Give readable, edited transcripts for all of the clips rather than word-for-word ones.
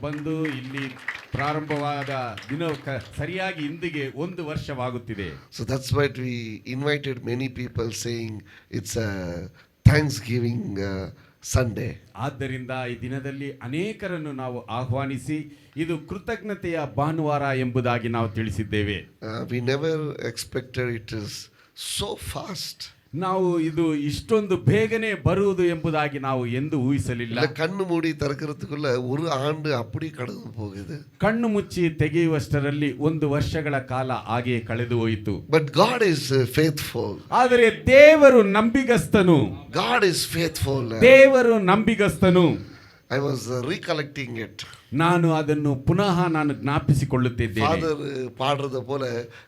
ಬಂದು ಇಲ್ಲಿ ಪ್ರಾರಂಭವಾದ ದಿನ ಸರಿಯಾಗಿ ಇಂದಿಗೆ 1 ವರ್ಷವಾಗುತ್ತಿದೆ. So that's why we invited many people saying it's a Thanksgiving Sunday. ಆದ್ದರಿಂದ ಈ ದಿನದಲ್ಲಿ ಅನೇಕರನ್ನು ನಾವು ಆಹ್ವಾನಿಸಿ ಇದು ಕೃತಜ್ಞತೆಯ ಭಾನುವಾರ ಎಂಬುದಾಗಿ ನಾವು ತಿಳಿಸಿದ್ದೇವೆ. We never expected it is so fast. ನಾವು ಇದು ಇಷ್ಟೊಂದು ಬೇಗನೆ ಬರುವುದು ಎಂಬುದಾಗಿ ನಾವು ಎಂದು ಊಹಿಸಲಿಲ್ಲ. கண்ணு மூடி திறக்கிறதுக்குள்ள ஒரு ஆண்டு அப்படி கடந்து போகுது. ಕಣ್ಣು ಮುಚ್ಚಿ ತೆಗೆಯುವಷ್ಟರಲ್ಲಿ 1 ವರ್ಷಗಳ ಕಾಲ ಹಾಗೆ ಕಳೆದು ಹೋಯಿತು. But God is faithful. ಆದರೆ ದೇವರು ನಂಬಿಗಸ್ತನು. God is faithful. ದೇವರು ನಂಬಿಗಸ್ತನು. I was recollecting it. ನಾನು ಅದನ್ನು ಪುನಃ ಜ್ಞಾಪಿಸಿಕೊಳ್ಳುತ್ತಿದ್ದೇನೆ. ஃபாதர் பாடுறது போல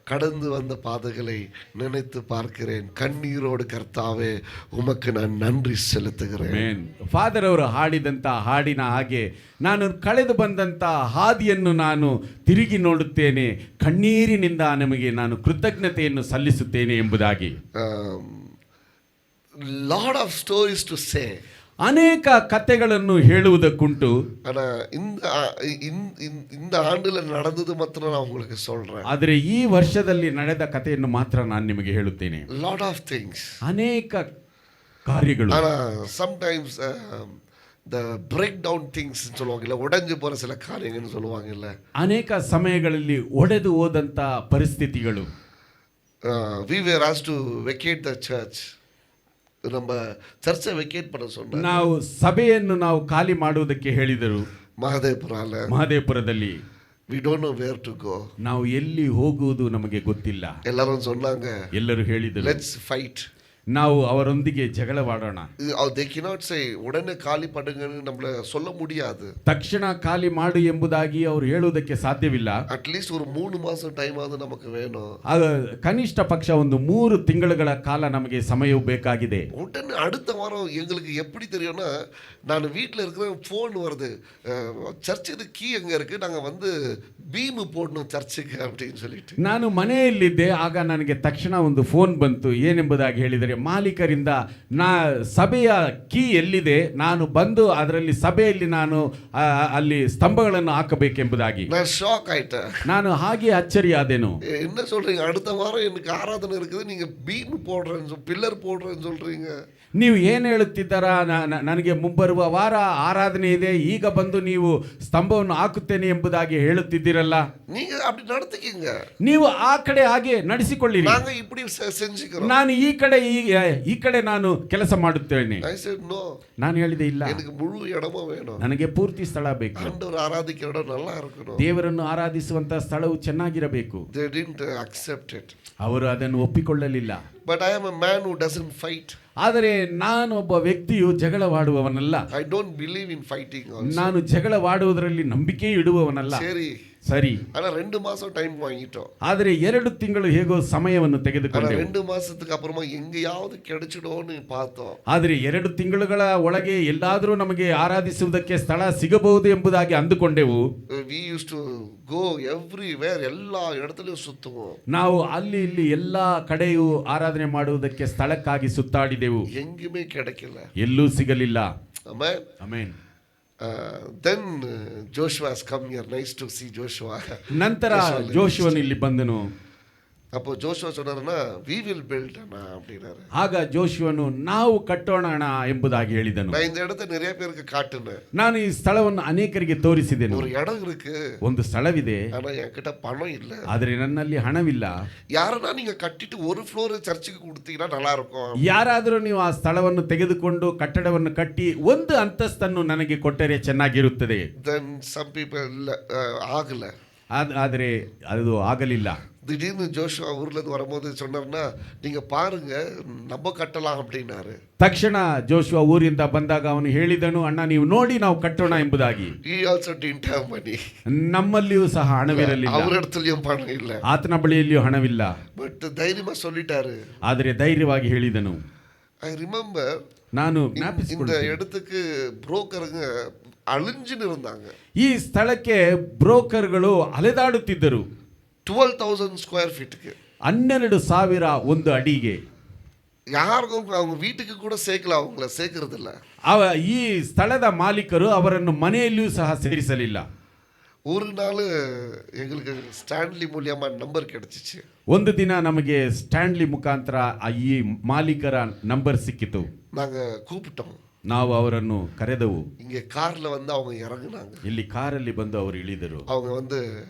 கடந்து வந்த பாதைகளை நினைத்து பார்க்கிறேன். கண்ணீரோடு கர்த்தாவே உமக்கு நான் நன்றி செலுத்துகிறேன். ಫಾದರ್ ಅವರು ಹಾಡಿದಂತ ಹಾಡಿನ ಹಾಗೆ ನಾನು ಕಳೆದು ಬಂದಂತ ಹಾದಿಯನ್ನು ನಾನು ತಿರುಗಿ ನೋಡುತ್ತೇನೆ, ಕಣ್ಣೀರಿನಿಂದ ನಮಗೆ ನಾನು ಕೃತಜ್ಞತೆಯನ್ನು ಸಲ್ಲಿಸುತ್ತೇನೆ ಎಂಬುದಾಗಿ. Lot of stories to say. ಅನೇಕ ಕಥೆಗಳನ್ನು ಹೇಳುವುದಕ್ಕುಂಟು. இந்த ஆண்டுல நடந்தது மாத்திரம் நான் உங்களுக்கு சொல்றேன். ಆದರೆ ಈ ವರ್ಷದಲ್ಲಿ ನಡೆದ ಕಥೆಯನ್ನು ಮಾತ್ರ ನಾನು ನಿಮಗೆ ಹೇಳುತ್ತೇನೆ. Lot of things. ಅನೇಕ ಕಾರ್ಯಗಳು. Sometimes the breakdown things சொல்லுவாங்கல்ல, உடைஞ்சு போற சில காரியங்கள்னு சொல்லுவாங்கல்ல. ಅನೇಕ ಸಮಯಗಳಲ್ಲಿ ಒಡೆದು ಹೋದಂತ ಪರಿಸ್ಥಿತಿಗಳು. We were asked to vacate the church. ನಮ್ಮ ಚರ್ಚೆ ವೆಕೇಟ್ பண்ண சொன்னாங்க. ನಾವು ಸಭೆಯನ್ನು ನಾವು ಖಾಲಿ ಮಾಡುವುದಕ್ಕೆ ಹೇಳಿದರು. ಮಹದೇವಪುರದಲ್ಲಿ. We don't know where to go. ನಾವು ಎಲ್ಲಿ ಹೋಗುವುದು ನಮಗೆ ಗೊತ್ತಿಲ್ಲ. ಎಲ್ಲರೂ சொன்னாங்க. ಎಲ್ಲರೂ ಹೇಳಿದರು. Let's fight. ನಾವು ಅವರೊಂದಿಗೆ ಜಗಳವಾಡೋಣ. They cannot say ಉಡನೆ ಖಾಲಿ ಪಡುங்கன்னு நம்மள சொல்ல முடியாது. ತಕ್ಷಣ ಖಾಲಿ ಮಾಡು ಎಂಬುದಾಗಿ ಅವರು ಹೇಳುವುದಕ್ಕೆ ಸಾಧ್ಯವಿಲ್ಲ. At least ஒரு 3 மாசம் டைம் ಆದರೂ ನಮಗೆ வேணும். ಕನಿಷ್ಠ ಪಕ್ಷ ಒಂದು 3 ತಿಂಗಳುಗಳ ಕಾಲ ನಮಗೆ ಸಮಯ ಬೇಕಾಗಿದೆ. உடனே அடுத்த வாரம் எங்களுக்கு எப்படி தெரியும்னா, நான் வீட்ல இருக்கிற ஃபோன் வருது, சர்ச்சுக்கு கீ எங்க இருக்கு, நாங்க வந்து பீம் போடணும் ಚರ್ಚಿಗೆ அப்படின்னு சொல்லிட்டு. ನಾನು ಮನೆಯಲ್ಲಿದ್ದೆ, ಆಗ ನನಗೆ ತಕ್ಷಣ ಒಂದು ಫೋನ್ ಬಂತು. ಏನೆಂಬುದಾಗಿ ಹೇಳಿದರೆ, ಮಾಲೀಕರಿಂದ ಸಭೆಯ ಕೀ ಎಲ್ಲಿದೆ, ನಾನು ಬಂದು ಅದರಲ್ಲಿ ಸಭೆಯಲ್ಲಿ ನಾನು ಅಲ್ಲಿ ಸ್ತಂಭಗಳನ್ನು ಹಾಕಬೇಕೆಂಬುದಾಗಿ. ಶಾಕ್ ಆಯ್ತಾ. ನಾನು ಹಾಗೆ ಅಚ್ಚರಿಯಾದೆನು. என்ன சொல்றீங்க, அடுத்த வாரம் எனக்கு ஆராதனை இருக்குது, நீங்க பீம் போடுறேன்னு பில்லರ್ போடுறேன்னு சொல்றீங்க. ನೀವು ಏನು ಹೇಳುತ್ತಿದ್ದಾರಾ, ನನಗೆ ಮುಂಬರುವ ವಾರ ಆರಾಧನೆ ಇದೆ, ಈಗ ಬಂದು ನೀವು ಸ್ತಂಭವನ್ನು ಹಾಕುತ್ತೇನೆ ಎಂಬುದಾಗಿ ಹೇಳುತ್ತಿದ್ದೀರಲ್ಲ. நீங்க அப்படி நடந்துக்கீங்க. ನೀವು ಆ ಕಡೆ ಹಾಗೆ ನಡೆಸಿಕೊಳ್ಳಿರಿ, நாங்க இப்படி செஞ்சுக்கிறோம். ನಾನು ಈ ಕಡೆ ನಾನು ಕೆಲಸ ಮಾಡುತ್ತೇನೆ. I said no. ನಾನು ಹೇಳಿದೆ ಇಲ್ಲ, எனக்கு முழு இடமும் வேணும். ನನಗೆ ಪೂರ್ತಿ ಸ್ಥಳ ಬೇಕು. ஆண்டவர் ஆராதிக்கிற இடம் நல்லா இருக்கணும். ದೇವರನ್ನು ಆರಾಧಿಸುವಂತ ಸ್ಥಳವು ಚೆನ್ನಾಗಿರಬೇಕು. They didn't accept it. ಅವರು ಅದನ್ನು ಒಪ್ಪಿಕೊಳ್ಳಲಿಲ್ಲ. But I am a man who doesn't fight. ಆದರೆ ನಾನು ಒಬ್ಬ ವ್ಯಕ್ತಿಯು ಜಗಳವಾಡುವವನಲ್ಲ. I don't believe in fighting also. ನಾನು ಜಗಳವಾಡುವುದರಲ್ಲಿ ನಂಬಿಕೆ ಇಡುವವನಲ್ಲ. ಸರಿ. ಆனா 2 மாசம் டைம் வாங்கிட்டோம். ಆದರೆ 2 ತಿಂಗಳು ಹೇಗೋ ಸಮಯವನ್ನು ತೆಗೆದುಕೊಂಡೆವು. 2 மாசத்துக்கு அப்புறமா எங்கயாவது கிடைச்சிடும்னு பார்த்தோம். ಆದರೆ 2 ತಿಂಗಳುಗಳ ಒಳಗೆ ಎಲ್ಲಾದರೂ ನಮಗೆ ಆರಾಧಿಸುವುದಕ್ಕೆ ಸ್ಥಳ ಸಿಗಬಹುದು ಎಂಬುದಾಗಿ ಅಂದುಕೊಂಡೆವು. We used to go everywhere, ಎಲ್ಲಾ இடத்துலயும் ಸುತ್ತುவோம். ನಾವು ಅಲ್ಲಿ ಇಲ್ಲಿ ಎಲ್ಲಾ ಕಡೆಯೂ ಆರಾಧನೆ ಮಾಡುವುದಕ್ಕೆ ಸ್ಥಳಕ್ಕಾಗಿ ಸುತ್ತಾಡಿದೆವು. எங்குமே கிடைக்கல. ಎಲ್ಲೂ ಸಿಗಲಿಲ್ಲ. Amen. Amen. Then Joshua has come here. Nice to see Joshua. ನಂತರ ಜೋಶುವನು ಇಲ್ಲಿ ಬಂದನು. அப்போ ஜோஷுவா சொன்னாருன்னா we will build அப்படினாரு. ಆಗ ಜೋಶುವನು ನಾವು ಕಟ್ಟೋಣ ಎಂಬುದಾಗಿ ಹೇಳಿದನು. நான் இந்த இடத்தை நிறைய பேருக்கு காட்டுனேன். ನಾನು ಈ ಸ್ಥಳವನ್ನು ಅನೇಕರಿಗೆ ತೋರಿಸಿದೆನು. ஒரு இடம் இருக்கு, ಒಂದು ಸ್ಥಳವಿದೆ, ஆனா என்கிட்ட பணம் இல்ல. ಆದರೆ ನನ್ನಲ್ಲಿ ಹಣವಿಲ್ಲ. யாரனா நீங்க கட்டிட்டு ஒரு ஃப்ளோர் சர்ச்சுக்கு கொடுத்தீங்கன்னா நல்லா இருக்கும். ಯಾರಾದರೂ ನೀವು ಆ ಸ್ಥಳವನ್ನು ತೆಗೆದುಕೊಂಡು ಕಟ್ಟಡವನ್ನು ಕಟ್ಟಿ ಒಂದು ಅಂತಸ್ತನ್ನು ನನಗೆ ಕೊಟ್ಟರೆ ಚೆನ್ನಾಗಿರುತ್ತದೆ. Then some people ಆಗಲ್ಲ. ಆದರೆ ಅದು ಆಗಲಿಲ್ಲ. திடீர்னு ஜோஷுவா ஊர்ல இருந்து வரும்போது சொன்னார்னா, நீங்க பாருங்க நம்ம கட்டலாம் அப்படினாரு. ತಕ್ಷಣ ಜೋಶುವ ಊರಿಂದ ಬಂದಾಗ ಅವನು ಹೇಳಿದನು, ಅಣ್ಣ ನೀವು ನೋಡಿ ನಾವು ಕಟ್ಟೋಣ ಎಂಬುದಾಗಿ. He also didn't have money. ನಮ್ಮಲ್ಲಿಯೂ ಸಹ ಹಣವಿರಲಿಲ್ಲ. ಅವರ ಹತ್ರಲಿಯೂ ಹಣ ಇಲ್ಲ. ಆತನ ಬಳಿಯಲ್ಲಿಯೂ ಹಣವಿಲ್ಲ. ಬಟ್ ಧೈರ್ಯವಾಗಿ சொல்லிட்டாரு. ಆದರೆ ಧೈರ್ಯವಾಗಿ ಹೇಳಿದನು. I remember, ನಾನು இந்த இடத்துக்கு ಬ್ರೋಕರ್ங்க ಅಲಿಂಜಿನ இருந்தாங்க. ಈ ಸ್ಥಳಕ್ಕೆ ಬ್ರೋಕರ್ಗಳು ಅಲೆದಾಡುತ್ತಿದ್ದರು. 12,000 ಸ್ಕ್ವೇರ್ ಫೀಟ್ಗೆ, 12,000 ಒಂದು ಅಡಿಗೆ. ಯಾರಿಗೂ அவங்க வீட்டுக்கு கூட சேர்க்கல, அவங்கள சேர்க்கறதிಲ್ಲ. ಈ ಸ್ಥಳದ ಮಾಲೀಕರು ಅವರನ್ನು ಮನೆಯಲ್ಲಿಯೂ ಸಹ ಸೇರಿಸಲಿಲ್ಲ. ஒரு நாள் எங்களுக்கு ஸ்டான்லி மூலியமா நம்பர் கிடைச்சிச்சு. ಒಂದು ದಿನ ನಮಗೆ ಸ್ಟ್ಯಾನ್ಲಿ ಮುಖಾಂತರ ಈ ಮಾಲೀಕರ ನಂಬರ್ ಸಿಕ್ಕಿತು. நாங்க கூப்பிட்டோம். ನಾವು ಅವರನ್ನು ಕರೆದವು. இங்க கார்ல வந்து அவங்க இறங்குனாங்க. ಇಲ್ಲಿ ಕಾರಲ್ಲಿ ಬಂದು ಅವರು ಇಳಿದರು. அவங்க வந்து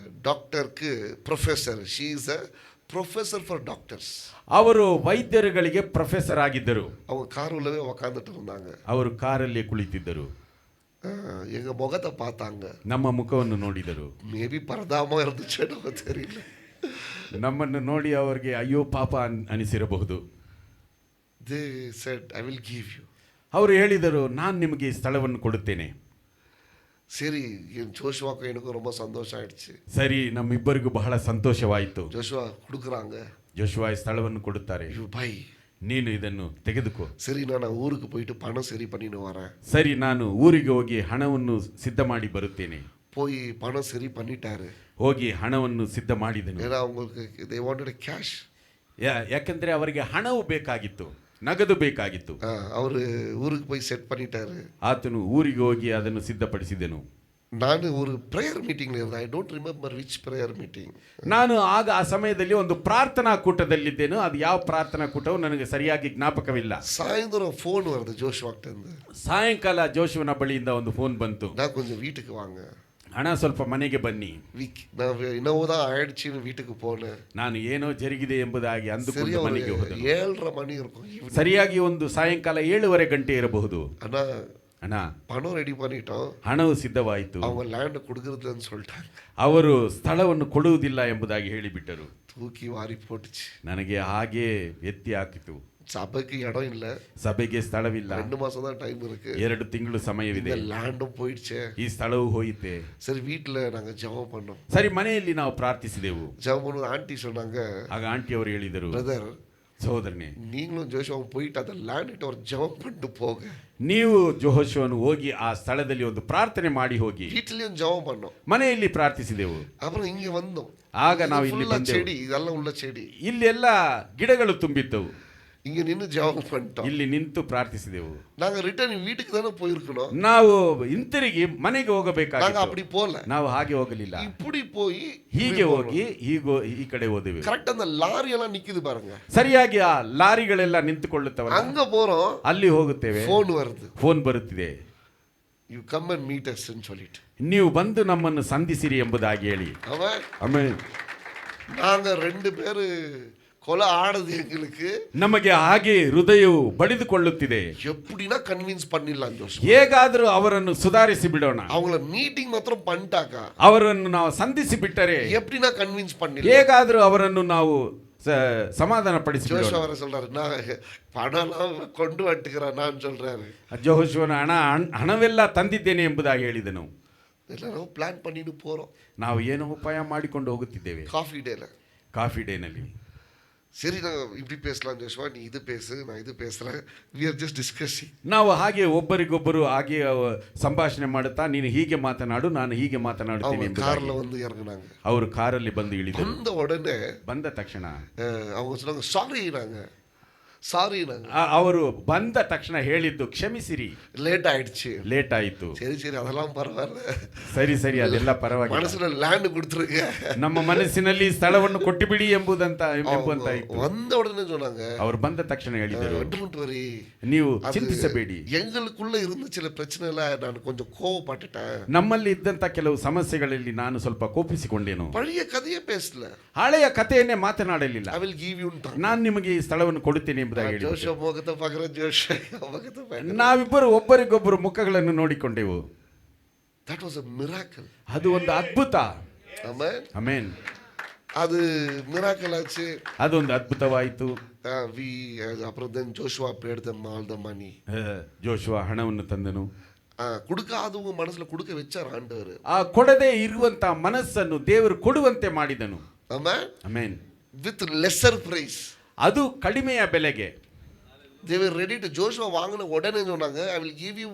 டாக்டருக்கு professor. She is a professor for doctors. ಅವರು ವೈದ್ಯರುಗಳಿಗೆ ಪ್ರೊಫೆಸರ್ ಆಗಿದ್ದರು. அவங்க கார் உள்ளவே உக்காந்துட்டு இருந்தாங்க. ಅವರು ಕಾರಲ್ಲಿ ಕುಳಿತಿದ್ದರು. எங்க முகத்தை பார்த்தாங்க. ನಮ್ಮ ಮುಖವನ್ನು ನೋಡಿದರು. மேபி பரதாபம் இருந்துச்சோ தெரியல. ನಮ್ಮನ್ನು ನೋಡಿ ಅವರಿಗೆ ಅಯ್ಯೋ ಪಾಪ ಅನಿಸಿರಬಹುದು. They said, I will give you. ಅವರು ಹೇಳಿದರು, ನಾನು ನಿಮಗೆ ಈ ಸ್ಥಳವನ್ನು ಕೊಡುತ್ತೇನೆ. சரி, ஜோஷுவாக்கும் எனக்கும் ரொம்ப சந்தோஷம் ஆயிடுச்சு. ಸರಿ, ನಮ್ಮಿಬ್ಬರಿಗೂ ಬಹಳ ಸಂತೋಷವಾಯಿತು. ஜோஷுவா கொடுக்குறாங்க. ಜೋಶುವಾ ಈ ಸ್ಥಳವನ್ನು ಕೊಡುತ್ತಾರೆ. You buy. ನೀನು ಇದನ್ನು ತೆಗೆದುಕೋ. சரி, நான் ஊருக்கு போயிட்டு பணம் சரி பண்ணிட்டு வரேன். ಸರಿ, ನಾನು ಊರಿಗೆ ಹೋಗಿ ಹಣವನ್ನು ಸಿದ್ಧ ಮಾಡಿ ಬರುತ್ತೇನೆ. போய் பணம் சரி பண்ணிட்டாரு. ಹೋಗಿ ಹಣವನ್ನು ಸಿದ್ಧ ಮಾಡಿದನು. ஏன்னா அவங்களுக்கு they wanted a cash. ಯಾಕಂದ್ರೆ ಅವರಿಗೆ ಹಣವು ಬೇಕಾಗಿತ್ತು, ನಗದು ಬೇಕಾಗಿತ್ತು. ಅವರು ஊருக்கு போய் செட் பண்ணிட்டாரு. ಆತನು ಊರಿಗೆ ಹೋಗಿ ಅದನ್ನು ಸಿದ್ಧಪಡಿಸಿದನು. ನಾನು ஒரு ಪ್ರೇಯರ್ ಮೀಟಿಂಗ್ ಇದ್ದೆ. I don't remember which prayer meeting. ನಾನು ಆಗ ಆ ಸಮಯದಲ್ಲಿ ಒಂದು ಪ್ರಾರ್ಥನಾ ಕೂಟದಲ್ಲಿದ್ದೇನು. ಅದು ಯಾವ ಪ್ರಾರ್ಥನಾ ಕೂಟವು ನನಗೆ ಸರಿಯಾಗಿ ಜ್ಞಾಪಕವಿಲ್ಲ. ಸಾಯಂಕಾಲ ಫೋನ್ வருது ஜோஷுவாக்டந்து. ಸಾಯಂಕಾಲ ಜೋಶುವನ ಬಳಿಯಿಂದ ಒಂದು ಫೋನ್ ಬಂತು. நான் கொஞ்சம் வீட்டுக்கு வாங்க, ಹಣ ಸ್ವಲ್ಪ ಮನೆಗೆ ಬನ್ನಿ. நான் என்னவோதான் ஆயிடுச்சுன்னு வீட்டுக்கு போனேன். ನಾನು ಏನೋ ಜರುಗಿದೆ ಎಂಬುದಾಗಿ ಅಂದುಕೊಂಡು ಮನೆಗೆ ಹೋದನು. 7:30 மணி இருக்கும். ಸರಿಯಾಗಿ ಒಂದು ಸಾಯಂಕಾಲ 7:30 ಗಂಟೆ ಇರಬಹುದು. ಅಣ್ಣ பணம் ரெடி பண்ணிட்டோம். ಹಣವು ಸಿದ್ಧವಾಯಿತು. அவங்க ಲ್ಯಾಂಡ್ கொடுக்கறதுன்னு சொல்லிட்டாங்க. ಅವರು ಸ್ಥಳವನ್ನು ಕೊಡುವುದಿಲ್ಲ ಎಂಬುದಾಗಿ ಹೇಳಿಬಿಟ್ಟರು. தூக்கி வாரி போட்டுச்சு. ನನಗೆ ಹಾಗೆ ಎತ್ತಿ ಹಾಕಿತು. சபைக்கு இடம் இல்ல, ಸಭೆಗೆ ಸ್ಥಳವಿಲ್ಲ. 2 மாசம் தான் டைம் இருக்கு. 2 ತಿಂಗಳು ಸಮಯವಿದೆ. ಲ್ಯಾಂடும் போயிடுச்சு. ಈ ಸ್ಥಳವು ಹೋಯಿತೆ. சரி, வீட்டுல நாங்க ஜெபம் பண்ணோம். ಸರಿ, ಮನೆಯಲ್ಲಿ ನಾವು ಪ್ರಾರ್ಥಿಸಿದೆವು. ஜெபம் பண்ண ஆண்டி சொன்னாங்க, ಆಗ ಆಂಟಿ ಅವರು ಹೇಳಿದರು, பிரதர், ಸಹೋದರನೇ, நீங்களும் ஜோஷுவாவும் போயிட்டு அந்த ಲ್ಯಾಂಡ್ ஒரு ஜெபம் பண்ணிட்டு போங்க. ನೀವು ಜೋಶುವನು ಹೋಗಿ ಆ ಸ್ಥಳದಲ್ಲಿ ಒಂದು ಪ್ರಾರ್ಥನೆ ಮಾಡಿ ಹೋಗಿ. வீட்லயும் ஜெபம் பண்ணோம், ಮನೆಯಲ್ಲಿ ಪ್ರಾರ್ಥಿಸಿದೆವು. அப்புறம் இங்க வந்தோம். ಆಗ ನಾವು ಇಲ್ಲಿ ಬಂದೆವು. செடி இதெல்லாம் உள்ள செடி. ಇಲ್ಲಿ ಎಲ್ಲ ಗಿಡಗಳು ತುಂಬಿದ್ದವು. இங்க நின்னு ஜெபம் பண்ணிட்டோம். ಇಲ್ಲಿ ನಿಂತು ಪ್ರಾರ್ಥಿಸಿದೆವು. நாங்க ரிட்டர்ன் வீட்டுக்கு தானே போயிருக்கணும். ನಾವು ಹಿಂತಿರುಗಿ ಮನೆಗೆ நாங்க ಹೋಗಬೇಕಾಗಿತ್ತು. அப்படி போல. ನಾವು ಹಾಗೆ ಹೋಗಲಿಲ್ಲ. இப்படி போய் ಹೀಗೆ ಹೋಗಿ ಈ ಕಡೆ ಹೋದೆವು. கரெக்ட் அந்த லாரி எல்லாம் நிக்குது பாருங்க. ಸರಿಯಾಗಿ ಆ ಲಾರಿಗಳೆಲ್ಲ ನಿಂತುಕೊಳ್ಳುತ್ತವೆ. அங்க போறோம், ಅಲ್ಲಿ ಹೋಗುತ್ತೇವೆ. ಫೋನ್ வருது. ಫೋನ್ ಬರುತ್ತಿದೆ. You come and meet us ಅಂತ சொல்லிட்டு, ನೀವು ಬಂದು ನಮ್ಮನ್ನು ಸಂಧಿಸಿರಿ ಎಂಬುದಾಗಿ ಹೇಳಿ. ಆಮೆನ್. நாங்க 2 பேரு கொலை ஆடுது. எங்களுக்கு ನಮಗೆ ಹಾಗೆ ಹೃದಯವು ಬಡಿದುಕೊಳ್ಳುತ್ತಿದೆ. எப்படினா ಕನ್ವಿನ್ಸ್ பண்ணிடலாம் ஜோஷ். ಹೇಗಾದರೂ ಅವರನ್ನು ಸುಧಾರಿಸಿ ಬಿಡೋಣ. அவங்கள மீட்டிங் ಮಾತ್ರ பண்ணிட்டாக்க, ಅವರನ್ನು ನಾವು ಸಂಧಿಸಿ ಬಿಟ್ಟರೆ எப்படினா ಕನ್ವಿನ್ಸ್ பண்ணிடலாம். ಹೇಗಾದರೂ ಅವರನ್ನು ನಾವು ಸಮಾಧಾನ ಪಡಿಸಿ ಬಿಡೋಣ. ஜோஷ் அவரை சொல்றாரு, நான் பணம்லாம் கொண்டு வந்துக்கிறேன் நான் சொல்றாரு. ಜೋಶುವನ ಹಣವೆಲ್ಲ ತಂದಿದ್ದೇನೆ ಎಂಬುದಾಗಿ ಹೇಳಿದನು. ಎಲ್ಲರೂ ಪ್ಲಾನ್ பண்ணிட்டு போறோம். ನಾವು ಏನೋ ಉಪಾಯ ಮಾಡಿಕೊಂಡು ಹೋಗುತ್ತಿದ್ದೇವೆ. ಕಾಫಿ ಡೇನಲ್ಲಿ சரி, நான் இப்படி பேசலாம் ஜோஷுவா, நீ இது பேசு, நான் இது பேசுறேன். We are just discussing. ನಾವು ಹಾಗೆ ಒಬ್ಬರಿಗೊಬ್ಬರು ಹಾಗೆ ಸಂಭಾಷಣೆ ಮಾಡುತ್ತಾ, ನೀನು ಹೀಗೆ ಮಾತನಾಡು, ನಾನು ಹೀಗೆ ಮಾತನಾಡುತ್ತೇನೆ ಎಂದು ಕಾರ್ல வந்து இறங்குனாங்க. ಅವರು ಕಾರಲ್ಲಿ ಬಂದು ಇಳಿದರು. ಬಂದ ತಕ್ಷಣ அவங்க சொன்னாங்க, ಸಾರಿ நாங்க. ಅವರು ಬಂದ ತಕ್ಷಣ ಹೇಳಿದ್ದು, ಕ್ಷಮಿಸಿರಿ, ಲೇಟ್ ಆಯಿತು. ಸರಿ, ಅದೆல்லாம் ಪರವಾಗಿಲ್ಲ. ಸರಿ, ಅದೆಲ್ಲ ಪರವಾಗಿಲ್ಲ. ಮನಸ್ಸಿನ ಲ್ಯಾಂಡ್ ಕೊಡ್ತಿರುங்க, ನಮ್ಮ ಮನಸ್ಸಿನಲ್ಲಿ ಸ್ಥಳವನ್ನು ಕೊಟ್ಟುಬಿಡಿ ಎಂಬುದಂತಾಯಿತು. வந்த உடனே சொன்னாங்க, ಅವರು ಬಂದ ತಕ್ಷಣ ಹೇಳಿದರು, ಡೋಂಟ್ ವರಿ, ನೀವು ಚಿಂತಿಸಬೇಡಿ. எங்களுக்குள்ள இருந்த சில பிரச்சனைல ನಾನು கொஞ்சம் கோவப்பட்டுட்டேன். ನಮ್ಮಲ್ಲಿ ಇದ್ದಂತ ಕೆಲವು ಸಮಸ್ಯೆಗಳಲ್ಲಿ ನಾನು ಸ್ವಲ್ಪ ಕೋಪಿಸಿಕೊಂಡೇನು. ಪழைಯ ಕಥೆಯೇ பேசல, ಹಳೆಯ ಕಥೆಯನ್ನೇ ಮಾತನಾಡಲಿಲ್ಲ. I will give you ನಾನು ನಿಮಗೆ ಈ ಸ್ಥಳವನ್ನು ಕೊಡುತ್ತೇನೆ ಎಂಬುದಾಗಿ ಹೇಳಿದರು. ನಾವಿಬ್ಬರು ಒಬ್ಬರಿಗೊಬ್ಬರು ಮುಖಗಳನ್ನು ನೋಡಿಕೊಂಡೆವು. That was a miracle. ಅದು ಒಂದು ಅದ್ಭುತ. ಆಮೆನ್. ಅದು ಮಿರಾಕಲ್ ಆச்சு. ಅದೊಂದು ಅದ್ಭುತವಾಯಿತು. ಅப்புறம் then Joshua paid them all the money. Joshua ಹಣವನ್ನು ತಂದನು. கொடுக்காதவங்க ಮನಸ್ಸಲ್ಲಿ கொடுக்க வெச்சார் ஆண்டவர். ಆ ಕೊಡದೆ ಇರುವಂತ ಮನಸ್ಸನ್ನು ದೇವರು ಕೊಡುವಂತೆ ಮಾಡಿದನು. ಆಮೆನ್. With lesser price. ಅದು ಕಡಿಮೆಯ ಬೆಲೆಗೆ. They were ready to. Joshua வாங்கின உடனே சொன்னாங்க, I will give you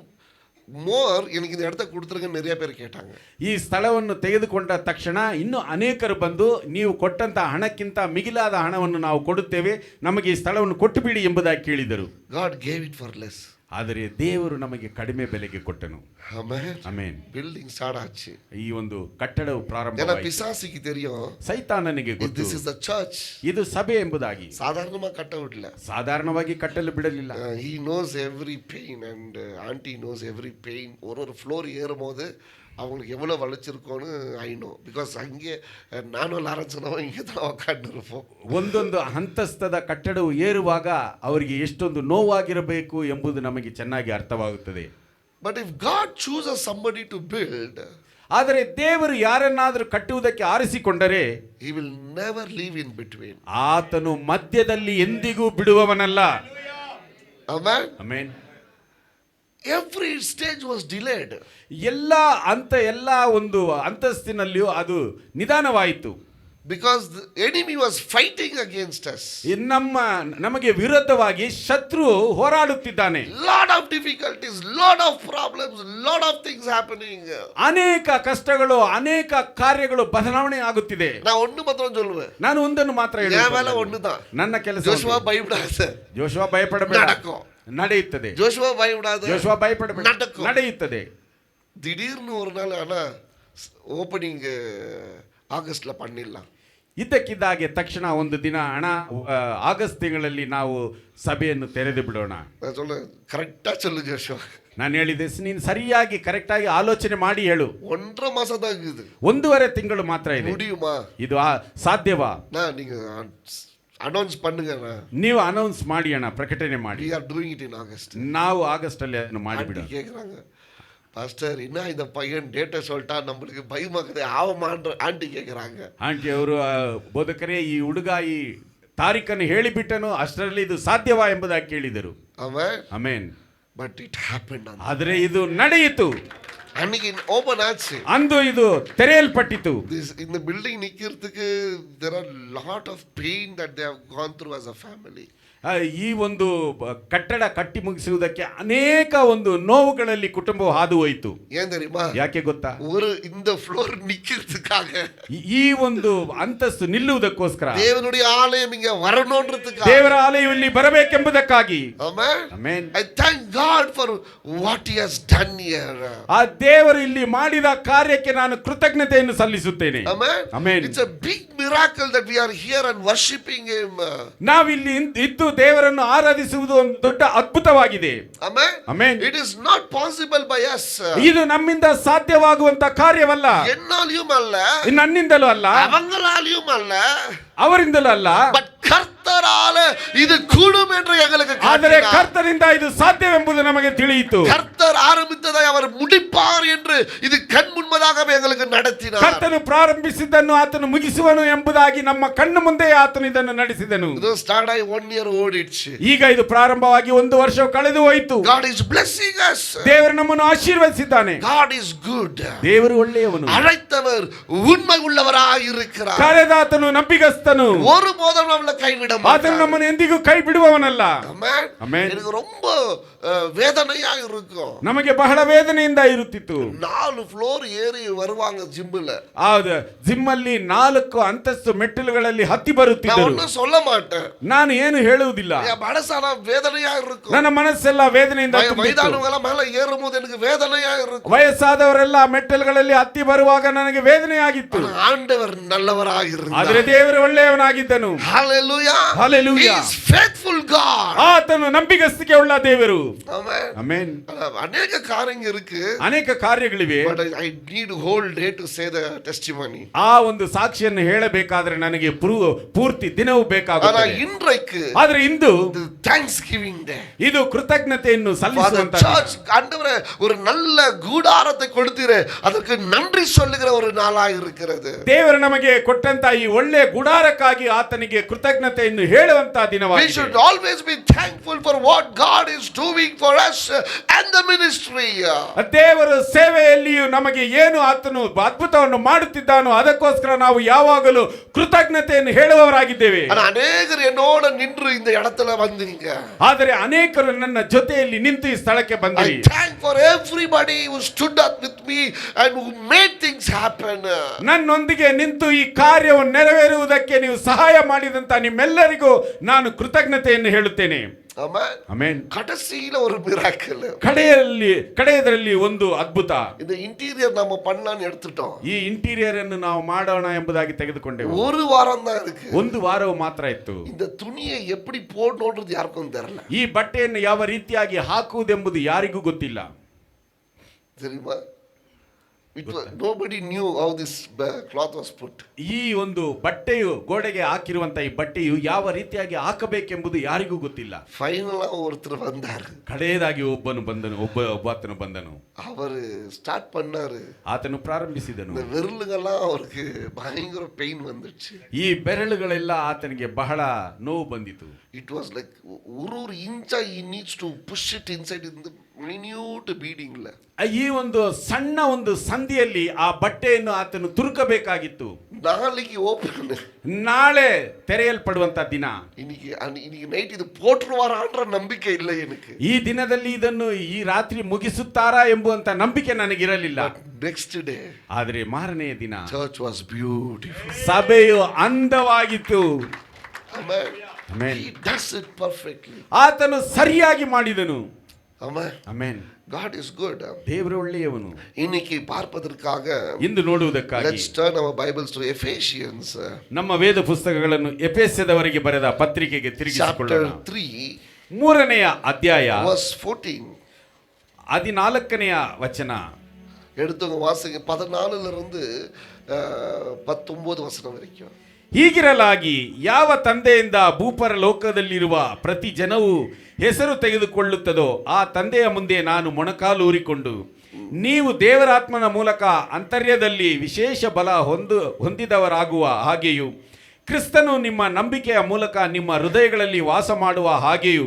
more. எனக்கு இந்த இடத்தை கொடுத்துருங்க நிறைய பேர் கேட்டாங்க. ಈ ಸ್ಥಳವನ್ನು ತೆಗೆದುಕೊಂಡ ತಕ್ಷಣ ಇನ್ನು ಅನೇಕರು ಬಂದು, ನೀವು ಕೊಟ್ಟಂತ ಹಣಕ್ಕಿಂತ ಮಿಗಿಲಾದ ಹಣವನ್ನು ನಾವು ಕೊಡುತ್ತೇವೆ, ನಮಗೆ ಈ ಸ್ಥಳವನ್ನು ಕೊಟ್ಟು ಬಿಡಿ ಎಂಬುದಾಗಿ ಕೇಳಿದರು. God gave it for less. ಆದರೆ ದೇವರು ನಮಗೆ ಕಡಿಮೆ ಬೆಲೆಗೆ ಕೊಟ್ಟನು. Amen. ಆಮೆನ್. ಬಿಲ್ಡಿಂಗ್ ಸ್ಟಾರ್ಟ್ ಆச்சு. ಈ ಒಂದು ಕಟ್ಟಡವು ஏன்னா ಪ್ರಾರಂಭವಾಯಿತು. பிசாசுக்கு தெரியும் ಸೈತಾನನಿಗೆ ಗೊತ್ತು this is the church. ಇದು ಸಭೆ ಎಂಬುದಾಗಿ. சாதாரணமா கட்ட விடல. ಸಾಧಾರಣವಾಗಿ ಕಟ್ಟಲು ಬಿಡಲಿಲ್ಲ. He knows every pain and auntie knows every pain. ஒரு ஃப்ளோர் ஏறும்போது அவங்களுக்கு எவ்வளோ வளைச்சிருக்கோன்னு ஐ நோ பிகாஸ் அங்கே நானும் லாரன்ஸனவும் இங்கே தான் உட்காந்துருப்போம். ಒಂದೊಂದು ಹಂತಸ್ತದ ಕಟ್ಟಡವು ಏರುವಾಗ ಅವರಿಗೆ ಎಷ್ಟೊಂದು ನೋವಾಗಿರಬೇಕು ಎಂಬುದು ನಮಗೆ ಚೆನ್ನಾಗಿ ಅರ್ಥವಾಗುತ್ತದೆ. But if god chooses somebody to build, ಆದರೆ ದೇವರು ಯಾರನ್ನಾದರೂ ಕಟ್ಟುವುದಕ್ಕೆ ಆರಿಸಿಕೊಂಡರೆ he will never leave in between. ಆತನು ಮಧ್ಯದಲ್ಲಿ ಎಂದಿಗೂ ಬಿಡುವವನಲ್ಲ. Amen. Amen. Every stage was delayed. ಎಲ್ಲ ಒಂದು ಅಂತಸ್ತಿನಲ್ಲಿಯೂ ಅದು ನಿಧಾನವಾಯಿತು. Because the enemy was fighting against us. ನಮಗೆ ವಿರುದ್ಧವಾಗಿ ಶತ್ರು ಹೋರಾಡುತ್ತಿದ್ದಾನೆ. Lot of difficulties, lot of problems, lot of things happening. ಅನೇಕ ಕಷ್ಟಗಳು, ಅನೇಕ ಕಾರ್ಯಗಳು ಬದಲಾವಣೆ ಆಗುತ್ತಿದೆ. நான் ஒண்ணு மாத்திரம் சொல்லுவேன். ನಾನು ಒಂದನ್ನು ಮಾತ್ರ என் வேலை ಹೇಳುತ್ತೇನೆ. ஒண்ணுதான். ನನ್ನ ಕೆಲಸ ಜೋಶುವ ಭಯಪಡಾத. ಜೋಶುವ ಭಯಪಡಬೇಡ. நடக்கும். ನಡೆಯುತ್ತದೆ. ಜೋಶುವ ಭಯಪಡಾத. ಜೋಶುವ ಭಯಪಡಬೇಡ. நடக்கும். ನಡೆಯುತ್ತದೆ. திடீர்னு ஒரு நாள் ஆனா ಓಪನಿಂಗ್ ಆಗಸ್ಟ್ல பண்ணிடலாம். ಇದ್ದಕ್ಕಿದ್ದಾಗೆ ತಕ್ಷಣ ಒಂದು ದಿನ ಆಗಸ್ಟ್ ತಿಂಗಳಲ್ಲಿ ನಾವು ಸಭೆಯನ್ನು ತೆರೆದು ಬಿಡೋಣ. நான் சொல்றேன் கரெக்டா சொல்லு ஜோஷுவா. ನಾನು ಹೇಳಿದೆ, ನೀನು ಸರಿಯಾಗಿ ಕರೆಕ್ಟಾಗಿ ಆಲೋಚನೆ ಮಾಡಿ ಹೇಳು. 1.5 ಮಾಸ தான் இருக்குது. 1.5 ತಿಂಗಳು ಮಾತ್ರ ಇದೆ. முடியுமா? ಇದು ಸಾಧ್ಯವಾ? நீங்க ಅನೌನ್ಸ್ பண்ணுங்க. ನೀವು ಅನೌನ್ಸ್ ಮಾಡಿ ಅಣ್ಣ, ಪ್ರಕಟಣೆ ಮಾಡಿ. we are doing it in August. ನಾವು ಆಗಸ್ಟ್ ಅಲ್ಲಿ ಅದನ್ನು ಮಾಡಿಬಿಡೋಣ. கேக்குறாங்க, பாஸ்டர் என்ன இந்த பையன் டேட்டா சொல்லிட்டா நம்மளுக்கு பயமாக்குது ஆவமான்ற ஆಂಟಿ கேக்குறாங்க. ಆಂಟಿ ಅವರು, ಬೋಧಕರೇ ಈ ಹುಡುಗ ಈ ತಾರೀಖನ್ನು ಹೇಳಿಬಿಟ್ಟನು, ಅಷ್ಟರಲ್ಲಿ ಇದು ಸಾಧ್ಯವಾ ಎಂಬುದಾಗಿ ಕೇಳಿದರು. ಆಮೆನ್. But it happened. ಆದರೆ ಇದು ನಡೆಯಿತು. அன்னைக்கு ஓபன் ஆச்சு. ಅಂದು ಇದು ತೆರೆಯಲ್ಪಟ್ಟಿತು. இந்த பில்டிங் நிக்கிறதுக்கு there are lot of pain that they have gone through as a family. ಈ ಒಂದು ಕಟ್ಟಡ ಕಟ್ಟಿ ಮುಗಿಸುವುದಕ್ಕೆ ಅನೇಕ ಒಂದು ನೋವುಗಳಲ್ಲಿ ಕುಟುಂಬವು ಹಾದು ಹೋಯಿತು. ಏನ್ தெரியுமா? ಯಾಕೆ ಗೊತ್ತಾ? இந்த ಫ್ಲೋರ್ நிக்கிறதுக்காக, ಈ ಒಂದು ಅಂತಸ್ತು ನಿಲ್ಲುವುದಕ್ಕೋಸ್ಕರ, ದೇವನುடைய ಆಲயம் இங்க வரணும்ன்றதுக்காக, ದೇವರ ಆಲಯದಲ್ಲಿ ಬರಬೇಕೆಂಬುದಕ್ಕಾಗಿ. Amen. I thank God for what he has done here. ಆ ದೇವರು ಇಲ್ಲಿ ಮಾಡಿದ ಕಾರ್ಯಕ್ಕೆ ನಾನು ಕೃತಜ್ಞತೆಯನ್ನು ಸಲ್ಲಿಸುತ್ತೇನೆ. Amen. It's a big miracle that we are here and worshiping him. ನಾವಿಲ್ಲಿ ಇದ್ದು ದೇವರನ್ನು ಆರಾಧಿಸುವುದು ಒಂದು ದೊಡ್ಡ ಅದ್ಭುತವಾಗಿದೆ. Amen. It is not possible by us. ಇದು ನಮ್ಮಿಂದ ಸಾಧ್ಯವಾಗುವಂತ ಕಾರ್ಯವಲ್ಲ. ಎನ್ನಾಲಿயும் அல்ல, ನನ್ನಿಂದಲೂ ಅಲ್ಲ, அவங்களாலியும் அல்ல, ಅವರಿಂದಲೂ ಅಲ್ಲ, ಬಟ್ ಕರ್ತರಾಲ ಇದು ಕೂಡುಮ್ ಎಂದು ಎங்களுக்கு ಕಾಟಿனார். ಆದರೆ ಕರ್ತರಿಂದ ಇದು ಸಾಧ್ಯವೆಂಬುದು ನಮಗೆ ತಿಳಿಯಿತು. ಕರ್ತರ್ ಆರಂಭಿಸಿದ್ದೈ அவர் முடிப்பார் என்று ಇದು ಕಣ್ಣು ಮುನ್ಮದಾಗவே ಎங்களுக்கு நடத்தினார். ಕರ್ತನು ಪ್ರಾರಂಭಿಸಿದ್ದನ್ನು ಆತನು ಮುಗಿಸುವನು ಎಂಬುದಾಗಿ ನಮ್ಮ ಕಣ್ಣು ಮುಂದೆ ಆತನು ಇದನ್ನು ನಡೆಸಿದನು. ಇದು ಸ್ಟಾರ್ಟ್ ಆಗಿ 1 year ಓಡಿಡ್ಚು. ಈಗ ಇದು ಪ್ರಾರಂಭವಾಗಿ 1 ವರ್ಷ ಕಳೆದು ಹೋಯಿತು. God is blessing us. ದೇವರು ನಮ್ಮನ್ನು ಆಶೀರ್ವದಿಸಿದ್ದಾನೆ. God is good. ದೇವರು ಒಳ್ಳೆಯವನು. ಅழைத்தவர் உண்மை உள்ளவராய் இருக்கிறார். ಕರೆದಾತನು ನಂಬಿಗಸ್ತನು. ஒருபோதும் நம்மளை கைவிட மாட்டார். ಆತನು ನಮ್ಮನ್ನು ಎಂದಿಗೂ ಕೈ ಬಿಡುವವನಲ್ಲ. ಆಮೆನ್. எனக்கு ரொம்ப வேதனையா இருக்கும். ನಮಗೆ ಬಹಳ ವೇದನೆಯಿಂದ ಇರುತ್ತಿತ್ತು. 4 ಫ್ಲೋರ್ ಏರಿ வருவாங்க ಜಿಮ್ಮಲ್ಲಿ. ಹೌದು, ಜಿಮ್ಮಲ್ಲಿ 4 ಅಂತಸ್ತು ಮೆಟ್ಟಿಲುಗಳಲ್ಲಿ ಹತ್ತಿ ಬರುತ್ತಿದ್ದರು. ನಾನು சொல்ல மாட்டேன். ನಾನು ಏನು ಹೇಳುವುದಿಲ್ಲ. மனசால வேதனையா இருக்கும். ನನ್ನ ಮನಸ್ಸೆಲ್ಲ ವೇದನೆಯಿಂದ ತುಂಬಿತ್ತು. ಮೈದಾನಗಳ ಮೇಲೆ ಏರುವುದು ನನಗೆ ವೇದನೆಯಾ ಇರುತ್ತೆ. ವಯಸ್ಸಾದವರೆಲ್ಲ ಮೆಟ್ಟಿಲುಗಳಲ್ಲಿ ಹತ್ತಿ ಬರುವಾಗ ನನಗೆ ವೇದನೆಯಾಗಿತ್ತು. ಆಂಡವರ್ நல்லவராಗಿರುತ್ತಾನೆ. ಆದರೆ ದೇವರು ಒಳ್ಳೆಯವನಾಗಿದ್ದನು. ಹalleluya. ಹalleluya. He is faithful God. ಆತನು ನಂಬಿಗಸ್ತಿಕೆ ಉಳ್ಳ ದೇವರು. ಆಮೆನ್. ಆಮೆನ್. ಅನೇಕ ಕಾರ್ಯಗಳು ಇருக்கு. ಅನೇಕ ಕಾರ್ಯಗಳಿವೆ. But I need whole day to say the testimony. ಆ ಒಂದು ಸಾಕ್ಷಿಯನ್ನು ಹೇಳಬೇಕಾದ್ರೆ ನನಗೆ ಪೂರ್ತಿ ದಿನವೂ ಬೇಕಾಗುತ್ತದೆ. இன்றைக்கு, ಆದರೆ ಇಂದು Thanksgiving day. ಇದು ಕೃತಜ್ಞತೆಯನ್ನು ಸಲ್ಲಿಸುವಂತ ಚರ್ಚ್ ஆண்டவரே ஒரு நல்ல கூடாரத்தை கொடுத்தீரே ಅದಕ್ಕೆ நன்றி சொல்லுகிற ஒரு நாளாக இருக்கிறது. ದೇವರು ನಮಗೆ ಕೊಟ್ಟಂತ ಈ ಒಳ್ಳೆ ಗುಡಾರಕ್ಕಾಗಿ ಆತನಿಗೆ ಕೃತಜ್ಞತೆಯನ್ನು ಹೇಳುವಂತ ದಿನವಾಗಿದೆ. We should always be thankful for what God is doing for us and the ministry. ದೇವರ ಸೇವೆಯಲ್ಲಿಯೂ ನಮಗೆ ಏನು ಆತನು ಅದ್ಭುತವನ್ನು ಮಾಡುತ್ತಿದ್ದಾನೋ ಅದಕ್ಕೋಸ್ಕರ ನಾವು ಯಾವಾಗಲೂ ಕೃತಜ್ಞತೆಯನ್ನು ಹೇಳುವವರಾಗಿದ್ದೇವೆ. ಅನೇಕರು என்னோட நின்று இந்த இடத்துல வந்தீங்க. ಆದರೆ ಅನೇಕರು ನನ್ನ ಜೊತೆಯಲ್ಲಿ ನಿಂತು ಈ ಸ್ಥಳಕ್ಕೆ ಬಂದಿರಿ. I thank for everybody who stood up with me and who made things happen. ನನ್ನೊಂದಿಗೆ ನಿಂತು ಈ ಕಾರ್ಯವನ್ನು ನೆರವೇರುವುದಕ್ಕೆ ನೀವು ಸಹಾಯ ಮಾಡಿದಂತ ನಿಮ್ಮೆಲ್ಲರಿಗೂ ನಾನು ಕೃತಜ್ಞತೆಯನ್ನು ನಾನು ಹೇಳುತ್ತೇನೆ. Amen. ಆಮೆನ್. கடைசியில ஒரு மிராக்கிள். ಕಡೆಯದರಲ್ಲಿ ಒಂದು ಅದ್ಭುತ. இந்த இன்டீரியர் நாம பண்ணலாம்னு எடுத்துட்டோம். ಈ ಇಂಟೀರಿಯರ್ ಅನ್ನು ನಾವು ಮಾಡೋಣ ಎಂಬುದಾಗಿ ತೆಗೆದುಕೊಂಡೆವು. ஒரு வாரம் தான் இருக்கு. ಒಂದು ವಾರವು ಮಾತ್ರ ಇತ್ತು. இந்த துணியை எப்படி போடணும்ன்றது யாருக்கும் தெரியல. ಈ ಬಟ್ಟೆಯನ್ನು ಯಾವ ರೀತಿಯಾಗಿ ಹಾಕುವುದೆಂಬುದು ಯಾರಿಗೂ ಗೊತ್ತಿಲ್ಲ. தெரியுமா? Nobody knew how this cloth was put. ಈ ಒಂದು ಬಟ್ಟೆಯು ಗೋಡೆಗೆ ಹಾಕಿರುವಂತ ಈ ಬಟ್ಟೆಯು ಯಾವ ರೀತಿಯಾಗಿ ಹಾಕಬೇಕೆಂಬುದು ಯಾರಿಗೂ ಗೊತ್ತಿಲ್ಲ. ಫೈನಲ್ ஒருத்தர் வந்தார். ಕಡೆಯದಾಗಿ ಒಬ್ಬಾತನು ಬಂದನು. ಅವರು ಸ್ಟಾರ್ಟ್ பண்ணாரு. ಆತನು ಪ್ರಾರಂಭಿಸಿದನು. இந்த விரலுகெல்லாம் அவருக்கு பயங்கர பெயின் வந்துச்சு. ಈ ಬೆರಳುಗಳೆಲ್ಲ ಆತನಿಗೆ ಬಹಳ ನೋವು ಬಂದಿತು. It was like ஒரு ಇಂಚ he needs to push it inside in the minute beading la. ಈ ಒಂದು ಸಣ್ಣ ಒಂದು ಸಂಧಿಯಲ್ಲಿ ಆ ಬಟ್ಟೆಯನ್ನು ಆತನು ತುರುಕಬೇಕಾಗಿತ್ತು. ನಾಳೆಗೆ ಓಪನ್, ನಾಳೆ ತೆರೆಯಲ್ಪಡುವಂತ ದಿನ. இன்னைக்கு ನೈಟ್ ಇದು போட்டுருவாரான்ற ನಂಬಿಕೆ ಇಲ್ಲ எனக்கு. ಈ ದಿನದಲ್ಲಿ ಇದನ್ನು ಈ ರಾತ್ರಿ ಮುಗಿಸುತ್ತಾರಾ ಎಂಬುವಂತ ನಂಬಿಕೆ ನನಗಿರಲಿಲ್ಲ. ನೆಕ್ಸ್ಟ್ ಡೇ ಆದರೆ ಮಾರನೆಯ ದಿನ ಚರ್ಚ್ ವಾಸ್ ಬ್ಯೂಟಿಫುಲ್. ಸಭೆಯು ಅಂದವಾಗಿತ್ತು. Amen. Amen. He does it perfectly. ಆತನು ಸರಿಯಾಗಿ ಮಾಡಿದನು. Amen. Amen. God is good. ದೇವರು ಒಳ್ಳೆಯವನು. இன்னைக்கு பார்ப்பதற்காக ಇಂದು ನೋಡುವುದಕ್ಕಾಗಿ let's turn our Bibles to Ephesians. ನಮ್ಮ ವೇದ ಪುಸ್ತಕಗಳನ್ನು ಎಫೆಸದವರಿಗೆ ಬರೆದ ಪತ್ರಿಕೆಗೆ ತಿರುಗಿಸಿಕೊಳ್ಳೋಣ. Chapter 3 ಮೂರನೆಯ ಅಧ್ಯಾಯ verse 14. 14ನೆಯ ವಚನ. எடுத்துங்க வாசிங்க 14ல இருந்து 19 வசனம் வரைக்கும். ಹೀಗಿರಲಾಗಿ ಯಾವ ತಂದೆಯಿಂದ ಭೂಪರ ಲೋಕದಲ್ಲಿರುವ ಪ್ರತಿ ಜನವು ಹೆಸರು ತೆಗೆದುಕೊಳ್ಳುತ್ತದೋ ಆ ತಂದೆಯ ಮುಂದೆ ನಾನು ಮೊಣಕಾಲೂರಿಕೊಂಡು ನೀವು ದೇವರಾತ್ಮನ ಮೂಲಕ ಅಂತರ್ಯದಲ್ಲಿ ವಿಶೇಷ ಬಲ ಹೊಂದಿದವರಾಗುವ ಹಾಗೆಯೂ ಕ್ರಿಸ್ತನು ನಿಮ್ಮ ನಂಬಿಕೆಯ ಮೂಲಕ ನಿಮ್ಮ ಹೃದಯಗಳಲ್ಲಿ ವಾಸ ಮಾಡುವ ಹಾಗೆಯೂ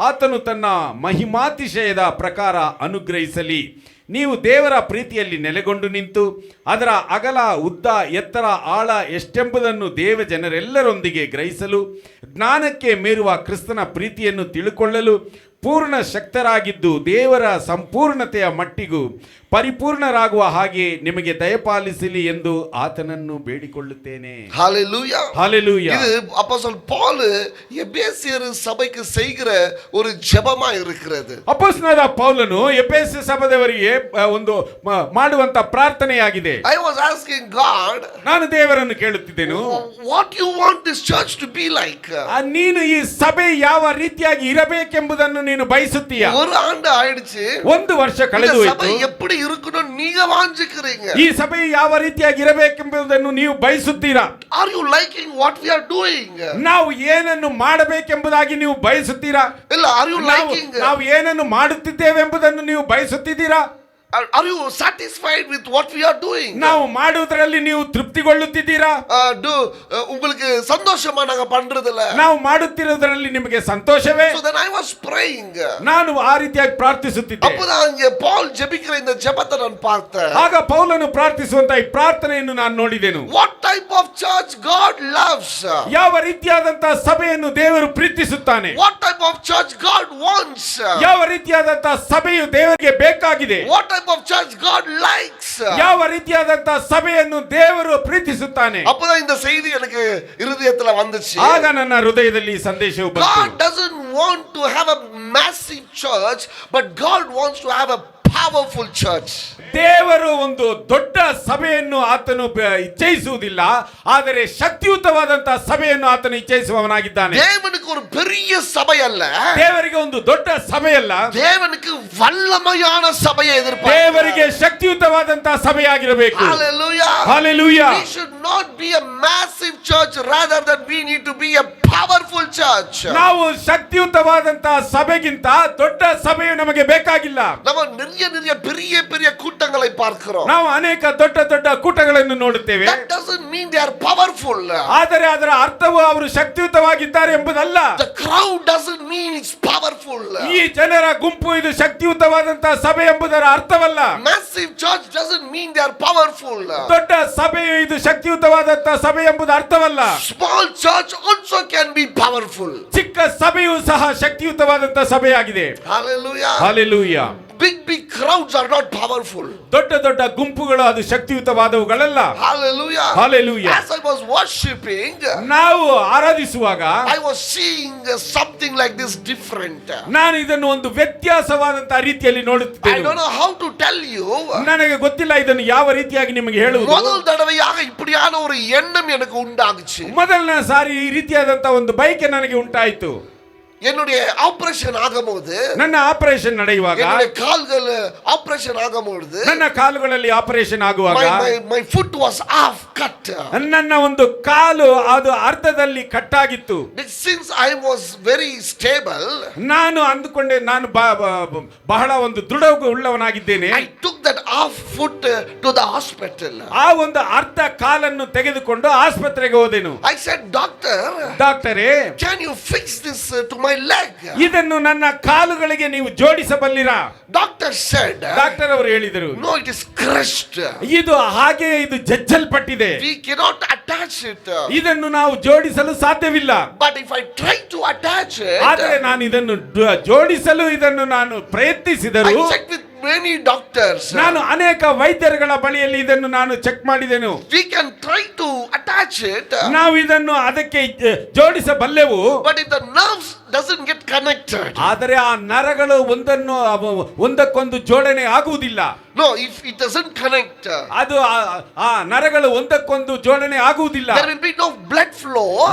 ಆತನು ತನ್ನ ಮಹಿಮಾತಿಶಯದ ಪ್ರಕಾರ ಅನುಗ್ರಹಿಸಲಿ. ನೀವು ದೇವರ ಪ್ರೀತಿಯಲ್ಲಿ ನೆಲೆಗೊಂಡು ನಿಂತು ಅದರ ಅಗಲ ಉದ್ದ ಎತ್ತರ ಆಳ ಎಷ್ಟೆಂಬುದನ್ನು ದೇವ ಜನರೆಲ್ಲರೊಂದಿಗೆ ಗ್ರಹಿಸಲು ಜ್ಞಾನಕ್ಕೆ ಮೀರುವ ಕ್ರಿಸ್ತನ ಪ್ರೀತಿಯನ್ನು ತಿಳುಕೊಳ್ಳಲು ಪೂರ್ಣ ಶಕ್ತರಾಗಿದ್ದು ದೇವರ ಸಂಪೂರ್ಣತೆಯ ಮಟ್ಟಿಗೂ ಪರಿಪೂರ್ಣರಾಗುವ ಹಾಗೆ ನಿಮಗೆ ದಯಪಾಲಿಸಲಿ ಎಂದು ಆತನನ್ನು ಬೇಡಿಕೊಳ್ಳುತ್ತೇನೆ. ஹalleluya. ஹalleluya. இது அப்போஸ்தலன் பவுல் எபேசியர் சபைக்கு செய்கிற ஒரு ஜெபமா இருக்கிறது. ಅಪೊಸ್ತಲನಾದ ಪೌಲನು ಎಫೆಸ ಸಭೆಯವರಿಗೆ ಒಂದು ಮಾಡುವಂತ ಪ್ರಾರ್ಥನೆಯಾಗಿದೆ. I was asking God, ನಾನು ದೇವರನ್ನು ಕೇಳುತ್ತಿದ್ದೆನು, what you want this church to be like? ನೀನು ಈ ಸಭೆ ಯಾವ ರೀತಿಯಾಗಿ ಇರಬೇಕೆಂಬುದನ್ನು ನೀನು ಬಯಸುತ್ತೀಯಾ? ஒரு ஆண்டு ஆயிடுச்சு. ಒಂದು ವರ್ಷ ಕಳೆದು இந்த ಹೋಯಿತು. சபை எப்படி இருக்கணும் நீங்க வாஞ்சிக்கிறீங்க. ಈ ಸಭೆ ಯಾವ ರೀತಿಯಾಗಿ ಇರಬೇಕೆಂಬುದನ್ನು ನೀವು ಬಯಸುತ್ತೀರಾ? Are you liking what we are doing? ನಾವು ಏನನ್ನು ಮಾಡಬೇಕೆಂಬುದಾಗಿ ನೀವು ಬಯಸುತ್ತೀರಾ? ಇಲ್ಲ, are you liking? ನಾವು ಏನನ್ನು ಮಾಡುತ್ತಿದ್ದೇವೆ ಎಂಬುದನ್ನು ನೀವು ಬಯಸುತ್ತಿದ್ದೀರಾ? Are you satisfied with what we are doing? ನಾವು ಮಾಡುವುದರಲ್ಲಿ ನೀವು ತೃಪ್ತಿಗೊಳ್ಳುತ್ತಿದ್ದೀರಾ? உங்களுக்கு சந்தோஷமா நாங்க பண்றதுல ನಾವು ಮಾಡುತ್ತಿರುವುದರಲ್ಲಿ ನಿಮಗೆ ಸಂತೋಷವೇ? So then I was praying. ನಾನು ಆ ರೀತಿಯಾಗಿ ಪ್ರಾರ್ಥಿಸುತ್ತಿದ್ದೆ. அப்பதான் இங்க பால் ஜெபிக்கிற இந்த ஜெபத்தை நான் பார்த்தேன். ಆಗ ಪೌಲನು ಪ್ರಾರ್ಥಿಸುವಂತ ಈ ಪ್ರಾರ್ಥನೆಯನ್ನು ನಾನು ನೋಡಿದೆನು. What type of church God loves? ಯಾವ ರೀತಿಯಾದಂತಹ ಸಭೆಯನ್ನು ದೇವರು ಪ್ರೀತಿಸುತ್ತಾನೆ? What type of church God wants? ಯಾವ ರೀತಿಯಾದಂತಹ ಸಭೆಯು ದೇವರಿಗೆ ಬೇಕಾಗಿದೆ? What type of church God likes? ಯಾವ ರೀತಿಯಾದಂತಹ ಸಭೆಯನ್ನು ದೇವರು ಪ್ರೀತಿಸುತ್ತಾನೆ? அப்பதான் இந்த செய்தி எனக்கு இருதயத்துல வந்துச்சு. ಆಗ ನನ್ನ ಹೃದಯದಲ್ಲಿ ಸಂದೇಶವು ಬಂತು. God doesn't want to have a massive church, but God wants to have a powerful church. ದೇವರು ಒಂದು ದೊಡ್ಡ ಸಭೆಯನ್ನು ಆತನು ಇಚ್ಛಿಸುವುದಿಲ್ಲ, ಆದರೆ ಶಕ್ತಿಯುತವಾದಂತಹ ಸಭೆಯನ್ನು ಆತನು ಇಚ್ಛಿಸುವವನಾಗಿದ್ದಾನೆ. தேவனுக்கு ஒரு பெரிய சபை அல்ல, ದೇವರಿಗೆ ಒಂದು ದೊಡ್ಡ ಸಭೆಯಲ್ಲ, தேவனுக்கு வல்லமையான சபையை எதிர்பார்க்கிறார். ದೇವರಿಗೆ ಶಕ್ತಿಯುತವಾದಂತಹ ಸಭೆಯಾಗಿರಬೇಕು. Hallelujah. Hallelujah. We should not be a massive church, rather than we need to be a powerful church. ನಾವು ಶಕ್ತಿಯುತವಾದಂತಹ ಸಭೆಗಿಂತ ದೊಡ್ಡ ಸಭೆಯು ನಮಗೆ ಬೇಕಾಗಿಲ್ಲ. நம்ம நிறைய பெரிய பெரிய கூட்டங்களை பார்க்கிறோம். ನಾವು ಅನೇಕ ದೊಡ್ಡ ದೊಡ್ಡ ಕೂಟಗಳನ್ನು ನೋಡುತ್ತೇವೆ. That doesn't mean they are powerful. ಆದರೆ ಅದರ ಅರ್ಥವು ಅವರು ಶಕ್ತಿಯುತವಾಗಿದ್ದಾರೆ ಎಂಬುದಲ್ಲ. The crowd doesn't mean it's powerful. ಈ ಜನರ ಗುಂಪು ಇದು ಶಕ್ತಿಯುತವಾದಂತಹ ಸಭೆ ಎಂಬುದರ ಅರ್ಥವಲ್ಲ. Massive church doesn't mean they are powerful. ದೊಡ್ಡ ಸಭೆಯು ಇದು ಶಕ್ತಿಯುತವಾದಂತಹ ಸಭೆ ಎಂಬುದು ಅರ್ಥವಲ್ಲ. Small church also can be powerful. ಚಿಕ್ಕ ಸಭೆಯು ಸಹ ಶಕ್ತಿಯುತವಾದಂತಹ ಸಭೆಯಾಗಿದೆ. Hallelujah. Hallelujah. big crowds are not powerful. ದೊಡ್ಡ ದೊಡ್ಡ ಗುಂಪುಗಳು ಅದು ಶಕ್ತಿಯುತವಾದವುಗಳಲ್ಲ. Hallelujah. Hallelujah. As I was worshiping, ನಾವು ಆರಾಧಿಸುವಾಗ I was seeing something like this different. ನಾನು ಇದನ್ನು ಒಂದು ವ್ಯತ್ಯಾಸವಾದಂತಹ ರೀತಿಯಲ್ಲಿ I ನೋಡುತ್ತಿದ್ದೇನೆ. don't know how to tell you. ನನಗೆ ಗೊತ್ತಿಲ್ಲ ಇದನ್ನು ಯಾವ ರೀತಿಯಾಗಿ ನಿಮಗೆ ಹೇಳುವುದು. முதல் தடவையாக இப்படியான ஒரு எண்ணம் எனக்கு உண்டாகுச்சு. ಮೊದಲನೇ ಸಾರಿ ಈ ರೀತಿಯಾದಂತಹ ಒಂದು ಬಯಕೆ ನನಗೆ ಉಂಟಾಯಿತು. என்னுடைய ஆபரேஷன் ஆகும்போது, ನನ್ನ ಆಪರೇಷನ್ ನಡೆಯುವಾಗ, என்னுடைய கால்கள் ஆபரேஷன் ஆகும்போது, ನನ್ನ ಕಾಲುಗಳಲ್ಲಿ ಆಪರೇಷನ್ ಆಗುವಾಗ my foot was half cut. ನನ್ನ ಒಂದು ಕಾಲು ಅದು ಅರ್ಧದಲ್ಲಿ ಕಟ್ಟಾಗಿತ್ತು. Since I was very stable, ನಾನು ಅಂದುಕೊಂಡೆ ನಾನು ಬಹಳ ಒಂದು ದೃಢ ಉಳ್ಳವನಾಗಿದ್ದೇನೆ. I took that half foot to the hospital. ಆ ಒಂದು ಅರ್ಧ ಕಾಲನ್ನು ತೆಗೆದುಕೊಂಡು ಆಸ್ಪತ್ರೆಗೆ ಹೋದೆನು. I said, doctor, ಡಾಕ್ಟರೇ, can you fix this to my leg? ಇದನ್ನು ನನ್ನ ಕಾಲುಗಳಿಗೆ ನೀವು ಜೋಡಿಸಬಲ್ಲಿರಾ? Doctor said, ಡಾಕ್ಟರ್ ಅವರು ಹೇಳಿದರು, no, it is crushed. ಇದು ಹಾಗೆ ಇದು ಜಜ್ಜಲ್ಪಟ್ಟಿದೆ, We cannot attach it. ಇದನ್ನು ನಾವು ಜೋಡಿಸಲು ಸಾಧ್ಯವಿಲ್ಲ. But if I try to attach ಆದರೆ it, ನಾನು ಇದನ್ನು ಜೋಡಿಸಲು ಇದನ್ನು ನಾನು ಪ್ರಯತ್ನಿಸಿದರು. I checked with many doctors. ನಾನು ಅನೇಕ ವೈದ್ಯರುಗಳ ಬಳಿಯಲ್ಲಿ ಇದನ್ನು ನಾನು ಚೆಕ್ ಮಾಡಿದೆನು. We can try to attach it, ನಾವು ಇದನ್ನು ಅದಕ್ಕೆ ಜೋಡಿಸಬಲ್ಲೆವು. but if the nerves doesn't get connected, ಆದರೆ ಆ ನರಗಳು ಒಂದಕ್ಕೊಂದು ಜೋಡಣೆ ಆಗುವುದಿಲ್ಲ. no, if it doesn't connect, ಅದು ಆ ನರಗಳು ಒಂದಕ್ಕೊಂದು ಜೋಡಣೆ ಆಗುವುದಿಲ್ಲ. there will be no blood flow.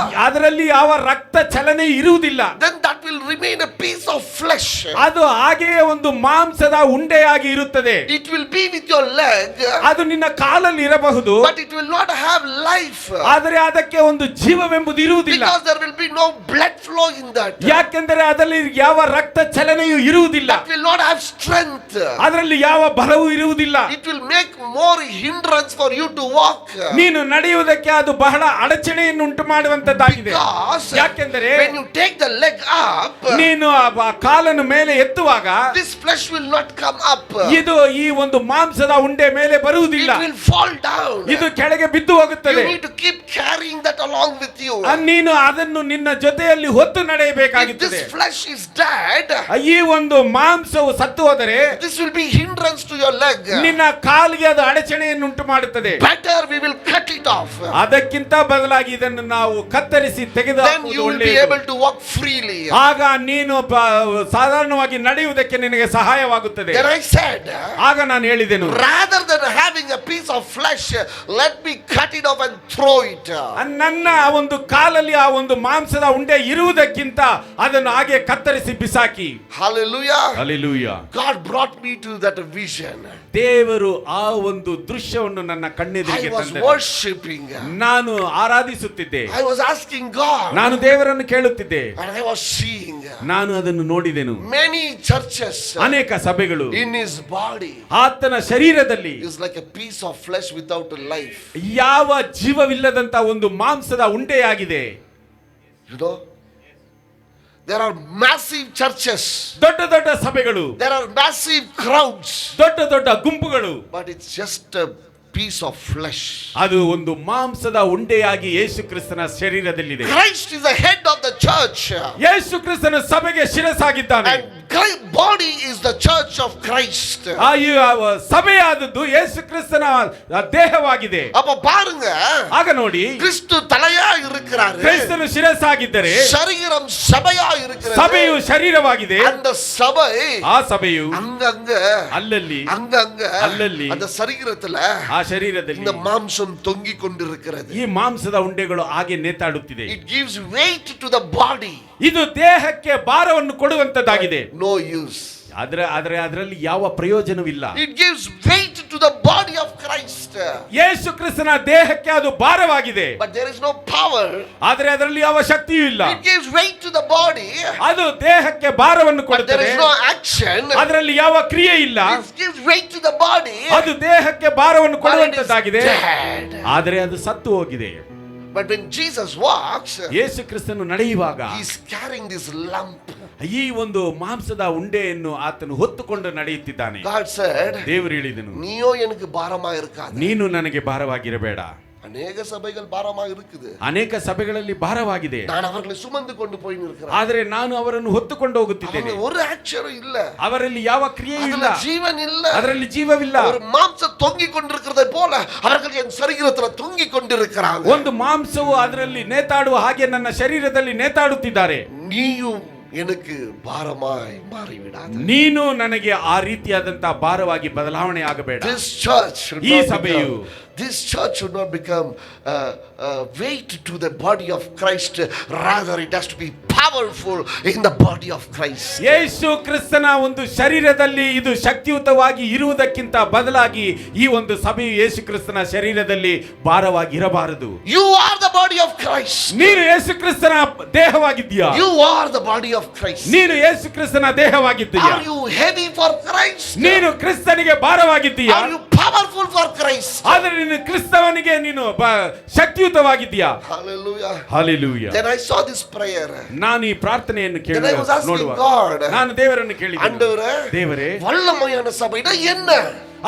ಅದರಲ್ಲಿ ಯಾವ ರಕ್ತ ಚಲನೆ ಇರುವುದಿಲ್ಲ. Then that will remain a piece of flesh. ಅದು ಹಾಗೆಯೇ ಒಂದು ಮಾಂಸದ ಉಂಡೆಯಾಗಿ ಇರುತ್ತದೆ. It will be with your leg, ಅದು ನಿನ್ನ ಕಾಲಲ್ಲಿ ಇರಬಹುದು, but it will not have life. ಆದರೆ ಅದಕ್ಕೆ ಒಂದು ಜೀವವೆಂಬುದು ಇರುವುದಿಲ್ಲ. Because there will be no blood flow in that. ಯಾಕೆಂದರೆ ಅದರಲ್ಲಿ ಯಾವ ರಕ್ತ ಚಲನೆಯೂ ಇರುವುದಿಲ್ಲ. That will not have strength. ಅದರಲ್ಲಿ ಯಾವ ಬಲವೂ ಇರುವುದಿಲ್ಲ. It will make more hindrance for you to walk. ನೀನು ನಡೆಯುವುದಕ್ಕೆ ಅದು ಬಹಳ ಅಡಚಣೆಯನ್ನು ಉಂಟು ಮಾಡುವಂತದ್ದಾಗಿದೆ. Because ಯಾಕೆಂದರೆ when you take the leg up, ನೀನು ಆ ಕಾಲನ್ನು ಮೇಲೆ ಎತ್ತುವಾಗ this flesh will not come up. ಇದು ಈ ಒಂದು ಮಾಂಸದ ಉಂಡೆ ಮೇಲೆ It ಬರುವುದಿಲ್ಲ, will fall down. ಇದು ಕೆಳಗೆ ಬಿದ್ದು You ಹೋಗುತ್ತದೆ. need to keep carrying that along with you. ನೀನು ಅದನ್ನು ನಿನ್ನ ಜೊತೆಯಲ್ಲಿ ಹೊತ್ತು If ನಡೆಯಬೇಕಾಗುತ್ತದೆ. this flesh is dead, ಈ ಒಂದು ಮಾಂಸವು ಸತ್ತು ಹೋದರೆ this will be hindrance to your leg. ನಿನ್ನ ಕಾಲಿಗೆ ಅದು ಅಡಚಣೆಯನ್ನು ಉಂಟು ಮಾಡುತ್ತದೆ. Better we will cut it off. ಅದಕ್ಕಿಂತ ಬದಲಾಗಿ ಇದನ್ನು ನಾವು ಕತ್ತರಿಸಿ Then ತೆಗೆದುಹಾಕುವುದು you will be ಒಳ್ಳೆಯದು. able to walk freely. ಆಗ ನೀನು ಸಾಧಾರಣವಾಗಿ ನಡೆಯುವುದಕ್ಕೆ ನಿನಗೆ ಸಹಾಯವಾಗುತ್ತದೆ. Then I said, ಆಗ ನಾನು ಹೇಳಿದೆನು, rather than having a piece of flesh, let me cut it off and throw it. ನನ್ನ ಆ ಒಂದು ಕಾಲಲ್ಲಿ ಆ ಒಂದು ಮಾಂಸದ ಉಂಡೆ ಇರುವುದಕ್ಕಿಂತ ಅದನ್ನು ಹಾಗೆ ಕತ್ತರಿಸಿ ಬಿಸಾಕಿ. Hallelujah. Hallelujah. God brought me to that vision. ದೇವರು ಆ ಒಂದು ದೃಶ್ಯವನ್ನು ನನ್ನ I ಕಣ್ಣೆದುರಿಗೆ was ತಂದರು. worshiping. ನಾನು ಆರಾಧಿಸುತ್ತಿದ್ದೆ, I was asking God. ನಾನು ದೇವರನ್ನು ಕೇಳುತ್ತಿದ್ದೆ, And I was seeing ನಾನು ಅದನ್ನು ನೋಡಿದೆನು. many churches ಅನೇಕ ಸಭೆಗಳು in his body ಆತನ ಶರೀರದಲ್ಲಿ is like a piece of flesh without a life. ಯಾವ ಜೀವವಿಲ್ಲದಂತ ಒಂದು ಮಾಂಸದ ಉಂಡೆಯಾಗಿದೆ. You know, there are massive churches, ದೊಡ್ಡ ದೊಡ್ಡ ಸಭೆಗಳು, there are massive crowds, ದೊಡ್ಡ ದೊಡ್ಡ ಗುಂಪುಗಳು, but it's just a piece of flesh. ಅದು ಒಂದು ಮಾಂಸದ ಉಂಡೆಯಾಗಿ ಯೇಸು ಕ್ರಿಸ್ತನ ಶರೀರದಲ್ಲಿದೆ. Christ is the head of the church, ಯೇಸು ಕ್ರಿಸ್ತನ ಸಭೆಗೆ ಶಿರಸಾಗಿದ್ದಾನೆ. and body is the church of Christ. ಈ ಸಭೆಯಾದದ್ದು ಯೇಸು ಕ್ರಿಸ್ತನ ದೇಹವಾಗಿದೆ. அப்ப பாருங்க, ಆಗ ನೋಡಿ, கிறிஸ்து தலையா இருக்கிறாரு, ಕ್ರಿಸ್ತನು ಶಿರಸಾಗಿದ್ದರೆ சரீரம் சபையா இருக்கிறது, ಸಭೆಯು ಶರೀರವಾಗಿದೆ. அந்த சபை ಆ ಸಭೆಯು அங்கங்க ಅಲ್ಲಲ್ಲಿ அங்கங்க ಅಲ್ಲಲ್ಲಿ அந்த சரீரத்துல ಆ ಶರೀರದಲ್ಲಿ இந்த மாம்சம் தொங்கிக் கொண்டிருக்கிறது. ಈ ಮಾಂಸದ ಉಂಡೆಗಳು ಹಾಗೆ ನೇತಾಡುತ್ತಿದೆ. It gives weight to the body. ಇದು ದೇಹಕ್ಕೆ ಭಾರವನ್ನು ಕೊಡುವಂತದ್ದಾಗಿದೆ. No use. ಅದರಲ್ಲಿ ಯಾವ ಪ್ರಯೋಜನವಿಲ್ಲ. It gives weight to the body of Christ. ಯೇಸು ಕ್ರಿಸ್ತನ ದೇಹಕ್ಕೆ ಅದು ಭಾರವಾಗಿದೆ. But there is no power. ಆದರೆ ಅದರಲ್ಲಿ ಯಾವ ಶಕ್ತಿಯೂ ಇಲ್ಲ. It gives weight to the body. ಅದು ದೇಹಕ್ಕೆ ಭಾರವನ್ನು But there ಕೊಡುತ್ತದೆ. is no action. ಅದರಲ್ಲಿ ಯಾವ ಕ್ರಿಯೆ ಇಲ್ಲ. It gives weight to the body. ಅದು ದೇಹಕ್ಕೆ ಭಾರವನ್ನು But it is ಕೊಡುವಂತದ್ದಾಗಿದೆ. dead. ಆದರೆ ಅದು ಸತ್ತು ಹೋಗಿದೆ. But when Jesus walks, ಯೇಸು ಕ್ರಿಸ್ತನು ನಡೆಯುವಾಗ he is carrying this lump. ಈ ಒಂದು ಮಾಂಸದ ಉಂಡೆಯನ್ನು ಆತನು ಹೊತ್ತುಕೊಂಡು ನಡೆಯುತ್ತಿದ್ದಾನೆ. God said, ದೇವರು ಹೇಳಿದನು, ನೀಯೋ எனக்கு பாரமா இருக்காது. ನೀನು ನನಗೆ ಭಾರವಾಗಿರಬೇಡ. அநேக சபைகள் பாரமாக இருக்குது. ಅನೇಕ ಸಭೆಗಳಲ್ಲಿ ಭಾರವಾಗಿದೆ. நான் அவர்களை சுமந்து கொண்டு போய் நிற்கிறேன். ಆದರೆ ನಾನು ಅವರನ್ನು ಹೊತ್ತುಕೊಂಡು ಹೋಗುತ್ತಿದ್ದೇನೆ. ஒரு ஆக்ஷனும் இல்ல. ಅವರಲ್ಲಿ ಯಾವ ಕ್ರಿಯೆಯೂ ಇಲ್ಲ. ஜீவன் இல்ல. ಅದರಲ್ಲಿ ಜೀವವಿಲ್ಲ. ஒரு மாம்சம் தொங்கிக் கொண்டிருக்கிறதை போல அவர்கள் என் சரீரத்தில் தொங்கிக் கொண்டிருக்கிறாங்க. ಒಂದು ಮಾಂಸವು ಅದರಲ್ಲಿ ನೇತಾಡುವ ಹಾಗೆ ನನ್ನ ಶರೀರದಲ್ಲಿ ನೇತಾಡುತ್ತಿದ್ದಾರೆ. நீயும் எனக்கு பாரமாய் மாறிவிடாத. ನೀನು ನನಗೆ ಆ ರೀತಿಯಾದಂತ ಭಾರವಾಗಿ ಬದಲಾವಣೆ ಆಗಬೇಡ. This church should ಈ not ಸಭೆಯು become, this church should not become weight to the body of Christ. Rather it has to be powerful in the body of Christ. ಯೇಸು ಕ್ರಿಸ್ತನ ಒಂದು ಶರೀರದಲ್ಲಿ ಇದು ಶಕ್ತಿಯುತವಾಗಿ ಇರುವುದಕ್ಕಿಂತ ಬದಲಾಗಿ ಈ ಒಂದು ಸಭೆಯು ಯೇಸು ಕ್ರಿಸ್ತನ ಶರೀರದಲ್ಲಿ ಭಾರವಾಗಿ ಇರಬಾರದು. You are the body of Christ. ನೀನು ಯೇಸು ಕ್ರಿಸ್ತನ ದೇಹವಾಗಿದ್ದೀಯಾ? You are the body of Christ. ನೀನು ಯೇಸು ಕ್ರಿಸ್ತನ ದೇಹವಾಗಿದ್ದೀಯಾ? Are you heavy for Christ? ನೀನು ಕ್ರಿಸ್ತನಿಗೆ ಭಾರವಾಗಿದ್ದೀಯಾ? Are you powerful for Christ? ಆದರೆ ನೀನು ಕ್ರಿಸ್ತವನಿಗೆ ನೀನು ಶಕ್ತಿಯುತವಾಗಿದ್ದೀಯಾ? Hallelujah. Hallelujah. Then I saw this prayer. ನಾನು ಈ ಪ್ರಾರ್ಥನೆಯನ್ನು Then I was asking ನೋಡುವ God. ನಾನು ದೇವರನ್ನು ಕೇಳಿದೆ, ஆண்டவரே, ದೇವರೇ, வல்லமையான சபைனா என்ன?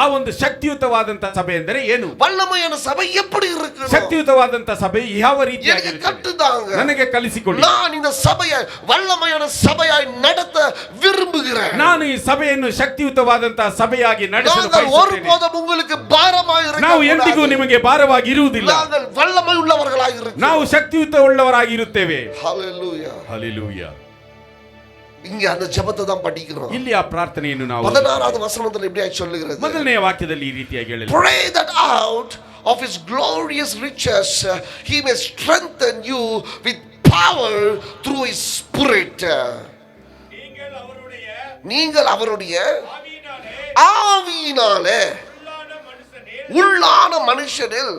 ಆ ಒಂದು ಶಕ್ತಿಯುತವಾದಂತ ಸಭೆ ಎಂದರೆ ಏನು? வல்லமையான சபை எப்படி இருக்கணும்? ಶಕ್ತಿಯುತವಾದಂತ ಸಭೆ ಯಾವ ರೀತಿಯಾಗಿ எனக்கு கட்டுதாங்க. ನನಗೆ ಕಲಿಸಿಕೊಳ್ಳಿ. நான் இந்த சபையை வல்லமையான சபையாய் நடத்த விரும்புகிறேன். ನಾನು ಈ ಸಭೆಯನ್ನು ಶಕ್ತಿಯುತವಾದಂತ ಸಭೆಯಾಗಿ ನಡೆಸಲು நாங்கள் ಬಯಸುತ್ತೇನೆ. ஒருபோதும் உங்களுக்கு பாரமாய் இருக்க ನಾವು ಎಂದಿಗೂ ನಿಮಗೆ ಭಾರವಾಗಿ ಇರುವುದಿಲ್ಲ. நாங்கள் வல்லமை உள்ளவர்களாய் இருக்கிறோம். ನಾವು ಶಕ್ತಿಯುತ ಉಳ್ಳವರಾಗಿ ಇರುತ್ತೇವೆ. Hallelujah. Hallelujah. இங்க அந்த ஜெபத்தை தான் படிக்கிறோம். ಇಲ್ಲಿ ಆ ಪ್ರಾರ್ಥನೆಯನ್ನು ನಾವು 16வது வசனத்தில் இப்படியே சொல்லுகிறது. ಮೊದಲನೆಯ ವಾಕ್ಯದಲ್ಲಿ ಈ ರೀತಿಯಾಗಿ ಹೇಳಿದೆ, Pray that out of his glorious riches he may strengthen you with power through his spirit. நீங்கள் அவருடைய ஆவியினாலே உள்ளான மனுஷனில்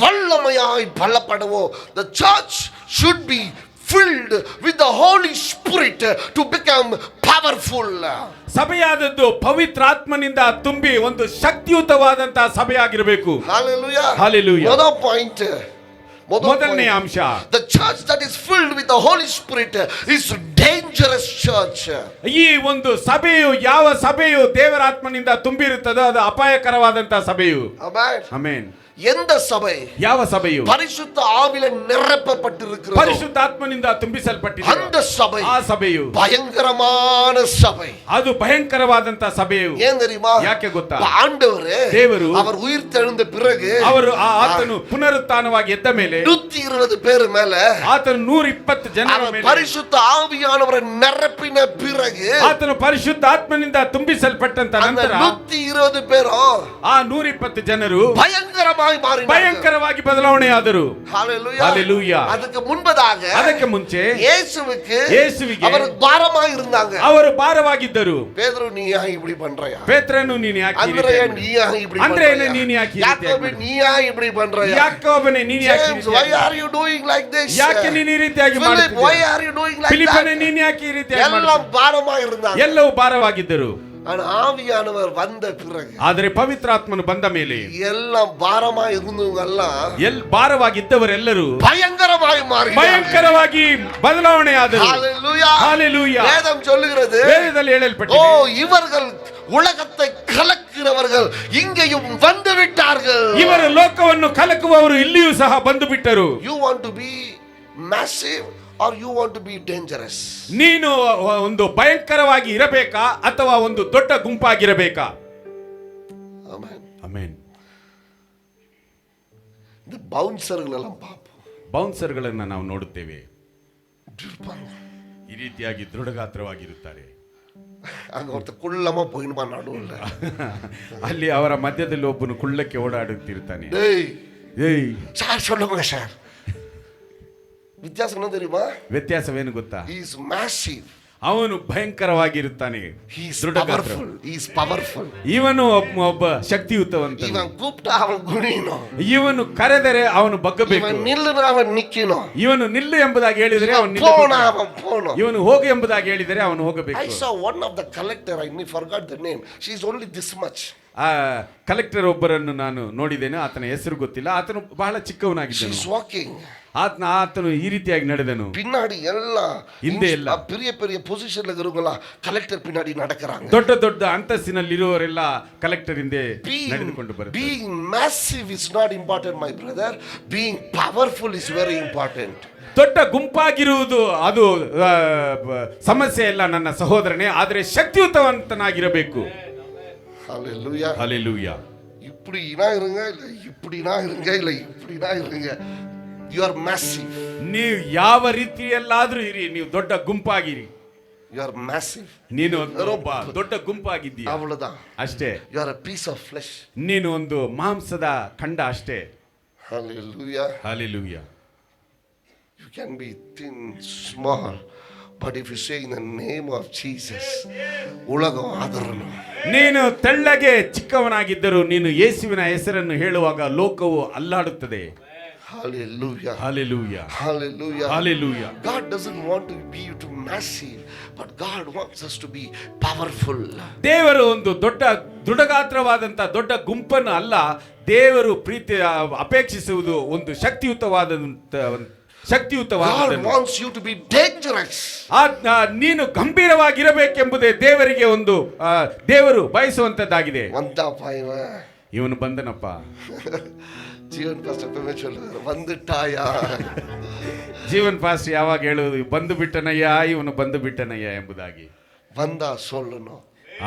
வல்லமையாய் பலப்படவும். The church should be filled with the Holy Spirit to become powerful. ಸಭೆಯಾದದ್ದು ಪವಿತ್ರಾತ್ಮನಿಂದ ತುಂಬಿ ಒಂದು ಶಕ್ತಿಯುತವಾದಂತಹ ಸಭೆಯಾಗಿರಬೇಕು. Hallelujah. Hallelujah. Another point. ಮೊದಲನೇ ಅಂಶ, The church that is filled with the Holy Spirit is dangerous church. ಈ ಒಂದು ಸಭೆಯು ಯಾವ ಸಭೆಯು ದೇವರಾತ್ಮನಿಂದ ತುಂಬಿರುತ್ತದೋ ಅದು ಅಪಾಯಕರವಾದಂತಹ ಸಭೆಯು. Amen. ಆಮೆನ್. எந்த சபை? ಯಾವ ಸಭೆಯು பரிசுத்த ஆவியில நிரப்பப்பட்டிருக்கிறது, ಪರಿಶುದ್ಧಾತ್ಮನಿಂದ ತುಂಬಿಸಲ್ಪಟ್ಟಿದೆ, அந்த சபை ಆ ಸಭೆಯು பயங்கரமான சபை. ಅದು ಭಯಂಕರವಾದಂತ ಸಭೆಯು. ஏன் தெரியுமா? ಯಾಕೆ ಗೊತ್ತಾ? ஆண்டவரே ದೇವರು அவர் உயிர் தெழுந்த பிறகு ಅವರು ಆತನು ಪುನರುತ್ಥಾನವಾಗಿ ಎದ್ದ ಮೇಲೆ 120 பேர் மேல ಆತನು 120 ಜನರ ಮೇಲೆ பரிசுத்த ஆவியானவரை நிரப்பின பிறகு ಆತನು ಪರಿಶುದ್ಧ ಆತ್ಮನಿಂದ ತುಂಬಿಸಲ್ಪಟ್ಟಂತ அந்த ನಂತರ 120 பேரும் ಆ 120 ಜನರು ಭಯಂಕರವಾಗಿ ಬದಲಾವಣೆಯಾದರು. Hallelujah. அதுக்கு முன்பதாக ಅದಕ್ಕೆ ಮುಂಚೆ ಯೇಸುವಿಗೆ ಅವರು ಭಾರമായി இருந்தாங்க. ಅವರು ಭಾರವಾಗಿದ್ದರು. ಪೇತ್ರನು ನೀ ಯಾಕೆ இப்படி பண்றயா? ಪೇತ್ರನು ನೀನು ಯಾಕೆ ಅಂದ್ರೆಯ ನೀ ಯಾಕೆ இப்படி பண்றயா? ಅಂದ್ರೆಯನೇ ನೀನು ಯಾಕೆ ಯಾಕೋಬೆ ನೀ ಯಾಕೆ இப்படி பண்றயா? ಯಾಕೋಬನೇ ನೀನು ಯಾಕೆ James, why are you doing like this? ಯಾಕೆ ನೀನು ಈ ರೀತಿಯಾಗಿ Philip, ಮಾಡುತ್ತಿದ್ದೀಯ? why are you doing like that? ಫಿಲಿಪ್ಪನೇ ನೀನು ಯಾಕೆ ಈ ರೀತಿಯಾಗಿ ಎಲ್ಲ ಮಾಡುತ್ತಿದ್ದೀಯ? ಭಾರമായി இருந்தாங்க. ಎಲ್ಲವೂ ಭಾರವಾಗಿದ್ದರು. ஆவியானவர் வந்த பிறகு, ಆದರೆ ಪವಿತ್ರಾತ್ಮನು ಬಂದ ಮೇಲೆ எல்லாம் பாரமா இருந்தவங்க ಭಾರವಾಗಿದ್ದವರೆಲ್ಲರೂ பயங்கரமாய் மாறி ಭಯಂಕರವಾಗಿ ಬದಲಾವಣೆಯಾದರು. ஹalleluya. வேதம் சொல்லுகிறது, ವೇದದಲ್ಲಿ ಹೇಳಲ್ಪಟ್ಟಿದೆ, இவர்கள் உலகத்தை கலக்கிறவர்கள் இங்கேயும் வந்து விட்டார்கள். ಇವರು ಲೋಕವನ್ನು ಕಲಕುವವರು ಇಲ್ಲಿಯೂ ಸಹ ಬಂದು ಬಿಟ್ಟರು. You want to be massive or you want to be dangerous? ನೀನು ಒಂದು ಭಯಂಕರವಾಗಿ ಇರಬೇಕಾ ಅಥವಾ ಒಂದು ದೊಡ್ಡ ಗುಂಪಾಗಿರಬೇಕಾ? ಆಮೆನ್. ಆಮೆನ್. இந்த பவுன்சர்களெல்லாம் பாப்போம். ಬೌನ್ಸರ್ಗಳನ್ನು ನಾವು ನೋಡುತ್ತೇವೆ. ಈ ರೀತಿಯಾಗಿ ದೃಢಗಾತ್ರವಾಗಿರುತ್ತಾರೆ. அங்க ஒருத்தர் குள்ளமா போயினுமா நடுவுல. ಅಲ್ಲಿ ಅವರ ಮಧ್ಯದಲ್ಲಿ ಒಬ್ಬನು ಕುಳ್ಳಕ್ಕೆ ಓಡಾಡುತ್ತಿರ್ತಾನೆ. ஏய் சார் சொல்லுங்க சார், வித்தியாசம் என்ன தெரியுமா? ವ್ಯತ್ಯಾಸವೇನು ಗೊತ್ತಾ? He is massive. ಅವನು ಭಯಂಕರವಾಗಿರುತ್ತಾನೆ. He is powerful. He is powerful. ಇವನು ಒಬ್ಬ ಶಕ್ತಿಯುತವಂತ. ಇವನು ಕೂಪ್ಟ ಅವನು ಗುಣಿನೋ. ಇವನು ಕರೆದರೆ ಅವನು ಬಗ್ಗಬೇಕು. ಇವನು ನಿಲ್ಲುನ ಅವನು ನಿಕ್ಕಿನೋ. ಇವನು ನಿಲ್ಲು ಎಂಬುದಾಗಿ ಹೇಳಿದರೆ ಅವನು ನಿಲ್ಲಬೇಕು. ಇವನು ಹೋಗು ಎಂಬುದಾಗಿ ಹೇಳಿದರೆ ಅವನು ಹೋಗಬೇಕು. I saw one of the collector, I forgot the name. She is only this much. Collector ಒಬ್ಬರನ್ನು ನಾನು ನೋಡಿದ್ದೇನೆ. ಆತನ ಹೆಸರು ಗೊತ್ತಿಲ್ಲ. ಆತನು ಬಹಳ ಚಿಕ್ಕವನಾಗಿದ್ದನು. She's walking. ಆತನು ಈ ರೀತಿಯಾಗಿ ನಡೆದನು. பின்னாடி எல்லாம் ಹಿಂದೆ ಎಲ್ಲ பெரிய பெரிய பொசிஷன்ல இருக்கிறவங்க கலெக்டர் பின்னாடி நடக்கறாங்க. ದೊಡ್ಡ ದೊಡ್ಡ ಅಂತಸ್ತಿನಲ್ಲಿರುವವರೆಲ್ಲ ಕಲೆಕ್ಟರ್ ಹಿಂದೆ ನಡೆದುಕೊಂಡು ಬರ್ತಾರೆ. Being massive is not important, my brother. Being powerful is very important. ದೊಡ್ಡ ಗುಂಪಾಗಿರುವುದು ಅದು ಸಮಸ್ಯೆ ಇಲ್ಲ ನನ್ನ ಸಹೋದರನೇ, ಆದರೆ ಶಕ್ತಿಯುತವಂತನಾಗಿರಬೇಕು. Hallelujah. Hallelujah. இப்படினா இருங்க, இல்ல இப்படினா இருங்க, இல்ல இப்படினா இருங்க. You are massive. ನೀವು ಯಾವ ರೀತಿಯಲ್ಲಾದ್ರೂ ಇರಿ, ನೀವು ದೊಡ್ಡ ಗುಂಪಾಗಿರಿ. You are massive. ನೀನು ಒಬ್ಬ ದೊಡ್ಡ ಗುಂಪಾಗಿದ್ದೀಯ, அவ்வளவுதான். ಅಷ್ಟೇ. You are a piece of flesh. ನೀನು ಒಂದು ಮಾಂಸದ ಖಂಡ ಅಷ್ಟೇ. Hallelujah. Hallelujah. You can be thin, small, but if you say in the name of Jesus, ಉಲಗಂ ಆದರನು. ನೀನು ತೆಳ್ಳಗೆ ಚಿಕ್ಕವನಾಗಿದ್ದರೂ ನೀನು ಯೇಸುವಿನ ಹೆಸರನ್ನು ಹೇಳುವಾಗ ಲೋಕವು ಅಲ್ಲಾಡುತ್ತದೆ. Hallelujah. Hallelujah. Hallelujah. Hallelujah. God doesn't want to be too massive, but God wants us to be powerful. ದೇವರು ಒಂದು ದೃಢಗಾತ್ರವಾದಂತ ದೊಡ್ಡ ಗುಂಪನ್ನು ಅಲ್ಲ, ದೇವರು ಪ್ರೀತಿ ಅಪೇಕ್ಷಿಸುವುದು ಒಂದು ಶಕ್ತಿಯುತವಾದ. God wants you to be dangerous. ನೀನು ಗಂಭೀರವಾಗಿರಬೇಕೆಂಬುದೇ ದೇವರಿಗೆ ಒಂದು ದೇವರು ಬಯಸುವಂತದ್ದಾಗಿದೆ. ಇವನು ಬಂದನಪ್ಪ. ಜೀವನ್ ಪಾಸ್ಟರ್ சொல்லுவார், வந்துட்டாயா. ಜೀವನ್ ಪಾಸ್ಟರ್ ಯಾವಾಗ ಹೇಳುವುದು, ಬಂದು ಬಿಟ್ಟನಯ್ಯ, ಇವನು ಬಂದು ಬಿಟ್ಟನಯ್ಯ ಎಂಬುದಾಗಿ. ಬಂದ சொல்லணும்.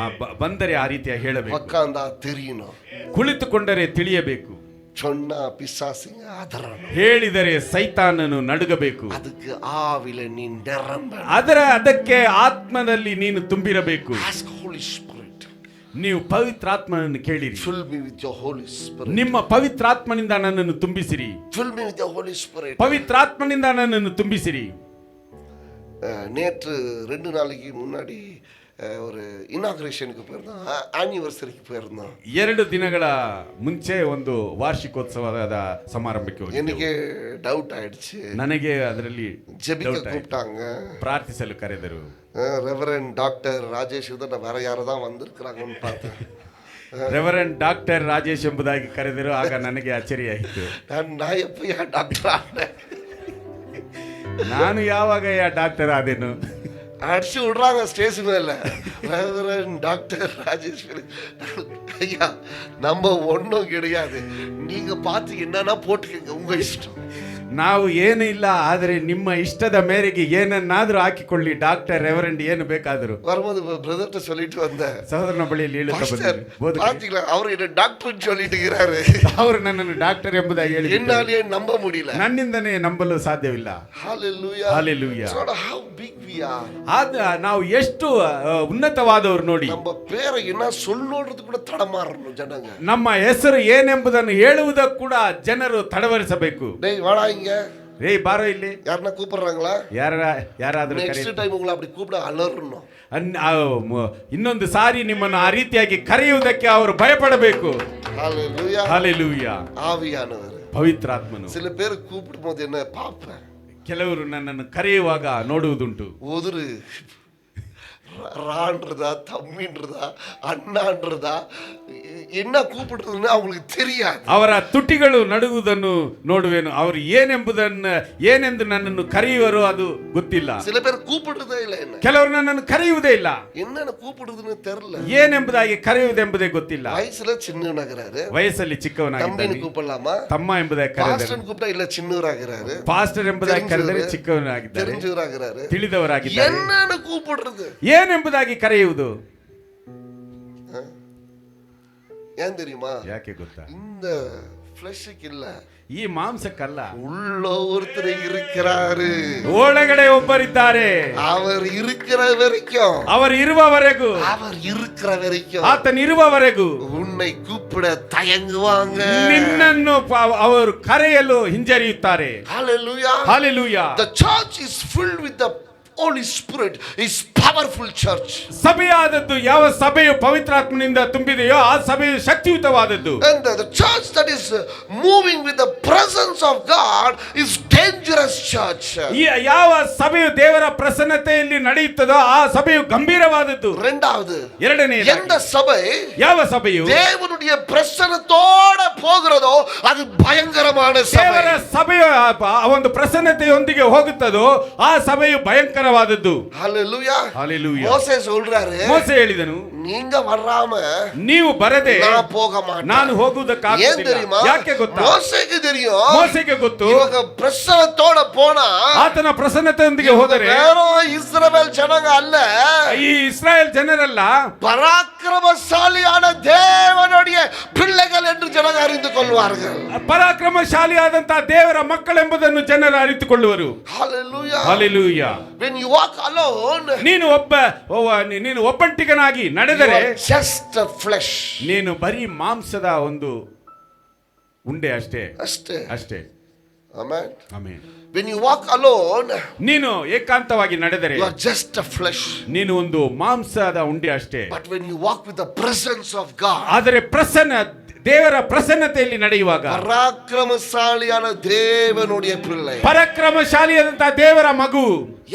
ಬಂದರೆ ಆ ರೀತಿಯ ಹೇಳಬೇಕು. உட்கார்ந்தா தெரியணும். ಕುಳಿತುಕೊಂಡರೆ ತಿಳಿಯಬೇಕು. சொன்னா பிசாசுங்க அதறணும். ಹೇಳಿದರೆ ಸೈತಾನನು ನಡುಗಬೇಕು. ಅದಕ್ಕೆ ಆವಿಲೆ ನೀ ನಿರಂಬ. ಅದಕ್ಕೆ ಆತ್ಮದಲ್ಲಿ ನೀನು ತುಂಬಿರಬೇಕು. Ask Holy Spirit. ನೀವು ಪವಿತ್ರಾತ್ಮನನ್ನು ಕೇಳಿರಿ. Fill me with your Holy Spirit. ನಿಮ್ಮ ಪವಿತ್ರಾತ್ಮನಿಂದ ನನ್ನನ್ನು ತುಂಬಿಸಿರಿ. Fill me with your Holy Spirit. ಪವಿತ್ರಾತ್ಮನಿಂದ ನನ್ನನ್ನು ತುಂಬಿಸಿರಿ. நேற்று 2 நாளைக்கு முன்னாடி ஒரு இனாಗ್ರೇಷನ್ಗೆ போயிருந்தோம், ಆನಿವರ್ಸರಿಗೆ போயிருந்தோம். 2 ದಿನಗಳ ಮುಂಚೆ ಒಂದು ವಾರ್ಷಿಕೋತ್ಸವದ ಸಮಾರಂಭಕ್ಕೆ ಹೋಗಿದ್ದೆ. ನನಗೆ ಡೌಟ್ ಆಯ್ತು. ನನಗೆ ಅದರಲ್ಲಿ ಜೆಬಿಗೆ கூப்பிட்டாங்க, ಪ್ರಾರ್ಥಿಸಲು ಕರೆದರು. ரெவரண்ட் டாக்டர் ராஜேஷ் தான், வேற ಯಾರು தான் வந்திருக்காங்கன்னு பார்த்தேன். ರೆವರೆಂಡ್ ಡಾಕ್ಟರ್ ರಾಜೇಶ್ ಎಂಬುದಾಗಿ ಕರೆದರು. ಆಗ ನನಗೆ ಅಚ್ಚರಿಯಾಯಿತು. ನಾನು ಎಪ್ಪ ಡಾಕ್ಟರ್ ಆದೆ, ನಾನು ಯಾವಾಗ ಡಾಕ್ಟರ್ ಆದೇನು? அடிச்சு விடுறாங்க ஸ்டேஜ் மேல. டாக்டர் ராஜேஸ்வரி, ஐயா நம்ம ஒன்றும் கிடையாது, நீங்க பார்த்து என்னன்னா போட்டுக்கங்க, உங்க இஷ்டம். ನಾವು ಏನು ಇಲ್ಲ, ಆದರೆ ನಿಮ್ಮ ಇಷ್ಟದ ಮೇರೆಗೆ ಏನನ್ನಾದ್ರೂ ಹಾಕಿಕೊಳ್ಳಿ, ಡಾಕ್ಟರ್ ರೆವರೆಂಡ್ ಏನು ಬೇಕಾದರೂ. வரும்போது பிரதர்ட்ட சொல்லிட்டு வந்தேன், ಸಹೋದರನ ಬಳಿಯಲ್ಲಿ ಹೇಳುತ್ತಾ ಬಂದೆ. பாத்தீங்களா, அவர் என்ன டாக்டರ್ சொல்லிட்டு இருக்கிறாரு. ಅವರು ನನ್ನನ್ನು ಡಾಕ್ಟರ್ ಎಂಬುದಾಗಿ ಹೇಳಿ, என்னாலே நம்ப முடியல, ನನ್ನಿಂದನೇ ನಂಬಲು ಸಾಧ್ಯವಿಲ್ಲ. Hallelujah. Hallelujah. So how big we are. ನಾವು ಎಷ್ಟು ಉನ್ನತವಾದವರು ನೋಡಿ. ನಮ್ಮ பேரை என்ன சொல்லೋದ್ರದ್ದು ಕೂಡ ತಡಮಾರணும் ಜನங்க. ನಮ್ಮ ಹೆಸರು ಏನೆಂಬುದನ್ನು ಹೇಳುವುದಕ್ಕೆ ಕೂಡ ಜನರು ತಡವರಿಸಬೇಕು. டேய் வாடா இங்க, ಏಯ್ ಬಾರೋ ಇಲ್ಲಿ. ಯಾರನ್ನ ಕೂಪಿಡ್றாங்களா? ಯಾರಾದ್ರೂ ನೆಕ್ಸ್ಟ್ ಟೈಮ್ ಉங்களை அப்படி கூப்பிட அலறணும். ಇನ್ನೊಂದು ಸಾರಿ ನಿಮ್ಮನ್ನು ಆ ರೀತಿಯಾಗಿ ಕರೆಯುವುದಕ್ಕೆ ಅವರು ಭಯಪಡಬೇಕು. Hallelujah. Hallelujah. ஆவியானவர், ಪವಿತ್ರಾತ್ಮನು. சில பேர் கூப்பிடும்போது என்ன பாப்பேன், ಕೆಲವರು ನನ್ನನ್ನು ಕರೆಯುವಾಗ ನೋಡುವುದುಂಟು. ஒதுரு ரான்றதா, தம்பின்றதா, அண்ணான்றதா, என்ன கூப்பிடுறதுன்னு அவங்களுக்கு தெரியாது. ಅವರ ತುಟಿಗಳು ನಡುಗುವುದನ್ನು ನೋಡುವೆನು. ಅವರು ಏನೆಂದು ನನ್ನನ್ನು ಕರೆಯುವರು ಅದು ಗೊತ್ತಿಲ್ಲ. சில பேர் கூப்பிடுறதே ಇಲ್ಲ. என்ன ಕೆಲವರು ನನ್ನನ್ನು ಕರೆಯುವುದೇ ಇಲ್ಲ. என்னன்னு கூப்பிடுறதுன்னு தெரியல. ಏನೆಂಬುದಾಗಿ ಕರೆಯುವುದೆಂಬುದೇ ಗೊತ್ತಿಲ್ಲ. ವಯಸ್ಸಲ್ಲಿ ಚಿನ್ನವನಾಗಿರಾರು, ವಯಸ್ಸಲ್ಲಿ ಚಿಕ್ಕವನಾಗಿದ್ದಾನೆ. ತಮ್ಮನ ಕೂಪಿಡಲಾಮಾ? ತಮ್ಮ ಎಂಬುದಾಗಿ ಕರೆದರೆ. ಪಾಸ್ಟರ್ ಕೂಪಿಟ ಇಲ್ಲ, ಚಿನ್ನವರಾಗಿರಾರು. ಪಾಸ್ಟರ್ ಎಂಬುದಾಗಿ ಕರೆದರೆ ಚಿಕ್ಕವನಾಗಿದ್ದಾರೆ, தெரிஞ்சவராಗಿರಾರು, ತಿಳಿದವರಾಗಿದ್ದಾರೆ. என்னன்னு கூப்பிடுறது, ಏನೆಂಬುದಾಗಿ ಕರೆಯುವುದು ஏன் தெரியுமா? ಯಾಕೆ ಗೊತ್ತಾ? இந்த ಫ್ಲೆಶ್ಗೆ ಇಲ್ಲ, ಈ ಮಾಂಸಕ್ಕಲ್ಲ, உள்ள ஒருத்தர் இருக்கிறாரு, ಒಳಗಡೆ ಒಬ್ಬರಿದ್ದಾರೆ. அவர் இருக்கிற வரைக்கும், ಅವರು ಇರುವವರೆಗೂ, அவர் இருக்கிற வரைக்கும், ಆತನಿರುವವರೆಗೂ உன்னை கூப்பிட தயங்குவாங்க, ನಿನ್ನನ್ನು ಅವರು ಕರೆಯಲು ಹಿಂಜರಿಯುತ್ತಾರೆ. Hallelujah. Hallelujah. The church is filled with the Holy Spirit is powerful church. ಸಭೆಯಾದದ್ದು ಯಾವ ಸಭೆಯು ಪವಿತ್ರಾತ್ಮನಿಂದ ತುಂಬಿದೆಯೋ ಆ ಸಭೆಯು ಶಕ್ತಿಯುತವಾದದ್ದು. And the church that is moving with the presence of God is dangerous church. ಯಾವ ಸಭೆಯು ದೇವರ ಪ್ರಸನ್ನತೆಯಲ್ಲಿ ನಡೆಯುತ್ತದೋ ಆ ಸಭೆಯು ಗಂಭೀರವಾದದ್ದು. ಎರಡನೇ எந்த சபை ಯಾವ ಸಭೆಯು தேவனுடைய பிரசன்னத்தோட போகிறதோ அது பயங்கரமான சபை. ದೇವರ ಸಭೆಯು ಒಂದು ಪ್ರಸನ್ನತೆಯೊಂದಿಗೆ ಹೋಗುತ್ತದೋ ಆ ಸಭೆಯು ಭಯಂಕರವಾದದ್ದು. ஹalleluya. ஹalleluya. மோசே சொல்றாரு, ಮೋಸೆ ಹೇಳಿದನು, நீங்க வராம ನೀವು ಬರದೆ நான் போக மாட்டேன். ನಾನು ಹೋಗುವುದಕ್ಕಾಗುವುದಿಲ್ಲ. ಯಾಕೆ ಗೊತ್ತಾ? ಮೋಸೆಗೆ தெரியும், ಮೋಸೆಗೆ ಗೊತ್ತು, ಇವಾಗ ಪ್ರಸನ್ನತೋಡ போனா ಆತನ ಪ್ರಸನ್ನತೆಯೊಂದಿಗೆ ಹೋದರೆ ಬೇರೆ ಇಸ್ರಾಯೇಲ್ ಜನಾಂಗ ಅಲ್ಲ, ಈ ಇಸ್ರಾಯೇಲ್ ಜನರಲ್ಲ, பராக்கிரமசாலியான தேவனுடைய பிள்ளைகள் என்று ஜனங்கள் அறிந்து கொள்வார்கள். ಪರಾಕ್ರಮಶಾಲಿಯಾದಂತಹ ದೇವರ ಮಕ್ಕಳೆಂಬುದನ್ನು ಜನರು ಅರಿತುಕೊಳ್ಳುವರು. Hallelujah. Hallelujah. When you walk alone, ನೀನು ಒಬ್ಬಂಟಿಗನಾಗಿ ನಡೆದರೆ just a flesh. ನೀನು ಬರೀ ಮಾಂಸದ ಒಂದು ಉಂಡೆ ಅಷ್ಟೇ. ಅಷ್ಟೇ. Amen. Amen. When you walk alone, ನೀನು ಏಕಾಂತವಾಗಿ ನಡೆದರೆ you are just a flesh. ನೀನು ಒಂದು ಮಾಂಸದ ಉಂಡೆ ಅಷ್ಟೇ. But when you walk with the presence of God, ಆದರೆ ದೇವರ ಪ್ರಸನ್ನತೆಯಲ್ಲಿ ನಡೆಯುವಾಗ ಪರಾಕ್ರಮಶಾಲಿಯಾದ ದೇವನುடைய பிள்ளை, ಪರಾಕ್ರಮಶಾಲಿಯಾದಂತಹ ದೇವರ ಮಗು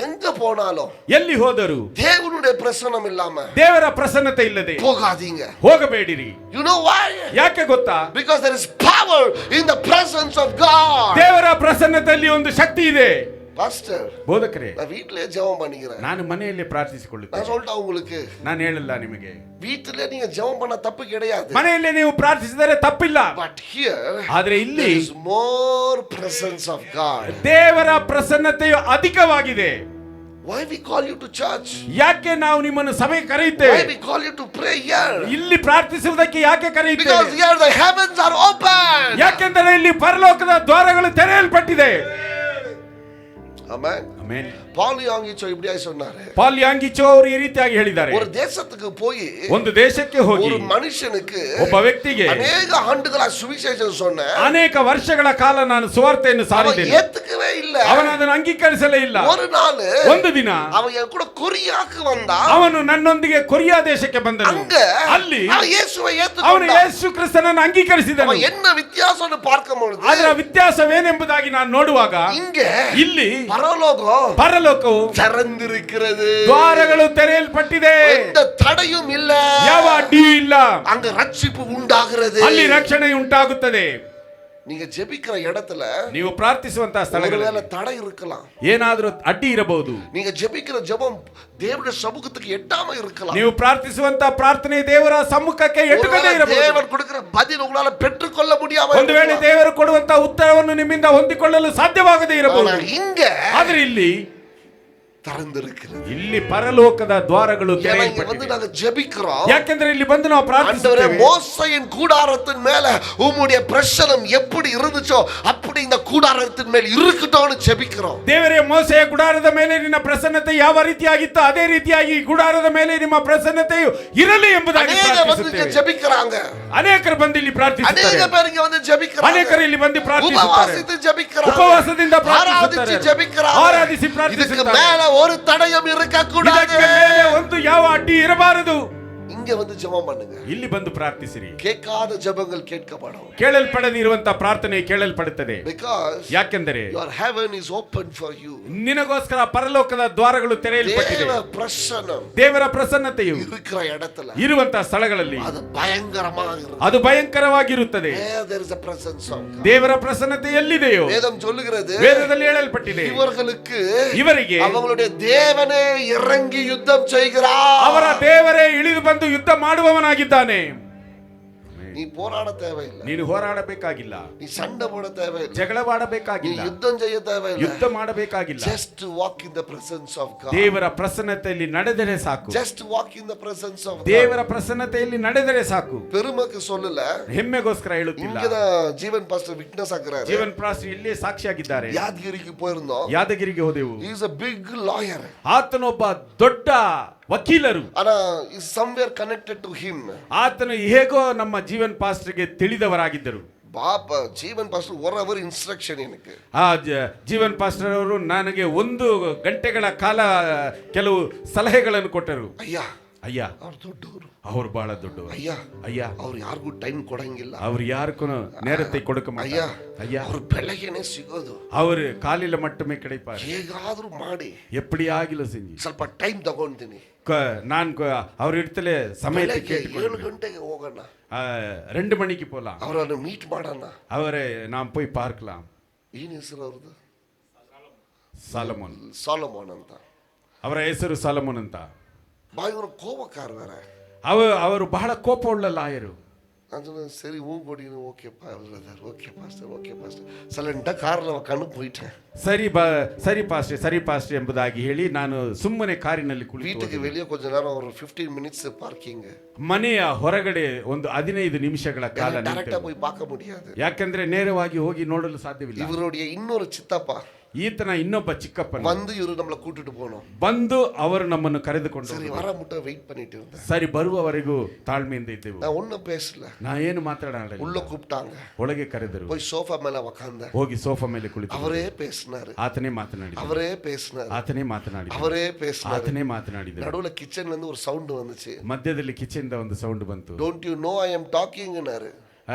எங்க போனாலும், ಎಲ್ಲಿ ಹೋದರು தேவனுடைய பிரசன்னம் இல்லாம, ದೇವರ ಪ್ರಸನ್ನತೆ ಇಲ್ಲದೆ போகாதீங்க. ಹೋಗಬೇಡಿರಿ. You know why? ಯಾಕೆ ಗೊತ್ತಾ? Because there is power in the presence of God. ದೇವರ ಪ್ರಸನ್ನತೆಯಲ್ಲಿ ಒಂದು ಶಕ್ತಿ ಇದೆ. பாஸ்டர், ಬೋಧಕರೇ, நான் வீட்லயே ஜெபம் பண்ணிக்கிறேன். ನಾನು ಮನೆಯಲ್ಲಿ ಪ್ರಾರ್ಥಿಸಿಕೊಳ್ಳುತ್ತೇನೆ. நான் சொல்லிட்டேன் உங்களுக்கு, ನಾನು ಹೇಳಲ್ಲ ನಿಮಗೆ. வீட்லயே நீங்க ஜெபம் பண்ண தப்பு கிடையாது. ಮನೆಯಲ್ಲಿ ನೀವು ಪ್ರಾರ್ಥಿಸಿದರೆ ತಪ್ಪಿಲ್ಲ. But here, ಆದರೆ ಇಲ್ಲಿ there is more presence of God. ದೇವರ ಪ್ರಸನ್ನತೆಯು ಅಧಿಕವಾಗಿದೆ. Why we call you to church? ಯಾಕೆ ನಾವು ನಿಮ್ಮನ್ನು ಸಭೆಗೆ ಕರೆಯುತ್ತೇವೆ? Why we call you to pray here? ಇಲ್ಲಿ ಪ್ರಾರ್ಥಿಸುವುದಕ್ಕೆ ಯಾಕೆ ಕರೆಯುತ್ತೇವೆ? Because here the heavens are open. ಯಾಕೆಂದರೆ ಇಲ್ಲಿ ಪರಲೋಕದ ದ್ವಾರಗಳು ತೆರೆಯಲ್ಪಟ್ಟಿದೆ. Amen. ಆಮೆನ್. ಪಾಲ್ ಯಾಂಗಿಚೋ இப்படியே சொன்னாரு. ಪಾಲ್ ಯಾಂಗಿಚೋ ಅವರು ಈ ರೀತಿಯಾಗಿ ಹೇಳಿದ್ದಾರೆ, ஒரு தேசத்துக்கு போய், ಒಂದು ದೇಶಕ್ಕೆ ಹೋಗಿ, ஒரு மனுஷனுக்கு, ಒಬ್ಬ ವ್ಯಕ್ತಿಗೆ ಅನೇಕ ಆண்டுಗಳ ಸುವಿಶೇಷ சொன்னேன், ಅನೇಕ ವರ್ಷಗಳ ಕಾಲ ನಾನು ಸುವಾರ್ತೆಯನ್ನು ಸಾರಿದ್ದೇನೆ, ಏತಕವೇ ಇಲ್ಲ, ಅವನು ಅದನ್ನು ಅಂಗೀಕರಿಸಲೇ ಇಲ್ಲ. ஒரு நாள், ಒಂದು ದಿನ ಅವನು ಎನ್ ಕೂಡ ಕೊರಿಯಾಕ್ಕೆ ಬಂದ, ಅವನು ನನ್ನೊಂದಿಗೆ ಕೊರಿಯಾ ದೇಶಕ್ಕೆ ಬಂದನು. ಅங்க ಅಲ್ಲಿ ಅವನು ಯೇಸುவை ಅವನು ಏತುಕೊಂಡ, ಯೇಸು ಕ್ರಿಸ್ತನನ್ನು ಅಂಗೀಕರಿಸಿದನು. என்ன வித்தியாசம்னு பார்க்கும்போது ಅದರ ವ್ಯತ್ಯಾಸವೇನೆಂಬುದಾಗಿ ನಾನು ನೋಡುವಾಗ இங்க ಇಲ್ಲಿ ಪರಲೋಕವು ತೆರೆದಿರುತ್ತದೆ, ದ್ವಾರಗಳು ತೆರೆಯಲ್ಪಟ್ಟಿದೆ, எந்த தடையும் இல்ல, ಯಾವ ಅಡ್ಡಿಯೂ ಇಲ್ಲ, அங்க ரட்சிப்பு உண்டாகிறது, ಅಲ್ಲಿ ರಕ್ಷಣೆ ಉಂಟಾಗುತ್ತದೆ. நீங்க ஜெபிக்கிற இடத்துல, ನೀವು ಪ್ರಾರ್ಥಿಸುವಂತಹ ಸ್ಥಳಗಳಲ್ಲಿ தடை இருக்கலாம், ಏನಾದರೂ ಅಡ್ಡಿ ಇರಬಹುದು. நீங்க ஜெபிக்கிற ஜெபம் தேவனுடைய சமூகத்துக்கு எட்டாம இருக்கலாம், ನೀವು ಪ್ರಾರ್ಥಿಸುವಂತಹ ಪ್ರಾರ್ಥನೆ ದೇವರ ಸಮ್ಮುಖಕ್ಕೆ ಎಟುಕದೇ ಇರಬಹುದು. ದೇವರು ಕೊಡುವ பதில் உங்களால பெற்றுக்கொள்ள முடியாம, ಒಂದು ವೇಳೆ ದೇವರು ಕೊಡುವಂತಹ ಉತ್ತರವನ್ನು ನಿಮ್ಮಿಂದ ಹೊಂದಿಕೊಳ್ಳಲು ಸಾಧ್ಯವಾಗದೇ ಇರಬಹುದು. இங்க ಆದರೆ ಇಲ್ಲಿ திறந்திருக்கிறது, ಇಲ್ಲಿ ಪರಲೋಕದ ದ್ವಾರಗಳು ತೆರೆಯಲ್ಪಟ್ಟಿವೆ. நாங்க ஜெபிக்கிறோம், ಯಾಕೆಂದರೆ ಇಲ್ಲಿ ಬಂದು ನಾವು ஆண்டவரே, ಪ್ರಾರ್ಥಿಸುತ್ತೇವೆ, மோசேயின் கூடாரத்தின் மேல உம்முடைய பிரசன்னம் எப்படி இருந்துச்சோ அப்படி இந்த கூடாரத்தின் மேல் இருக்கட்டும்னு ஜெபிக்கிறோம். ದೇವರೇ, ಮೋಸೆಯ ಗುಡಾರದ ಮೇಲೆ ನಿನ್ನ ಪ್ರಸನ್ನತೆ ಯಾವ ರೀತಿಯಾಗಿತ್ತು ಅದೇ ರೀತಿಯಾಗಿ ಗುಡಾರದ ಮೇಲೆ ನಿಮ್ಮ ಪ್ರಸನ್ನತೆಯು ಇರಲಿ ಎಂಬುದಾಗಿ ಪ್ರಾರ್ಥಿಸುತ್ತೇವೆ. ஜெபிக்கிறாங்க, ಅನೇಕರು ಬಂದು ಇಲ್ಲಿ ಪ್ರಾರ್ಥಿಸುತ್ತಾರೆ, ಅನೇಕ பேர் இங்க வந்து ஜெபிக்கிறாங்க, ಅನೇಕರು ಇಲ್ಲಿ ಬಂದು ಪ್ರಾರ್ಥಿಸುತ್ತಾರೆ, ಉಪವಾಸಿತು ಜೆಬಿಕ್கிறாங்க, ಉಪವಾಸದಿಂದ ಆರಾಧಿಸಿ ಜೆಬಿಕ್கிறாங்க, ಆರಾಧಿಸಿ ಪ್ರಾರ್ಥಿಸುತ್ತಾರೆ. மேல ஒரு தடையும் இருக்க கூடாது, ಒಂದು ಯಾವ ಅಡ್ಡಿ ಇರಬಾರದು. இங்க வந்து ஜெபம் பண்ணுங்க, ಇಲ್ಲಿ ಬಂದು ಪ್ರಾರ್ಥಿಸಿರಿ. கேட்காத ஜெபங்கள் கேட்கப்படும், ಕೇಳಲ್ಪಡದಿರುವಂತಹ ಪ್ರಾರ್ಥನೆ ಕೇಳಲ್ಪಡುತ್ತದೆ. because ಯಾಕೆಂದರೆ your heaven is open for you, ನಿನಗೋಸ್ಕರ ಪರಲೋಕದ ದ್ವಾರಗಳು ತೆರೆಯಲ್ಪಟ್ಟಿದೆ. தேவ பிரசன்னம் ದೇವರ ಪ್ರಸನ್ನತೆಯು இருக்கிற இடத்துல, ಇರುವಂತಹ ಸ್ಥಳಗಳಲ್ಲಿ அது பயங்கரமாக இருக்கும், ಅದು ಭಯಂಕರವಾಗಿರುತ್ತದೆ. there is a presence of God. ದೇವರ ಪ್ರಸನ್ನತೆ ಎಲ್ಲಿದೆಯೋ வேதம் சொல்லுகிறது, ವೇದದಲ್ಲಿ ಹೇಳಲ್ಪಟ್ಟಿದೆ, ಇವರಿಗೆ அவங்களுடைய தேவனே இறங்கி யுத்தம் செய்கிறார், ಅವರ ದೇವರೇ ಇಳಿದು ಬಂದು ಯುದ್ಧ ಮಾಡುವವನಾಗಿದ್ದಾನೆ. நீ போராட தேவையில்லை, ನೀನು ಹೋರಾಡಬೇಕಾಗಿಲ್ಲ, நீ சண்டை போட தேவையில்லை, ಜಗಳವಾಡಬೇಕಾಗಿಲ್ಲ, நீ யுத்தம் செய்ய தேவையில்லை, ಯುದ್ಧ ಮಾಡಬೇಕಾಗಿಲ್ಲ. just walk in the presence of God. ದೇವರ ಪ್ರಸನ್ನತೆಯಲ್ಲಿ ನಡೆದರೆ ಸಾಕು. just walk in the presence of God. ದೇವರ ಪ್ರಸನ್ನತೆಯಲ್ಲಿ ನಡೆದರೆ ಸಾಕು. பெருமைக்கு சொல்லல, ಹೆಮ್ಮೆಗೋಸ್ಕರ ಹೇಳುತ್ತಿಲ್ಲ. இங்கதான் ஜீவன் பாஸ்டர் ವಿಟ್ನೆಸ್ ஆக்குறாரு. ಜೀವನ್ ಪಾಸ್ಟರ್ ಇಲ್ಲೇ ಸಾಕ್ಷಿಯಾಗಿದ್ದಾರೆ. ಯಾದಗಿರಿಗೆ போயிருந்தோம், ಯಾದಗಿರಿಗೆ ಹೋದೆವು. he is a big lawyer, ಆತನೊಬ್ಬ ದೊಡ್ಡ ವಕೀಲರು. ಆனா is somewhere connected to him. ಆತನು ಹೇಗೋ ನಮ್ಮ ಜೀವನ್ ಪಾಸ್ಟರ್ಗೆ ತಿಳಿದವರಾಗಿದ್ದರು. பாப்ப ஜீவன் பாஸ்டர் 1 hour இன்ஸ்ட்ரக்ஷன் எனக்கு. ಜೀವನ್ ಪಾಸ್ಟರ್ ಅವರು ನನಗೆ 1 ಗಂಟೆಗಳ ಕಾಲ ಕೆಲವು ಸಲಹೆಗಳನ್ನು ಕೊಟ್ಟರು. ஐயா ಅಯ್ಯ ಅವ್ರು ದೊಡ್ಡವರು, ಅವ್ರು ಬಹಳ ದೊಡ್ಡವರು. ஐயா ಅಯ್ಯ ಅವ್ರು ಯಾರಿಗೂ ಟೈಮ್ ಕೊಡಂಗಿಲ್ಲ, ಅವ್ರು ಯಾರಕ್ಕೂ ನೇರತೆ ಕೊಡಕ ஐயா ಅಯ್ಯ ಅವ್ರು ಬೆಳಗ್ಗೆನೆ ಸಿಗೋದು, ಅವರು ಕಾಲಿಲ ಮಟ್ಟಮೇ கிடைப்பார். ಹೇಗಾದ್ರೂ ಮಾಡಿ எப்படி ಆಗಿಲ್ಲ செஞ்சு ಸ್ವಲ್ಪ ಟೈಮ್ ತಗೊಂತೀನಿ, நான் அவர் இடத்துல சமயத்தை கேட்டு 7 ಗಂಟೆಗೆ ಹೋಗೋಣ, 2 மணிக்கு போலாம், ಅವರನ್ನು ಮೀಟ್ ಮಾಡೋಣ, அவரை நாம் போய் பார்க்கலாம். ಏನ್ ಹೆಸರು ಅವ್ರದ್ದು? ಸಾಲಮೋನ್. ಸಾಲಮೋನ್ ಅಂತ. ಅವರ ಹೆಸರು ಸಾಲಮೋನ್ ಅಂತ. ಬಾಯಿವರು ಕೋಪಕಾರ ಬೇರೆ. ಅವರು ಬಹಳ ಕೋಪವುಳ್ಳ ಲಾಯರು. ಅದನ್ನು ಸರಿ ಹೂ ಕೊಡಿ, okay okay pastor okay pastor ಸೈಲೆಂಟಾಗಿ ಕಾರಲ್ಲಿ ಕಣ್ಣು ಹೋಯ್ತೆ. ಸರಿ ಪಾಸ್ಟರ್ ಸರಿ ಪಾಸ್ಟರ್ ಎಂಬುದಾಗಿ ಹೇಳಿ ನಾನು ಸುಮ್ಮನೆ ಕಾರಿನಲ್ಲಿ ಕುಳಿತು வீட்டுக்கு வெளியே கொஞ்ச நேரம் ஒரு 15 minutes பார்க்கிங். ಮನೆಯ ಹೊರಗಡೆ ಒಂದು 15 ನಿಮಿಷಗಳ ಕಾಲ ಡೈರೆಕ್ಟ್ ಆಗಿ ಹೋಗಿ பார்க்க முடியாது, ಯಾಕಂದ್ರೆ ನೇರವಾಗಿ ಹೋಗಿ ನೋಡಲು ಸಾಧ್ಯವಿಲ್ಲ. ಇವರುடைய ಇನ್ನೊಂದು ಚಿತ್ತಪ್ಪ, ಈತನ ಇನ್ನೊಬ್ಬ ಚಿಕ್ಕಪ್ಪ வந்து ಇವರು நம்மள கூட்டிட்டு போணும், ಬಂದು ಅವರು ನಮ್ಮನ್ನು ಕರೆದುಕೊಂಡು ಸರಿ ವರ ಮುಟ್ಟ ವೆயிட் பண்ணிட்டு இருந்தேன். ಸರಿ ಬರುವವರೆಗೂ ತಾಳ್ಮೆಯಿಂದ ಇದ್ದೆವು. நான் ஒண்ணும் பேசல, ನಾ ಏನು ಮಾತಾಡಲಿಲ್ಲ. உள்ள கூப்பிட்டாங்க, ಒಳಗೆ ಕರೆದರು, போய் சோஃபா மேல உட்கார்ந்தேன், ಹೋಗಿ ಸೋಫಾ ಮೇಲೆ ಕುಳಿತು ಅವರೇ பேசினாரு, ಆತನೇ ಮಾತನಾಡಿದ, அவரೇ பேசினாரு, ಆತನೇ ಮಾತನಾಡಿದ, அவரೇ பேசினாரு, ಆತನೇ ಮಾತನಾಡಿದ. ನಡುவுல ಕಿಚನ್ல இருந்து ஒரு சவுண்ட் வந்துச்சு, ಮಧ್ಯದಲ್ಲಿ ಕಿಚನ್ ಒಂದು ಸೌಂಡ್ ಬಂತು. Don't you know I am talking ಅನ್ನಾರು.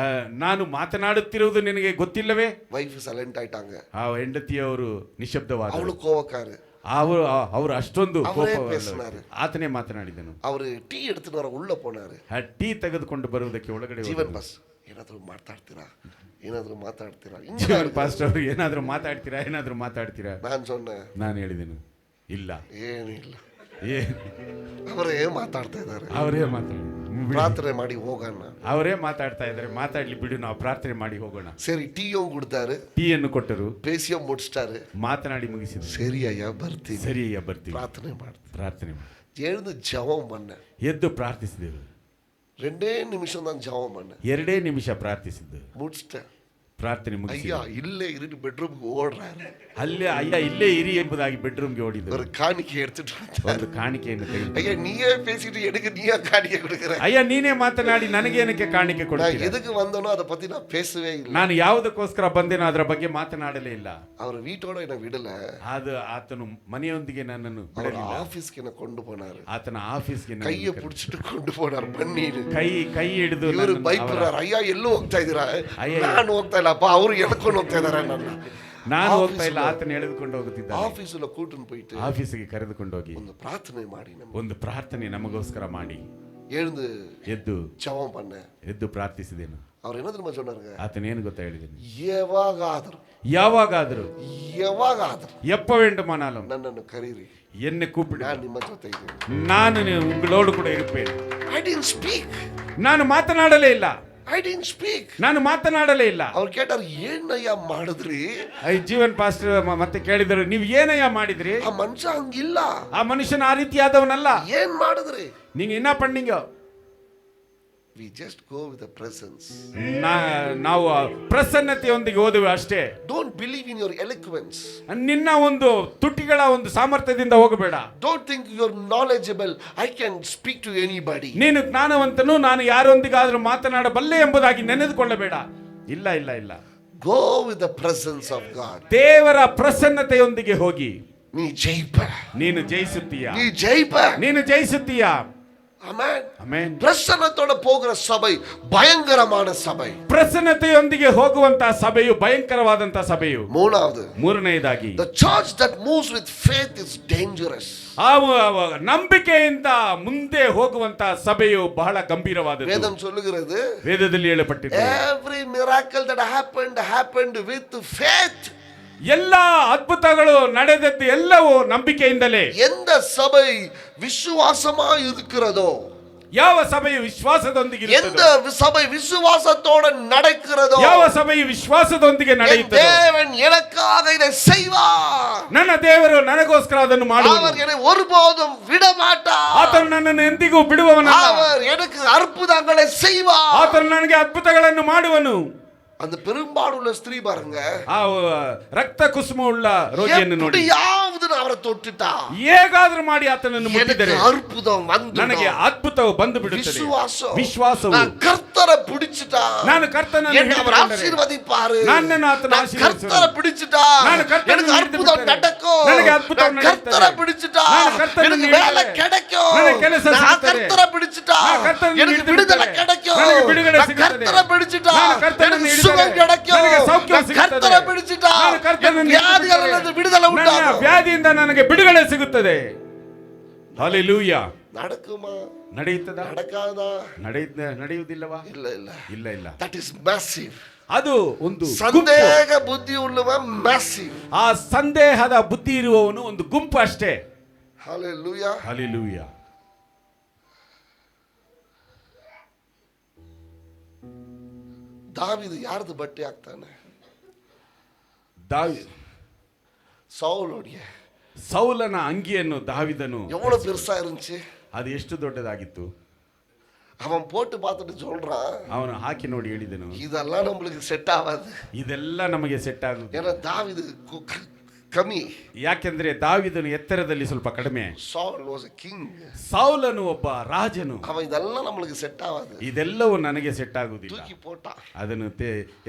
ನಾನು ಮಾತನಾಡುತ್ತಿರುವುದು ನಿನಗೆ ಗೊತ್ತಿಲ್ಲವೇ? ವೈಫ್ ಸೈಲೆಂಟ್ ಆಯ್ತಾಂಗ, ಆ ಹೆಂಡತಿಯವರು ನಿಶಬ್ದವಾದ, ಅವಳು ಕೋಪಕಾರ, ಅವರು ಅಷ್ಟೊಂದು ಆತನೇ ಮಾತನಾಡಿದನು. ಅವರು ಟೀ எடுத்துட்டு வர உள்ள போனாரு, ಟೀ ತೆಗೆದುಕೊಂಡು ಬರುವುದಕ್ಕೆ ಒಳಗಡೆ ಜೀವನ್ ಬಸ್ ಏನಾದರೂ ಮಾತಾಡ್ತೀರಾ ಏನಾದರೂ ಮಾತಾಡ್ತೀರಾ? ಜೀವನ್ ಪಾಸ್ಟರ್ ಅವರು ಏನಾದರೂ ಮಾತಾಡ್ತೀರಾ? ನಾನು ಹೇಳಿದೆನು ಇಲ್ಲ, ಏನಿಲ್ಲ, ಅವರೇ ಮಾತಾಡ್ತಾ ಇದ್ದಾರೆ, ಅವರೇ ಮಾತಾಡಿ ಪ್ರಾರ್ಥನೆ ಮಾಡಿ ಹೋಗೋಣ, ಅವರೇ ಮಾತಾಡ್ತಾ ಇದ್ದಾರೆ, ಮಾತಾಡ್ಲಿ ಬಿಡು, ನಾವು ಪ್ರಾರ್ಥನೆ ಮಾಡಿ ಹೋಗೋಣ. ಸರಿ ಟೀಯೋ ಕುಡ್ತಾರೆ, ಟೀಯನ್ನು ಕೊಟ್ಟರು, ಬೇಸಿಯೋ ಮುಡಿಸ್ತಾರೆ, ಮಾತನಾಡಿ ಮುಗಿಸಿದ್ರು. ಸರಿ ಅಯ್ಯ ಬರ್ತೀನಿ, ಪ್ರಾರ್ಥನೆ ಮಾಡಿ எழுந்து ஜெபம் பண்ண, ಎದ್ದು ಪ್ರಾರ್ಥಿಸಿದೆವು. 2 ನಿಮಿಷ ನಾನು ಜೆபம் பண்ண, 2 ನಿಮಿಷ ಪ್ರಾರ್ಥಿಸಿದ್ದು ಮುಗಿಸ್ತೆ. ಪ್ರಾರ್ಥನೆ ಮುಗಿಸಿ ಅಯ್ಯ ಇಲ್ಲೇ ಇರಿ ಬೆಡ್ರೂಮ್ಗೆ ಓಡ್ರಾರೆ, ಅಯ್ಯ ಇಲ್ಲೇ ಇರಿ ಎಂಬುದಾಗಿ ಬೆಡ್ರೂಮ್ಗೆ ಓಡಿದ್ರು. ஒரு காணிக்கை எடுத்துட்டு ಒಂದು ಕಾಣಿಕೆಯನ್ನು ತೆಗೆದು, ஐயா நீயே பேசிட்டு எனக்கு நீயா காணிக்கை கொடுக்குற, ಅಯ್ಯ ನೀನೇ ಮಾತನಾಡಿ ನನಗೇನಕ್ಕೆ ಕಾಣಿಕೆ ಕೊಡ್ತೀಯ? ಎದಕ್ಕೆ ಬಂದನೋ ಅದ ಪத்தி நான் பேசவே ಇಲ್ಲ, ನಾನು ಯಾವುದಕ್ಕೋಸ್ಕರ ಬಂದೇನೋ ಅದರ ಬಗ್ಗೆ ಮಾತನಾಡಲೇ ಇಲ್ಲ. ಅವರ வீட்டோட என்ன விடல, ಅದು ಆತನು ಮನೆಯೊಂದಿಗೆ ನನ್ನನ್ನು ಬಿಡಲಿಲ್ಲ, ಆಫೀಸ್ಗೆ என்ன கொண்டு போனாரு, ಆತನ ಆಫೀಸ್ಗೆ ಕೈಯ ಪುಡಿಚಿಟ್ಟು ಕೊಂಡು போனாரு, ಬನ್ನಿರು ಕೈ ಹಿಡಿದು ಇವರು ಬೈಪುರಾರ, ಅಯ್ಯ ಎಲ್ಲೂ ಹೋಗ್ತಾ ಇದ್ದೀರಾ? ನಾನು ಹೋಗ್ತಾ ಇಲ್ಲಪ್ಪ, ಅವರು ಎಳ್ಕೊಂಡು ಹೋಗ್ತಾ ಇದಾರೆ ನನ್ನ, ನಾನು ಹೋಗ್ತಾ ಇಲ್ಲ, ಆತನ ಎಳೆದುಕೊಂಡು ಹೋಗುತ್ತಿದ್ದ. ಆಫೀಸಲ್ಲಿ ಕೂಟನ್ போயிட்டு ಆಫೀಸಿಗೆ ಕರೆದುಕೊಂಡು ಹೋಗಿ ಒಂದು ಪ್ರಾರ್ಥನೆ ಮಾಡಿ, ಒಂದು ಪ್ರಾರ್ಥನೆ ನಮಗೋಸ್ಕರ ಮಾಡಿ, ಎದ್ದು ಜೆபம் பண்ண, ಎದ್ದು ಪ್ರಾರ್ಥಿಸಿದೆನು. ಅವ್ರು ಏನಾದ್ರು சொன்னாருங்க, ಆತನೇನು ಗೊತ್ತಾ ಹೇಳಿದನು? ಯಾವಾಗಾದರೂ ಎಪ್ಪ ವೇಂಡುಮಾನಾலும் ನನ್ನನ್ನು ಕರೀರಿ, ಎನ್ನೆ ಕೂಪಿಡಿ, ನಾನು ನಿಮ್ಮ ಜೊತೆ ಇದ್ದೇನೆ, ನಾನು ಉಂಗಳೋಡು ಕೂಡ ಇರುತ್ತೇನೆ. ಐ ಡಿಡ್ಂಟ್ ಸ್ಪೀಕ್, ನಾನು ಮಾತನಾಡಲೇ ಇಲ್ಲ, ಐ ಡಿಡ್ಂಟ್ ಸ್ಪೀಕ್, ನಾನು ಮಾತನಾಡಲೇ ಇಲ್ಲ. ಅವ್ರು ಕೇಟಾರು ಏನಯ್ಯ ಮಾಡಿದ್ರಿ? ಜೀವನ್ ಪಾಸ್ಟರ್ ಮತ್ತೆ ಕೇಳಿದರು, ನೀವು ಏನಯ್ಯ ಮಾಡಿದ್ರಿ? ಆ ಮನುಷ್ಯ ಹಂಗಿಲ್ಲ, ಆ ಮನುಷ್ಯನ ಆ ರೀತಿಯಾದವನಲ್ಲ, ಏನ್ ಮಾಡಿದ್ರಿ நீங்க என்ன பண்ணீங்க? we just go with the presence, ನಾವು ಪ್ರಸನ್ನತೆಯೊಂದಿಗೆ ಹೋದೆವು ಅಷ್ಟೇ. don't believe in your eloquence, ನಿನ್ನ ಒಂದು ತುಟಿಗಳ ಒಂದು ಸಾಮರ್ಥ್ಯದಿಂದ ಹೋಗಬೇಡ. don't think you're knowledgeable, I can speak to anybody, ನೀನು ಜ್ಞಾನವಂತನು, ನಾನು ಯಾರೊಂದಿಗಾದರೂ ಮಾತನಾಡಬಲ್ಲೆ ಎಂಬುದಾಗಿ ನೆನೆದುಕೊಳ್ಳಬೇಡ. ಇಲ್ಲ ಇಲ್ಲ ಇಲ್ಲ, go with the presence of God, ದೇವರ ಪ್ರಸನ್ನತೆಯೊಂದಿಗೆ ಹೋಗಿ ನೀ ಜಯಿಪ, ನೀನು ಜಯಿಸುತ್ತೀಯಾ, ನೀನು ಜಯಿಸುತ್ತೀಯಾ. Amen, amen. ಪ್ರಸನ್ನತೆயோட போகிற சபை பயங்கரமான சபை, ಪ್ರಸನ್ನತೆಯೊಂದಿಗೆ ಹೋಗುವಂತ ಸಭೆಯು ಭಯಂಕರವಾದಂತ ಸಭೆಯು. ಮೂರನೆಯದಾಗಿ the church that moves with faith is dangerous, ನಂಬಿಕೆಯಿಂದ ಮುಂದೆ ಹೋಗುವಂತ ಸಭೆಯು ಬಹಳ ಗಂಭೀರವಾದದ್ದು. ವೇದಂ சொல்லுகிறது, ವೇದದಲ್ಲಿ ಹೇಳಲ್ಪಟ್ಟಿದೆ, every miracle that happened with faith, ಎಲ್ಲ ಅದ್ಭುತಗಳು ನಡೆದದ್ದು ಎಲ್ಲವೂ ನಂಬಿಕೆಯಿಂದಲೇ. எந்த சபை விசுவாசமா இருக்கிறதோ, ಯಾವ ಸಭೆಯು ವಿಶ್ವಾಸದೊಂದಿಗೆ எந்த சபை விசுவாசத்தோட நடக்கிறதோ, ಯಾವ ಸಭೆಯು ವಿಶ್ವಾಸದೊಂದಿಗೆ ನಡೆಯುತ್ತದೋ, தேவன் எனக்காக இதை செய்வார், ನನ್ನ ದೇವರು ನನಗೋಸ್ಕರ ಅದನ್ನು ಮಾಡುವನು, அவர் என்னை ஒருபோதும் விட மாட்டார், ಆತನು ನನ್ನನ್ನು ಎಂದಿಗೂ ಬಿಡುವವನಲ್ಲ, அவர் எனக்கு அற்புதங்களை செய்வார், ಆತನು ನನಗೆ ಅದ್ಭುತಗಳನ್ನು ಮಾಡುವನು. அந்த பெரும்பாடுள்ள ஸ்திரீ பாருங்க, ಆ ರಕ್ತ ಕುಸುಮ ಉಳ್ಳ ರೋಗಿಯನ್ನು ನೋಡಿ எப்படியாவது நான் அவரை தொட்டுட்டா, ಹೇಗಾದ್ರೂ ಮಾಡಿ ಆತನನ್ನು ಮುಟ್ಟಿದರೆ எனக்கு அற்புதம் வந்து, ನನಗೆ ಅದ್ಭುತವು ಬಂದು ಬಿಡುತ್ತದೆ. ವಿಶ್ವಾಸವು, நான் கர்த்தரை பிடிச்சிட்டா, ನಾನು ಕರ್ತನನ್ನು என்னை அவர் ஆசீர்வதிப்பாரு, ನನ್ನನ್ನು ಆತನು நான் கர்த்தரை பிடிச்சிட்டா, ನಾನು ಕರ್ತನನ್ನು எனக்கு அற்புதம் நடக்கும், ನನಗೆ ಅದ್ಭುತವು நான் கர்த்தரை பிடிச்சிட்டா, எனக்கு வேலை கிடைக்கும், ನನಗೆ ಕೆಲಸ நான் ಸಿಗುತ್ತದೆ, கர்த்தரை பிடிச்சிட்டா, நான் கர்த்தರನ್ನು எனக்கு விடுதலை கிடைக்கும், ನನಗೆ ಬಿಡುಗಡೆ நான் ಸಿಗುತ್ತದೆ, கர்த்தரை பிடிச்சிட்டா, ನಾನು கர்த்தರನ್ನು எனக்கு ಹಿಡಿದರೆ சுகம் கிடைக்கும், ನನಗೆ ಸೌಖ್ಯ நான் ಸಿಗುತ್ತದೆ, கர்த்தரை பிடிச்சிட்டா, ನಾನು ಕರ್ತನನ್ನು வியாதிகளிலிருந்து விடுதலை ನನ್ನ உண்டாகும். ವ್ಯಾಧಿಯಿಂದ ನನಗೆ ಬಿಡುಗಡೆ ಸಿಗುತ್ತದೆ. ಹalleluya. நடக்குமா? ನಡೆಯುತ್ತದಾ? நடக்காதா? ನಡೆಯುವುದಿಲ್ಲವಾ? இல்ல இல்ல ಇಲ್ಲ ಇಲ್ಲ. that is massive. ಅದು ಒಂದು ಸಂದೇಹ ಬುದ್ಧಿ ಉಳ್ಳವ massive. ಆ ಸಂದೇಹದ ಬುದ್ಧಿ ಇರುವವನು ಒಂದು ಗುಂಪು ಅಷ್ಟೇ. hallelujah. ಹalleluya. தாவீது யாரது பட்டி ಆಗ್ತಾನೆ? ಸೌಲನ ಅಂಗಿಯನ್ನು ದಾವಿದನು, எவ்வளவு பெருசா இருந்துச்சு, ಅದು ಎಷ್ಟು ದೊಡ್ಡದಾಗಿತ್ತು. அவன் போட்டு பார்த்துட்டு சொல்றான், ಅವನು ಹಾಕಿ ನೋಡಿ ಹೇಳಿದನು, இதெல்லாம் நம்மளுக்கு செட் ஆகாது, ಇದೆಲ್ಲ ನಮಗೆ ಸೆಟ್ ಆಗುವುದು. ஏன்னா தாவீது ಕಮ್ಮಿ, ಯಾಕೆಂದ್ರೆ ದಾವಿದನು ಎತ್ತರದಲ್ಲಿ ಸ್ವಲ್ಪ ಕಡಿಮೆ. Saul was a king. ಸೌಲನು ಒಬ್ಬ ರಾಜನು. அவன் இதெல்லாம் நம்மளுக்கு செட் ஆகாது, ಇದೆಲ್ಲವೂ ನನಗೆ ಸೆಟ್ ಆಗುವುದಿಲ್ಲ, தூக்கಿ போட்டா, ಅದನ್ನು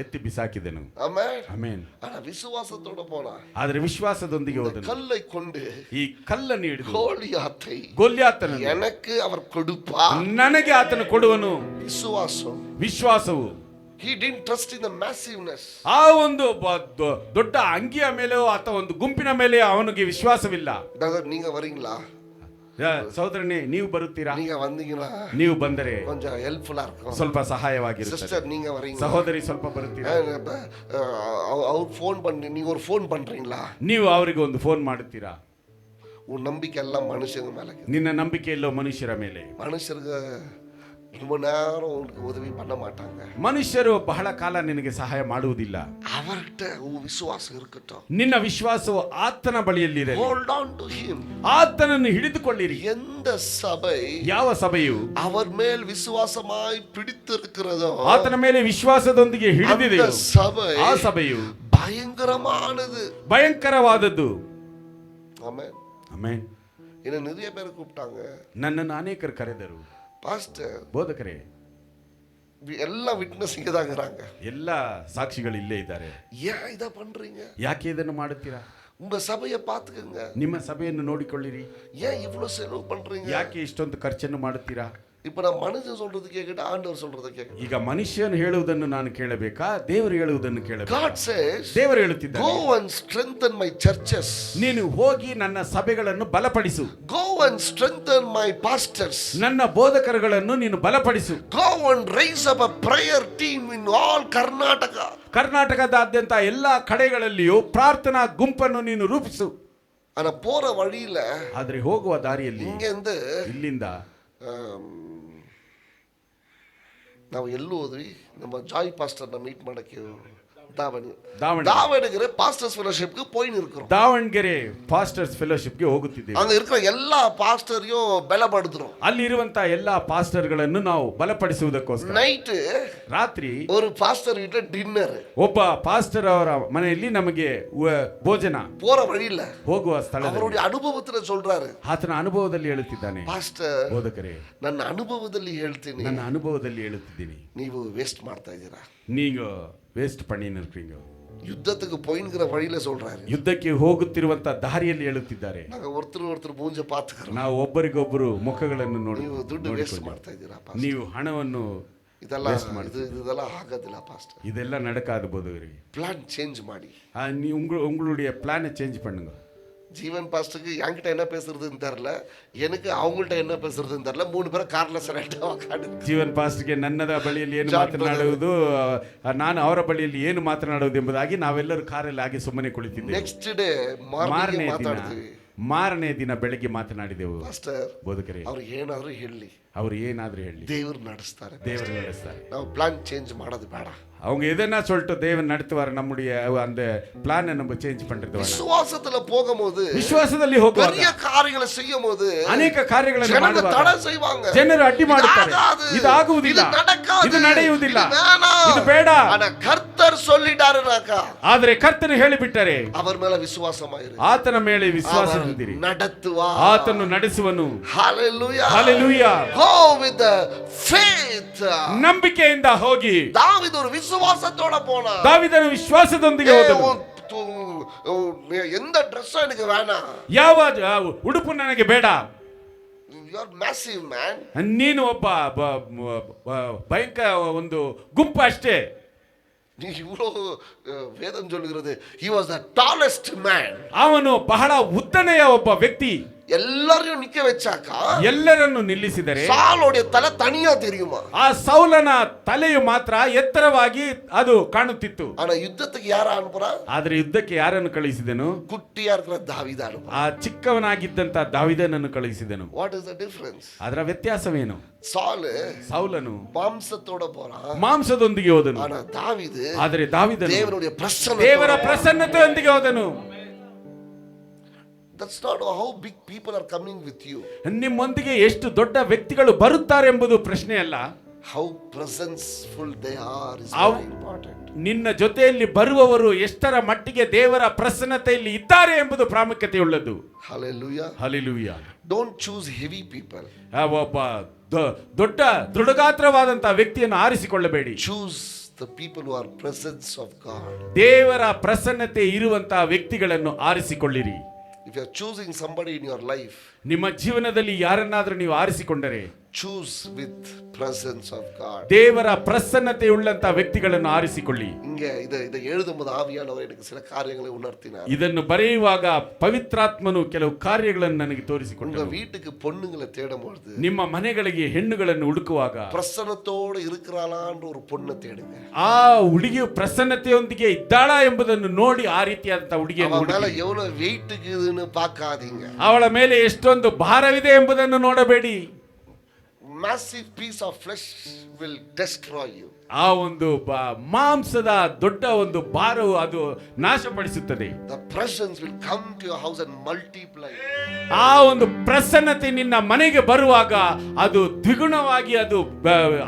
ಎತ್ತಿ ಬಿಸಾಕಿದನು. ಆಮೆನ್. ಆಮೆನ್. ಆனா ವಿಶ್ವಾಸத்தோட போனா, ಆದರೆ ವಿಶ್ವಾಸದೊಂದಿಗೆ ಹೋದನು. கல்லை கொண்டு ಈ ಕಲ್ಲನ್ನು ಹಿಡಿದು கோலியாத்தை ಗೊಲ್ಯಾತನನ್ನು எனக்கு அவர் கொடுப்பார், ನನಗೆ ಆತನು ಕೊಡುವನು. ವಿಶ್ವಾಸವು, he didn't trust in the massiveness. ಆ ಒಂದು ದೊಡ್ಡ ಅಂಗಿಯ ಮೇಲೆ ಅಥವಾ ಒಂದು ಗುಂಪಿನ ಮೇಲೆ ಅವನಿಗೆ ವಿಶ್ವಾಸವಿಲ್ಲ. நீங்க வரீங்களா ಸಹೋದರನೇ, ನೀವು ಬರುತ್ತೀರಾ? நீங்க வந்தீங்களா? ನೀವು ಬಂದರೆ கொஞ்சம் ಹೆಲ್ಪ್ಫುಲ್ இருக்கும், ಸ್ವಲ್ಪ ಸಹಾಯವಾಗಿರುತ್ತದೆ. ಸಿಸ್ಟರ್ நீங்க வரீங்களா? ಸಹೋದರಿ ಸ್ವಲ್ಪ ಬರುತ್ತೀರಾ? ಅವ್ರು ಫೋನ್ பண்ணி நீங்க ஒரு ஃபோன் பண்றீங்களா? ನೀವು ಅವರಿಗೆ ಒಂದು ಫೋನ್ ಮಾಡುತ್ತೀರಾ? உன் நம்பிக்கை எல்லாம் மனுஷங்க மேல, ನಿನ್ನ ನಂಬಿಕೆ ಎಲ್ಲೋ ಮನುಷ್ಯರ ಮೇಲೆ. மனுஷருக்கு ரொம்ப நேரம் உனக்கு உதவி பண்ண மாட்டாங்க, ಮನುಷ್ಯರು ಬಹಳ ಕಾಲ ನಿನಗೆ ಸಹಾಯ ಮಾಡುವುದಿಲ್ಲ. அவர்கிட்ட விசுவாசம் இருக்கட்டும், ನಿನ್ನ ವಿಶ್ವಾಸವು ಆತನ ಬಳಿಯಲ್ಲಿರಲಿ. hold on to him. ಆತನನ್ನು ಹಿಡಿದುಕೊಳ್ಳಿರಿ. எந்த சபை, ಯಾವ ಸಭೆಯು அவர் மேல் விசுவாசமாய் பிடித்திருக்கிறதோ, ಆತನ ಮೇಲೆ ವಿಶ್ವಾಸದೊಂದಿಗೆ ಹಿಡಿದಿದೆಯೋ, சபை ಆ ಸಭೆಯು பயங்கரமானது, ಭಯಂಕರವಾದದ್ದು. ஆமென். ಆಮೆನ್. என்ன நிறைய பேர் கூப்பிட்டாங்க, ನನ್ನನ್ನು ಅನೇಕರು ಕರೆದರು, பாஸ்டர் ಬೋಧಕರೇ, எல்லாம் விட்னஸ் இங்க தான் இருக்காங்க, ಎಲ್ಲ ಸಾಕ್ಷಿಗಳು ಇಲ್ಲೇ ಇದ್ದಾರೆ, ஏன் இத பண்றீங்க? ಯಾಕೆ ಇದನ್ನು ಮಾಡುತ್ತೀರಾ? உங்க சபையை பாத்துக்கங்க, ನಿಮ್ಮ ಸಭೆಯನ್ನು ನೋಡಿಕೊಳ್ಳಿರಿ. ஏன் இவ்வளவு செலவு பண்றீங்க? ಯಾಕೆ ಇಷ್ಟೊಂದು ಖರ್ಚನ್ನು ಮಾಡುತ್ತೀರಾ? இப்ப நான் மனுஷன் சொல்றது கேட்கட்டா, ஆண்டவர் சொல்றது கேட்கட்டா? ಈಗ ಮನುಷ್ಯನು ಹೇಳುವುದನ್ನು ನಾನು ಕೇಳಬೇಕಾ, ದೇವರು ಹೇಳುವುದನ್ನು ಕೇಳಬೇಕಾ? God says, ದೇವರು ಹೇಳುತ್ತಿದ್ದಾನೆ, go and strengthen my churches. ನೀನು ಹೋಗಿ ನನ್ನ ಸಭೆಗಳನ್ನು ಬಲಪಡಿಸು. Go and strengthen my pastors. ನನ್ನ ಬೋಧಕರುಗಳನ್ನು ನೀನು ಬಲಪಡಿಸು. Go and raise up a prayer team in all Karnataka. ಕರ್ನಾಟಕದಾದ್ಯಂತ ಎಲ್ಲಾ ಕಡೆಗಳಲ್ಲಿಯೂ ಪ್ರಾರ್ಥನಾ ಗುಂಪನ್ನು ನೀನು ರೂಪಿಸು. ಆನ போற வழியில, ಆದರೆ ಹೋಗುವ ದಾರಿಯಲ್ಲಿ ಇಲ್ಲಿಂದ ನಾವು ಎಲ್ಲೂ ಹೋದ್ವಿ, ನಮ್ಮ ಜಾಯ್ ಪಾಸ್ಟರ್ನ ಮೀಟ್ ಮಾಡಕ್ಕೆ ದಾವಣಗೆರೆ பாஸ்டர்ஸ் ஃபெலோஷிப்க்கு போயின்னு இருக்கோம். ದಾವಣಗೆರೆ ಪಾಸ್ಟರ್ಸ್ ಫೆಲೋಶಿಪ್ಗೆ ಹೋಗುತ್ತಿದ್ದೇವೆ. அங்க இருக்கிற எல்லா பாஸ்டரையும் பலப்படுத்துறோம். ಅಲ್ಲಿ ಇರುವಂತ ಎಲ್ಲಾ ಪಾಸ್ಟರ್ಗಳನ್ನು ನಾವು ಬಲಪಡಿಸುವುದಕ್ಕೋಸ್ಕರ ನೈಟ್, ರಾತ್ರಿ ஒரு பாஸ்டர் வீட்ல டின்னர், ಒಬ್ಬ ಪಾಸ್ಟರ್ ಅವರ ಮನೆಯಲ್ಲಿ ನಮಗೆ ಭೋಜನ. போற வழியில ಹೋಗುವ ಸ್ಥಳದಲ್ಲಿ அவருடைய ಅನುಭವத்துல சொல்றாரு, ಆತನ ಅನುಭವದಲ್ಲಿ ಹೇಳುತ್ತಿದ್ದಾನೆ, ಪಾಸ್ಟರ್ ಬೋಧಕರೇ, ನನ್ನ ಅನುಭವದಲ್ಲಿ ಹೇಳ್ತೀನಿ, ನನ್ನ ಅನುಭವದಲ್ಲಿ ಹೇಳುತ್ತಿದ್ದೀನಿ, ನೀವು ವೇಸ್ಟ್ ಮಾಡ್ತಾ ಇದ್ದೀರಾ, ನೀವು ವೇಸ್ಟ್ பண்ணிருக்கீங்க. ಯುದ್ಧಕ್ಕೆ போயின்கிற வழியில சொல்றாரு, ಯುದ್ಧಕ್ಕೆ ಹೋಗುತ್ತಿರುವಂತ ದಾರಿಯಲ್ಲಿ ಹೇಳುತ್ತಿದ್ದಾರೆ. ನಾವು ಒರ್ತರು ಮೂಂಜ ಪಾತ್ಕರು, ನಾವು ಒಬ್ಬರಿಗೊಬ್ಬರು ಮುಖಗಳನ್ನು ನೋಡಿ, ನೀವು ದುಡ್ಡು ವೇಸ್ಟ್ ಮಾಡ್ತಾ ಇದ್ದೀರಾ ಪಾಸ್ಟರ್, ನೀವು ಹಣವನ್ನು ಇದೆಲ್ಲ ಆಗೋದಿಲ್ಲ ಪಾಸ್ಟರ್, ಇದೆಲ್ಲ நடக்காது ಬೋಧಕರೇ. ಪ್ಲಾನ್ ಚೇಂಜ್ ಮಾಡಿ, உங்களுடைய பிளானை சேஞ்ச் பண்ணுங்க. ஜீவன் பாஸ்டருக்கு என்கிட்ட என்ன பேசுறதுன்னு தெரியல, எனக்கு அவங்கள்ட்ட என்ன பேசுறதுன்னு தெரியல, 3 பேரும் கார்ல ಸೆಲೆಕ್ಟ್ ಆಗಿ ಜೀವನ್ ಪಾಸ್ಟರ್ಗೆ ನನ್ನದ ಬಳಿಯಲ್ಲಿ ಏನು ಮಾತನಾಡುವುದು, ನಾನು ಅವರ ಬಳಿಯಲ್ಲಿ ಏನು ಮಾತನಾಡುವುದು ಎಂಬುದಾಗಿ ನಾವೆಲ್ಲರೂ ಕಾರಲ್ಲಿ ಆಗಿ ಸುಮ್ಮನೆ ಕುಳಿತಿದ್ದೇವೆ. ನೆಕ್ಸ್ಟ್ ಡೇ ಮಾರನೇ ದಿನ ಬೆಳಗ್ಗೆ ಮಾತನಾಡಿದೆವು. ಪಾಸ್ಟರ್, ಬೋಧಕರೇ, ಅವರು ಏನಾದರೂ ಹೇಳಿ ದೇವರು ನಡೆಸ್ತಾರೆ. ನಾವು ಪ್ಲಾನ್ ಚೇಂಜ್ ಮಾಡೋದು ಬೇಡ. அவங்க எதனா சொல்லிட்டு தேவன் நடத்துவார். நம்முடைய அந்த பிளானை நம்ம சேஞ்ச் பண்றது வேணாம். விசுவாசத்துல போகும்போது, ವಿಶ್ವಾಸದಲ್ಲಿ ಹೋಗುವಾಗ, பெரிய காரியங்களை செய்யும்போது ಅನೇಕ ಕಾರ್ಯಗಳನ್ನು ಮಾಡುವಾಗ ತಡ செய்வாங்க, ಜನರು ಅಡ್ಡಿ ಮಾಡುತ್ತಾರೆ. ಇದು ಆಗುವುದಿಲ್ಲ, ಇದು ನಡೆಯುವುದಿಲ್ಲ, ಇದು ಬೇಡ. ಆನ ಕರ್ತನ கர்த்தர் சொல்லிட்டாருனாக்கா, ಆದರೆ ಕರ್ತನು ಹೇಳಿಬಿಟ್ಟರೆ அவர் மேல விசுவாசமாயிரு, ಆತನ ಮೇಲೆ ವಿಶ್ವಾಸ ಹೊಂದಿರಿ, நடத்துவா, ಆತನು ನಡೆಸುವನು. Hallelujah. Hallelujah. Go with the faith. ನಂಬಿಕೆಯಿಂದ ಹೋಗಿ. தாவீது ஒரு விசுவாசத்தோட போனா. ದಾವೀದನು ವಿಶ್ವಾಸದೊಂದಿಗೆ ಹೋದನು. எந்த ட்ரெஸ் எனக்கு வேணாம், ಯಾವ ಉಡುಪು ನನಗೆ ಬೇಡ, you are massive man, ನೀನು ಒಬ್ಬ ಭಯಂಕರ ಒಂದು ಗುಂಪು ಅಷ್ಟೇ. நீ இவ்வளோ வேதம் சொல்லுகிறது, he was the tallest man, ಅವನು ಬಹಳ ಉದ್ದನೆಯ ಒಬ್ಬ ವ್ಯಕ್ತಿ. எல்லாரையும் நிக்க வச்சாக்கா ಎಲ್ಲರನ್ನು ನಿಲ್ಲಿಸಿದರೆ சாலோடைய தலை தனியா தெரியுமா, ಆ ಸೌಲನ ತಲೆಯು ಮಾತ್ರ ಎತ್ತರವಾಗಿ ಅದು ಕಾಣುತ್ತಿತ್ತು. ஆனா யுத்தத்துக்கு யார அனுப்புறா, ಆದರೆ ಯುದ್ಧಕ್ಕೆ ಯಾರನ್ನು ಕಳುಹಿಸಿದನು? குட்டியா இருக்கிற தாவீத அனுப்புறா. ಆ ಚಿಕ್ಕವನಾಗಿದ್ದಂತ ದಾವೀದನನ್ನು ಕಳುಹಿಸಿದನು. What is the difference? ಅದರ ವ್ಯತ್ಯಾಸವೇನು? ಸೌಲನು ಮಾಂಸத்தோட போறான், ಮಾಂಸದೊಂದಿಗೆ ಹೋದನು. ஆனா தாவீது ಆದರೆ ದಾವೀದನು ದೇವರ ಪ್ರಸನ್ನತೆಯೊಂದಿಗೆ ಹೋದನು. That's not how big people are coming with you. ನಿಮ್ಮೊಂದಿಗೆ ಎಷ್ಟು ದೊಡ್ಡ ವ್ಯಕ್ತಿಗಳು ಬರುತ್ತಾರೆ ಎಂಬುದು ಪ್ರಶ್ನೆ ಅಲ್ಲ, how presence-ful they are is very important. ನಿನ್ನ ಜೊತೆಯಲ್ಲಿ ಬರುವವರು ಎಷ್ಟರ ಮಟ್ಟಿಗೆ ದೇವರ ಪ್ರಸನ್ನತೆಯಲ್ಲಿ ಇದ್ದಾರೆ ಎಂಬುದು ಪ್ರಾಮುಖ್ಯತೆಯುಳ್ಳದ್ದು. Hallelujah. Hallelujah. Don't choose heavy people. ಒಬ್ಬ ದೊಡ್ಡ ದೃಢಗಾತ್ರವಾದಂತಹ ವ್ಯಕ್ತಿಯನ್ನು ಆರಿಸಿಕೊಳ್ಳಬೇಡಿ. Choose the people who are presence of God. ದೇವರ ಪ್ರಸನ್ನತೆ ಇರುವಂತಹ ವ್ಯಕ್ತಿಗಳನ್ನು ಆರಿಸಿಕೊಳ್ಳಿರಿ. If you are choosing somebody in your life, ನಿಮ್ಮ ಜೀವನದಲ್ಲಿ ಯಾರನ್ನಾದರೂ ನೀವು ಆರಿಸಿಕೊಂಡರೆ choose with presence of God. ದೇವರ ಪ್ರಸನ್ನತೆಯುಳ್ಳಂತ ವ್ಯಕ್ತಿಗಳನ್ನು ಆರಿಸಿಕೊಳ್ಳಿ. இங்க இத எழுதும்போது ஆவியானவர் எனக்கு சில காரியங்களை உணர்த்தினார். ಇದನ್ನು ಬರೆಯುವಾಗ ಪವಿತ್ರಾತ್ಮನು ಕೆಲವು ಕಾರ್ಯಗಳನ್ನು ನನಗೆ ತೋರಿಸಿಕೊಂಡನು. உங்க வீட்டுக்கு பொண்ணுங்களை தேடும்போது, ನಿಮ್ಮ ಮನೆಗಳಿಗೆ ಹೆಣ್ಣುಗಳನ್ನು ಹುಡುಕುವಾಗ பிரசன்னத்தோட இருக்கிறாளான்ற ஒரு பொண்ணை தேடுங்க. ಆ ಹುಡುಗಿಯು ಪ್ರಸನ್ನತೆಯೊಂದಿಗೆ ಇದ್ದಾಳಾ ಎಂಬುದನ್ನು ನೋಡಿ ಆ ರೀತಿಯಾದಂತ ಹುಡುಗಿಯನ್ನು ಅವಳ ಮೇಲೆ ಎவ்வளவு weight இருக்குதுன்னு பார்க்காதீங்க. ಅವಳ ಮೇಲೆ ಎಷ್ಟೊಂದು ಭಾರವಿದೆ ಎಂಬುದನ್ನು ನೋಡಬೇಡಿ. Massive piece of flesh will destroy you. ಆ ಒಂದು ಮಾಂಸದ ದೊಡ್ಡ ಒಂದು ಭಾರವು ಅದು ನಾಶಪಡಿಸುತ್ತದೆ. The presence will come to your house and multiply. ಆ ಒಂದು ಪ್ರಸನ್ನತೆ ನಿನ್ನ ಮನೆಗೆ ಬರುವಾಗ ಅದು ದ್ವಿಗುಣವಾಗಿ ಅದು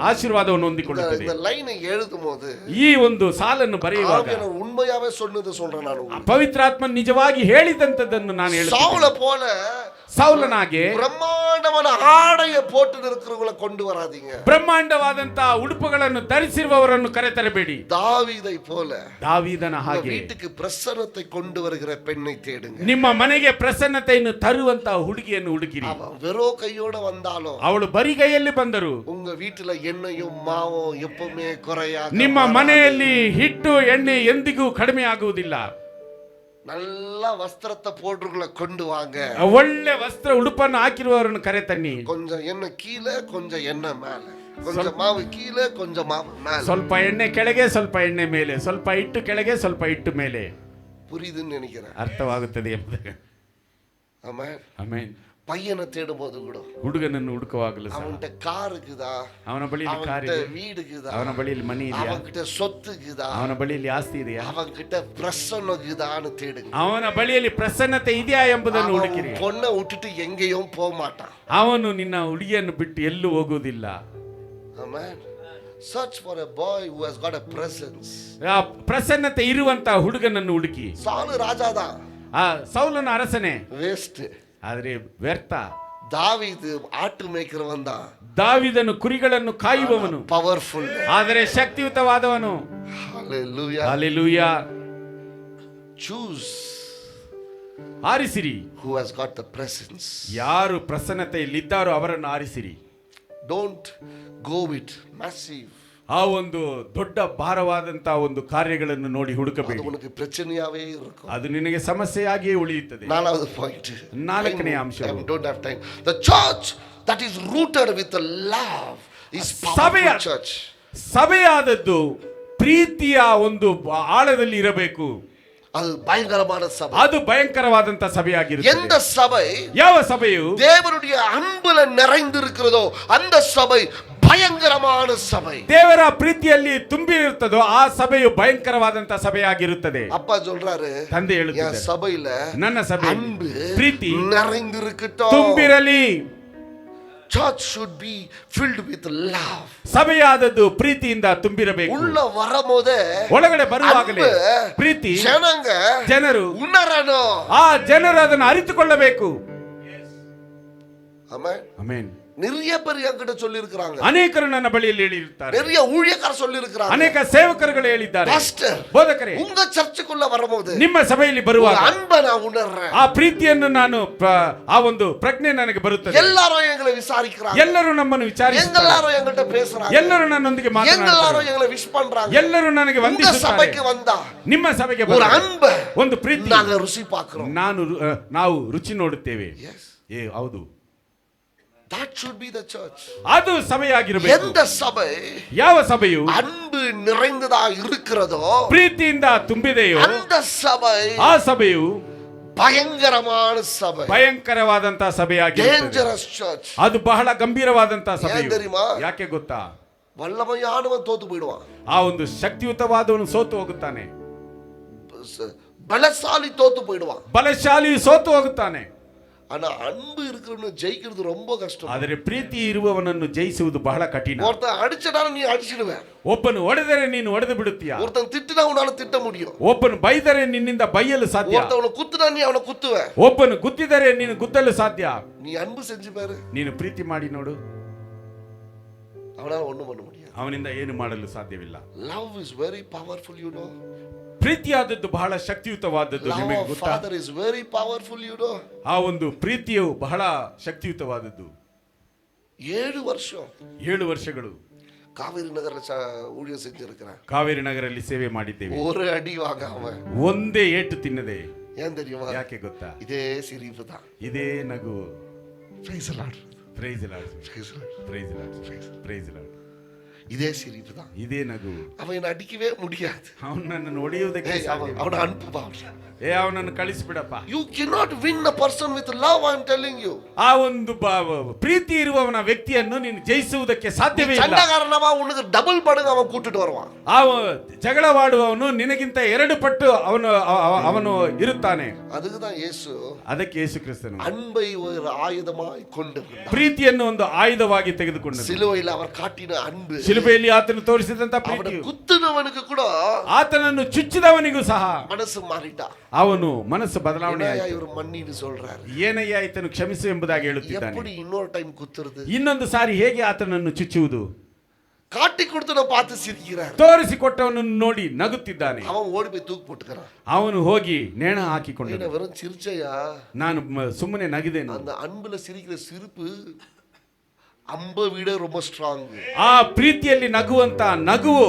ಆಶೀರ್ವಾದವನ್ನು ಹೊಂದಿಕೊಳ್ಳುತ್ತದೆ. இந்த லைனை எழுதும்போது ಈ ಒಂದು ಸಾಲನ್ನು ಬರೆಯುವಾಗ ஆவியானவர் உண்மையாவே சொன்னது சொல்றேன் ನಾನು. ಪವಿತ್ರಾತ್ಮ ನಿಜವಾಗಿ ಹೇಳಿದಂತದನ್ನು ನಾನು ಹೇಳುತ್ತೇನೆ. சவுல போல ಸೌಲನಾಗೆ ಬ್ರಹ್ಮಾಂಡವಾದ ಆಡೆಯ போட்டு இருக்கிறவங்களை கொண்டு வராதீங்க. ಬ್ರಹ್ಮಾಂಡವಾದಂತಹ ಉಡುಪುಗಳನ್ನು ಧರಿಸಿರುವವರನ್ನು ಕರೆತರಬೇಡಿ. தாவீதை போல ದಾವೀದನ ಹಾಗೆ வீட்டுக்கு பிரசன்னத்தை கொண்டு வருகிற பெண்ணை தேடுங்க. ನಿಮ್ಮ ಮನೆಗೆ ಪ್ರಸನ್ನತೆಯನ್ನು ತರುವಂತಹ ಹುಡುಗಿಯನ್ನು ಹುಡುಕಿರಿ. அவன் வெறும் கையோட வந்தாலும், ಅವಳು ಬರಿಗೈಯಲ್ಲಿ ಬಂದರು, உங்க வீட்டுல எண்ணெயும் மாவும் எப்பவுமே குறையா, ನಿಮ್ಮ ಮನೆಯಲ್ಲಿ ಹಿಟ್ಟು ಎಣ್ಣೆ ಎಂದಿಗೂ ಕಡಿಮೆ ಆಗುವುದಿಲ್ಲ. நல்ல வஸ்திரத்தை போட்டுகளை கொண்டு வாங்க. ಒಳ್ಳೆ ವಸ್ತ್ರ ಉಡುಪನ್ನು ಹಾಕಿರುವವರನ್ನು ಕರೆತನ್ನಿ. கொஞ்சம் எண்ணெய் கீழே கொஞ்சம் எண்ணெய் மேல, கொஞ்சம் ಮಾವು ಕೀழே கொஞ்சம் ಮಾವು மேல, ಸ್ವಲ್ಪ ಎಣ್ಣೆ ಕೆಳಗೆ ಸ್ವಲ್ಪ ಎಣ್ಣೆ ಮೇಲೆ, ಸ್ವಲ್ಪ ಹಿಟ್ಟು ಕೆಳಗೆ ಸ್ವಲ್ಪ ಹಿಟ್ಟು ಮೇಲೆ. புரியுதுன்னு நினைக்கிறேன். ಅರ್ಥವಾಗುತ್ತದೆ ಎಂಬುದು. ஆமென். ಆಮೆನ್. பையனை தேடும்போது கூட ಹುಡುಗನನ್ನು ಹುಡುಕುವಾಗಲೂ அவன்கிட்ட கார் இருக்குதா, ಅವನ ಬಳಿಯಲ್ಲಿ ಕಾರ್ ಇದೆ, வீடு இருக்குதா, ಅವನ ಬಳಿಯಲ್ಲಿ ಮನೆ ಇದೆಯಾ, அவன்கிட்ட சொத்து இருக்குதா, ಅವನ ಬಳಿಯಲ್ಲಿ ಆಸ್ತಿ ಇದೆಯಾ, அவன்கிட்ட பிரசன்னம் இருக்குதான்னு தேடுங்க. ಅವನ ಬಳಿಯಲ್ಲಿ ಪ್ರಸನ್ನತೆ ಇದೆಯಾ ಎಂಬುದನ್ನು ಹುಡುಕಿರಿ. பொண்ணை விட்டுட்டு எங்கேயும் போக மாட்டான். ಅವನು ನಿನ್ನ ಹುಡುಗಿಯನ್ನು ಬಿಟ್ಟು ಎಲ್ಲೂ ಹೋಗುವುದಿಲ್ಲ. Amen. Search for a boy who has got a presence. ಆ ಪ್ರಸನ್ನತೆ ಇರುವಂತ ಹುಡುಗನನ್ನು ಹುಡುಕಿ. சாலு ராஜாதா, ಆ ಸೌಲನ ಅರಸನೇ, வேஸ்ட். ಆದರೆ ವ್ಯರ್ಥ. தாவீது ஆட்டு மேய்க்கிறவன் தான், ದಾವೀದನು ಕುರಿಗಳನ್ನು ಕಾಯುವವನು, ಪವರ್ಫುಲ್, ಆದರೆ ಶಕ್ತಿಯುತವಾದವನು. Hallelujah. Hallelujah. Choose ಆರಿಸಿರಿ. who has got the presence. ಯಾರು ಪ್ರಸನ್ನತೆಯಲ್ಲಿದ್ದಾರೋ ಅವರನ್ನು ಆರಿಸಿರಿ. Don't go with massive. ಆ ಒಂದು ದೊಡ್ಡ ಭಾರವಾದಂತ ಒಂದು ಕಾರ್ಯಗಳನ್ನು ನೋಡಿ ಹುಡುಕಬೇಡಿ. ಅದು ಉನಗೆ ಪ್ರಚನೆಯಾವೇ ಇರುತ್ತೆ. ಅದು ನಿನಗೆ ಸಮಸ್ಯೆಯಾಗಿಯೇ ಉಳಿಯುತ್ತದೆ. ನಾಲ್ಕನೇ ಪಾಯಿಂಟ್, ನಾಲ್ಕನೇ ಅಂಶ, I don't have time. The church that is rooted with the love is powerful church. ಸಭೆಯಾದದ್ದು ಪ್ರೀತಿಯ ಒಂದು ಆಳದಲ್ಲಿ ಇರಬೇಕು. ಅದು பயங்கரமான சபை. ಅದು ಭಯಂಕರವಾದಂತ ಸಭೆಯಾಗಿರುತ್ತದೆ. எந்த சபை, ಯಾವ ಸಭೆಯು தேவனுடைய அன்புல நிறைந்திருக்கிறதோ அந்த சபை ಭಯಂಕರವಾದ ಸಭೆ. ದೇವರ ಪ್ರೀತಿಯಲ್ಲಿ ತುಂಬಿರುತ್ತದೋ ಆ ಸಭೆಯು ಭಯಂಕರವಾದಂತ ಸಭೆಯಾಗಿರುತ್ತದೆ. ಅಪ್ಪ சொல்றாரு, ತಂದೆ ಹೇಳುತ್ತಾರೆ, ಸಭೆயில ನನ್ನ ಸಭೆ அன்பு ಪ್ರೀತಿ நிறைந்திருக்கட்டும். ತುಂಬಿರಲಿ. church should be filled with love. ಸಭೆಯಾದದ್ದು ಪ್ರೀತಿಯಿಂದ ತುಂಬಿರಬೇಕು. ಉள்ள ವರಮೋದೆ ಒಳಗಡೆ ಬರುವಾಗಲೇ ಪ್ರೀತಿ ಜನರು ಉಣರನು, ಆ ಜನರು ಅದನ್ನು ಅರಿತುಕೊಳ್ಳಬೇಕು. Amen amen. நிறைய பேர் என்கிட்ட சொல்லி இருக்காங்க, ಅನೇಕರು ನನ್ನ ಬಳಿಯಲ್ಲಿ ಹೇಳಿರುತ್ತಾರೆ, நிறைய ஊழியக்காரர் சொல்லி இருக்காங்க, ಅನೇಕ ಸೇವಕರುಗಳು ಹೇಳಿದ್ದಾರೆ, ಪಾಸ್ಟರ್ ಬೋಧಕರೇ உங்க ಚರ್ಚೆக்குள்ள வரும்போது ನಿಮ್ಮ ಸಭೆಯಲ್ಲಿ ಬರುವಾಗ அன்பை நான் உணர்றேன், ಆ ಪ್ರೀತಿಯನ್ನು ನಾನು ಆ ಒಂದು ಪ್ರಜ್ಞೆ ನನಗೆ ಬರುತ್ತದೆ. எல்லாரும் எங்களை விசாரிக்கிறாங்க, ಎಲ್ಲರೂ ನಮ್ಮನ್ನು ವಿಚಾರಿಸುತ್ತಾರೆ, எல்லாரும் என்கிட்ட பேசுறாங்க, ಎಲ್ಲರೂ ನನ್ನೊಂದಿಗೆ ಮಾತನಾಡುತ್ತಾರೆ, எல்லாரும் எங்களை விஷ் பண்றாங்க, ಎಲ್ಲರೂ ನನಗೆ உங்க ವಂದಿಸುತ್ತಾರೆ. சபைக்கு வந்தா ನಿಮ್ಮ ಸಭೆಗೆ ஒரு அன்பை ಒಂದು ಪ್ರೀತಿ நாங்க ருசி பார்க்கிறோம். ನಾವು ರುಚಿ ನೋಡುತ್ತೇವೆ. Yes. ಹೌದು, that should be the church. ಅದು ಸಭೆಯಾಗಿರಬೇಕು. எந்த சபை ಯಾವ ಸಭೆಯು அன்பு நிறைந்ததா இருக்கிறதோ, ಪ್ರೀತಿಯಿಂದ ತುಂಬಿದೆಯೋ அந்த சபை ಆ ಸಭೆಯು பயங்கரமான சபை, ಭಯಂಕರವಾದಂತಹ ಸಭೆಯಾಗಿರುತ್ತದೆ. dangerous church. ಅದು ಬಹಳ ಗಂಭೀರವಾದಂತಹ ஏன் ಸಭೆಯು. தெரியுமா? ಯಾಕೆ ಗೊತ್ತಾ? வல்லமையானவன் தோத்து போயிடுவான், ಆ ಒಂದು ಶಕ್ತಿಯುತವಾದವನು ಸೋತು ಹೋಗುತ್ತಾನೆ, பலசாலி தோத்து போயிடுவான். ಬಲಶಾಲಿಯು ಸೋತು ಹೋಗುತ್ತಾನೆ. ஆனா அன்பு இருக்கிறவன ஜெயிக்கிறது ரொம்ப கஷ்டம். ಆದರೆ ಪ್ರೀತಿ ಇರುವವನನ್ನು ಜಯಿಸುವುದು ಬಹಳ ಕಠಿಣ. ஒருத்தன் அடிச்சடால நீ அடிச்சிடுவ, ಒಬ್ಬನು ಹೊಡೆದರೆ ನೀನು ಹೊಡೆದು ಬಿಡುತ್ತೀಯ, ஒருத்தன் திட்டினா உன்னால திட்ட முடியும், ಒಬ್ಬನು ಬೈದರೆ ನಿನ್ನಿಂದ ಬೈಯಲು ಸಾಧ್ಯ, ஒருத்தவனை குத்துனா நீ அவனை குத்துவ, ಒಬ್ಬನು ಗುದ್ದಿದರೆ ನೀನು ಗುದ್ದಲು ಸಾಧ್ಯ. நீ அன்பு செஞ்சு பாரு, ನೀನು ಪ್ರೀತಿ ಮಾಡಿ ನೋಡು, அவனால ஒண்ணும் பண்ண முடியாது, ಅವನಿಂದ ಏನು ಮಾಡಲು ಸಾಧ್ಯವಿಲ್ಲ. love is very powerful, you know. ಪ್ರೀತಿಯಾದದ್ದು ಬಹಳ ಶಕ್ತಿಯುತವಾದದ್ದು, love ನಿಮಗೆ of ಗೊತ್ತಾ? father is very powerful, you know. ಆ ಒಂದು ಪ್ರೀತಿಯು ಬಹಳ ಶಕ್ತಿಯುತವಾದದ್ದು. 7 வருஷம் 7 ವರ್ಷಗಳು காவேரி நகர்ல ஊழியம் செஞ்சிருக்கிறேன். ಕಾವೇರಿ ನಗರಲ್ಲಿ ಸೇವೆ ಮಾಡಿದ್ದೇವೆ. ஒரு அடி வாங்காம, ಒಂದೇ ಏಟು ತಿನ್ನದೆ. ஏன் தெரியுமா? ಯಾಕೆ ಗೊತ್ತಾ? இதே சிரிப்பு தான். ಇದೇ ನಗು. Praise the Lord. Praise Lord, Praise the Lord. Praise Lord, praise Lord. இதே சிரிப்பு தான். ಇದೇ ನಗು. அவன் என்ன அடிக்கவே முடியாது, ಅವನನ್ನು ನೋಡಿಯುವುದಕ್ಕೆ அவன அனுப்புவா. ಅವನನ್ನು ಕಳಿಸಿಬಿಡಪ್ಪ. You cannot win a person with love, I am telling you. ಆ ಒಂದು ಪ್ರೀತಿ ಇರುವವನ ವ್ಯಕ್ತಿಯನ್ನು ನೀನು ಜಯಿಸುವುದಕ್ಕೆ ಸಾಧ್ಯವೇ ಇಲ್ಲ. சண்டகாரனவா உனக்கு டபுள் மடங்கு அவன் கூட்டிட்டு வருவான். ಜಗಳವಾಡುವವನು ನಿನಗಿಂತ 2 ಪಟ್ಟು ಅವನು ಇರುತ್ತಾನೆ. அதுக்கு தான் இயேசு, ಅದಕ್ಕೆ ಯೇಸು ಕ್ರಿಸ್ತನು அன்பை ஒரு ஆயுதமாய் கொண்டு வந்தார். ಪ್ರೀತಿಯನ್ನು ಒಂದು ಆಯುಧವಾಗಿ ತೆಗೆದುಕೊಂಡನು. சிலுவையில் அவர் காட்டின அன்பு, ಶಿಲುಬೆಯಲ್ಲಿ ಆತನು ತೋರಿಸಿದಂತ அவனை ಪ್ರೀತಿ, குத்துனவனுக்கு கூட ಆತನನ್ನು ಚುಚ್ಚಿದವನಿಗೂ ಸಹ மனசு மாறிட்டா. ಅವನು ಮನಸ್ಸು ಬದಲಾವಣೆ ಆಯಿತು. இவர் மன்னின்னு சொல்றாரு. ಏನಯ್ಯ ಆತನು ಕ್ಷಮಿಸು ಎಂಬುದಾಗಿ ಹೇಳುತ್ತಿದ್ದಾನೆ. எப்படி இன்னொரு டைம் குத்துறது? ಇನ್ನೊಂದು ಸಾರಿ ಹೇಗೆ ಆತನನ್ನು ಚುಚ್ಚುವುದು? காட்டி கொடுத்து நான் பார்த்து சிரிக்கிறார். ತೋರಿಸಿಕೊಟ್ಟವನನ್ನು ನೋಡಿ ನಗುತ್ತಿದ್ದಾನೆ. அவன் ஓடி போய் தூக்கு போட்டுக்கிறான். ಅವನು ಹೋಗಿ ನೇಣ ಹಾಕಿಕೊಂಡ. வெறும் சிரிச்சையா? ನಾನು ಸುಮ್ಮನೆ ನಗಿದೇನು. அந்த அன்புல சிரிக்கிற சிரிப்பு 50 விட ரொம்ப ಸ್ಟ್ರಾಂಗ್. ಆ ಪ್ರೀತಿಯಲ್ಲಿ ನಗುವಂತ ನಗುವು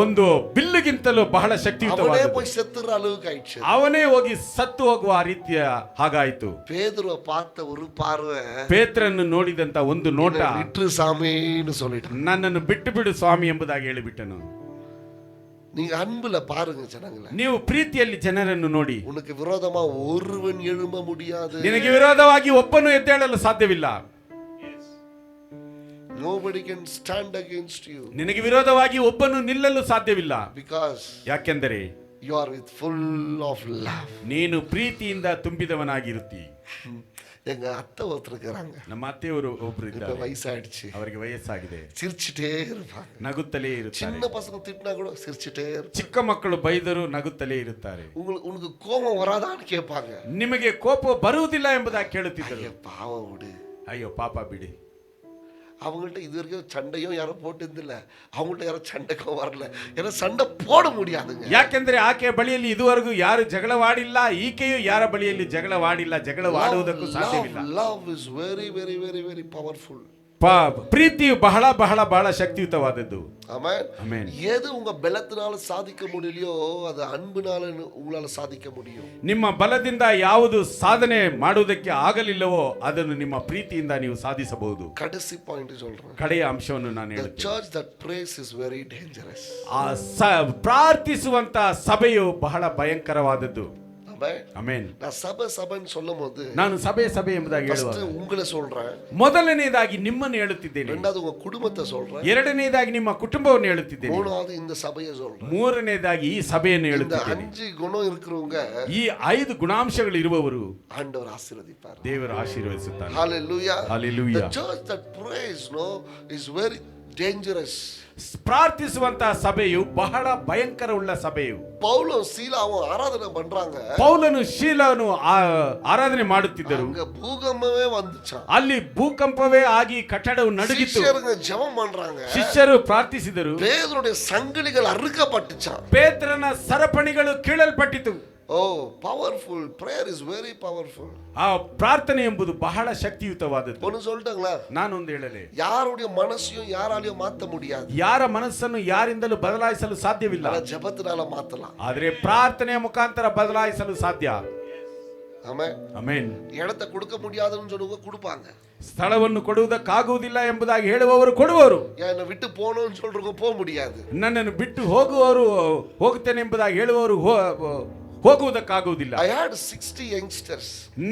ಒಂದು ಬಿಲ್ಲುಗಿಂತಲೂ ಬಹಳ ಶಕ್ತಿಯುತವಾದದ್ದು. ಅವನೇ போய் செத்துற அளவுக்கு ஆயிடுச்சு. ಅವನೇ ಹೋಗಿ ಸತ್ತು ಹೋಗುವ ರೀತಿಯ ಹಾಗಾಯಿತು. ಪೇತ್ರನ பார்த்த ஒரு பார்வை, ಪೇತ್ರನ್ನು ನೋಡಿದಂತ ಒಂದು ನೋಟ, ಬಿಟ್ಟು சாமின்னு சொல்லிட்டு, ನನ್ನನ್ನು ಬಿಟ್ಟು ಬಿಡು ಸ್ವಾಮಿ ಎಂಬುದಾಗಿ ಹೇಳಿಬಿಟ್ಟನು. நீங்க அன்புல பாருங்க ஜனங்களே, ನೀವು ಪ್ರೀತಿಯಲ್ಲಿ ಜನರನ್ನು ನೋಡಿ. உனக்கு விரோதமா ஒருவன் எழும்ப முடியாது. ನಿನಗೆ ವಿರೋಧವಾಗಿ ಒಬ್ಬನು ಎದ್ದೇಳಲು ಸಾಧ್ಯವಿಲ್ಲ. Nobody can stand against you. ನಿನಗೆ ವಿರೋಧವಾಗಿ ಒಬ್ಬನು ನಿಲ್ಲಲು ಸಾಧ್ಯವಿಲ್ಲ. Because ಯಾಕೆಂದರೆ you are with full of love. ನೀನು ಪ್ರೀತಿಯಿಂದ ತುಂಬಿದವನಾಗಿರುತ್ತಿ. எங்க அத்தை ஒருத்தர் இருக்காங்க, ನಮ್ಮ ಅತ್ತೆಯವರು ಒಬ್ರು ಇದ್ದಾರೆ, வயசாயிடுச்சு, ಅವರಿಗೆ ವಯಸ್ಸಾಗಿದೆ, சிரிச்சிட்டே இருப்பாங்க, ನಗುತ್ತಲೇ ಇರುತ್ತಾರೆ. சின்ன பசங்க திட்டினா கூட சிரிச்சிட்டே இருப்பாங்க. ಚಿಕ್ಕ ಮಕ್ಕಳು ಬೈದರೂ ನಗುತ್ತಲೇ ಇರುತ್ತಾರೆ. உனக்கு கோபம் வராதான்னு கேட்பாங்க. ನಿಮಗೆ ಕೋಪ ಬರುವುದಿಲ್ಲ ಎಂಬುದಾಗಿ ಕೇಳುತ್ತಿದ್ದರು. பாவம் விடு, ಅಯ್ಯೋ ಪಾಪ ಬಿಡಿ. அவங்கள்ட்ட இது வரைக்கும் சண்டையும் யாரும் போட்டதில்ல, அவங்கள்ட்ட யாரும் சண்டைக்கும் வரல. ஏன்னா சண்டை போட முடியாதுங்க. ಯಾಕೆಂದ್ರೆ ಆಕೆಯ ಬಳಿಯಲ್ಲಿ ಇದುವರೆಗೂ ಯಾರು ಜಗಳವಾಡಿಲ್ಲ, ಈಕೆಯು ಯಾರ ಬಳಿಯಲ್ಲಿ ಜಗಳವಾಡಿಲ್ಲ, ಜಗಳವಾಡುವುದಕ್ಕೂ ಸಾಧ್ಯವಿಲ್ಲ. Love is very very very very powerful. ಪ್ರೀತಿಯು ಬಹಳ ಬಹಳ ಬಹಳ ಶಕ್ತಿಯುತವಾದದ್ದು. ஆமென். ஆமென். எது உங்க பலத்தினால சாதிக்க முடியலையோ அது அன்பினால உங்களால சாதிக்க முடியும். ನಿಮ್ಮ ಬಲದಿಂದ ಯಾವುದು ಸಾಧನೆ ಮಾಡುವುದಕ್ಕೆ ಆಗಲಿಲ್ಲವೋ ಅದನ್ನು ನಿಮ್ಮ ಪ್ರೀತಿಯಿಂದ ನೀವು ಸಾಧಿಸಬಹುದು. கடைசி பாயிண்ட் சொல்றேன். ಕಡೆಯ ಅಂಶವನ್ನು ನಾನು The ಹೇಳುತ್ತೇನೆ. church that prays is very dangerous. ಪ್ರಾರ್ಥಿಸುವಂತ ಸಭೆಯು ಬಹಳ ಭಯಂಕರವಾದದ್ದು. ಆಮೆನ್. நான் சபைன்னு சொல்லும்போது ನಾನು ಸಭೆ ಎಂಬುದಾಗಿ ಹೇಳುವಾಗ ஃபர்ஸ்ட் உங்களை சொல்றேன், ಮೊದಲನೇದಾಗಿ ನಿಮ್ಮನ್ನು ಹೇಳುತ್ತಿದ್ದೇನೆ, ரெண்டாவது உங்க குடும்பத்தை சொல்றேன், ಎರಡನೇದಾಗಿ ನಿಮ್ಮ ಕುಟುಂಬವನ್ನು ಹೇಳುತ್ತಿದ್ದೇನೆ, மூணாவது இந்த சபையை சொல்றேன், ಮೂರನೇದಾಗಿ ಈ ಸಭೆಯನ್ನು இந்த ಹೇಳುತ್ತಿದ್ದೇನೆ. 5 குணம் இருக்கிறவங்க ಈ 5 ಗುಣಾಂಶಗಳು ಇರುವವರು ஆண்டவர் ஆசீர்வதிப்பார். ದೇವರು ಆಶೀರ್ವದಿಸುತ್ತಾನೆ. Hallelujah. Hallelujah. The church that prays is very dangerous. ಪ್ರಾರ್ಥಿಸುವಂತಹ ಸಭೆಯು ಬಹಳ ಭಯಂಕರ ಉಳ್ಳ ಸಭೆಯು. பவுலும் சீலாவும் ஆராதனை பண்றாங்க, ಪೌಲನು ಶೀಲನು ಆರಾಧನೆ ಮಾಡುತ್ತಿದ್ದರು. அங்க பூகம்பமே வந்துச்சாம், ಅಲ್ಲಿ ಭೂಕಂಪವೇ ಆಗಿ ಕಟ್ಟಡವು ನಡುಗಿತು. ಶಿಷ್ಯರು ಜெபம் பண்றாங்க, ಶಿಷ್ಯರು ಪ್ರಾರ್ಥಿಸಿದರು, பேதுருடைய சங்கிலிகள் அறுக்கப்பட்டுச்சாம், ಪೇತ್ರನ ಸರಪಣಿಗಳು ಕೀಳಲ್ಪಟ್ಟಿತು. Oh powerful prayer is very powerful. ಆ ಪ್ರಾರ್ಥನೆ ಎಂಬುದು ಬಹಳ ಶಕ್ತಿಯುತವಾದದ್ದು. ஒன்னு சொல்லட்டுங்களா, ನಾನೊಂದು ಹೇಳಲೆ, யாருடைய மனசையும் யாராலையும் மாத்த முடியாது. ಯಾರ ಮನಸ್ಸನ್ನು ಯಾರಿಂದಲೂ ಬದಲಾಯಿಸಲು ಸಾಧ್ಯವಿಲ್ಲ. ஜெபத்தினால மாத்தலாம், ಆದರೆ ಪ್ರಾರ್ಥನೆಯ ಮುಖಾಂತರ ಬದಲಾಯಿಸಲು ಸಾಧ್ಯ. ಆಮೆನ್. ಆಮೆನ್. இடத்தை கொடுக்க முடியாதுன்னு சொல்லுங்க, கொடுப்பாங்க. ಸ್ಥಳವನ್ನು ಕೊಡುವುದಕ್ಕಾಗುವುದಿಲ್ಲ ಎಂಬುದಾಗಿ ಹೇಳುವವರು ಕೊಡುವರು. என்னை விட்டு போகணும்னு சொல்றவங்க போக முடியாது. ನನ್ನನ್ನು ಬಿಟ್ಟು ಹೋಗುವವರು ಹೋಗುತ್ತೇನೆ ಎಂಬುದಾಗಿ ಹೇಳುವವರು ಹೋಗುವುದಕ್ಕಾಗುವುದಿಲ್ಲ. I had 60 youngsters.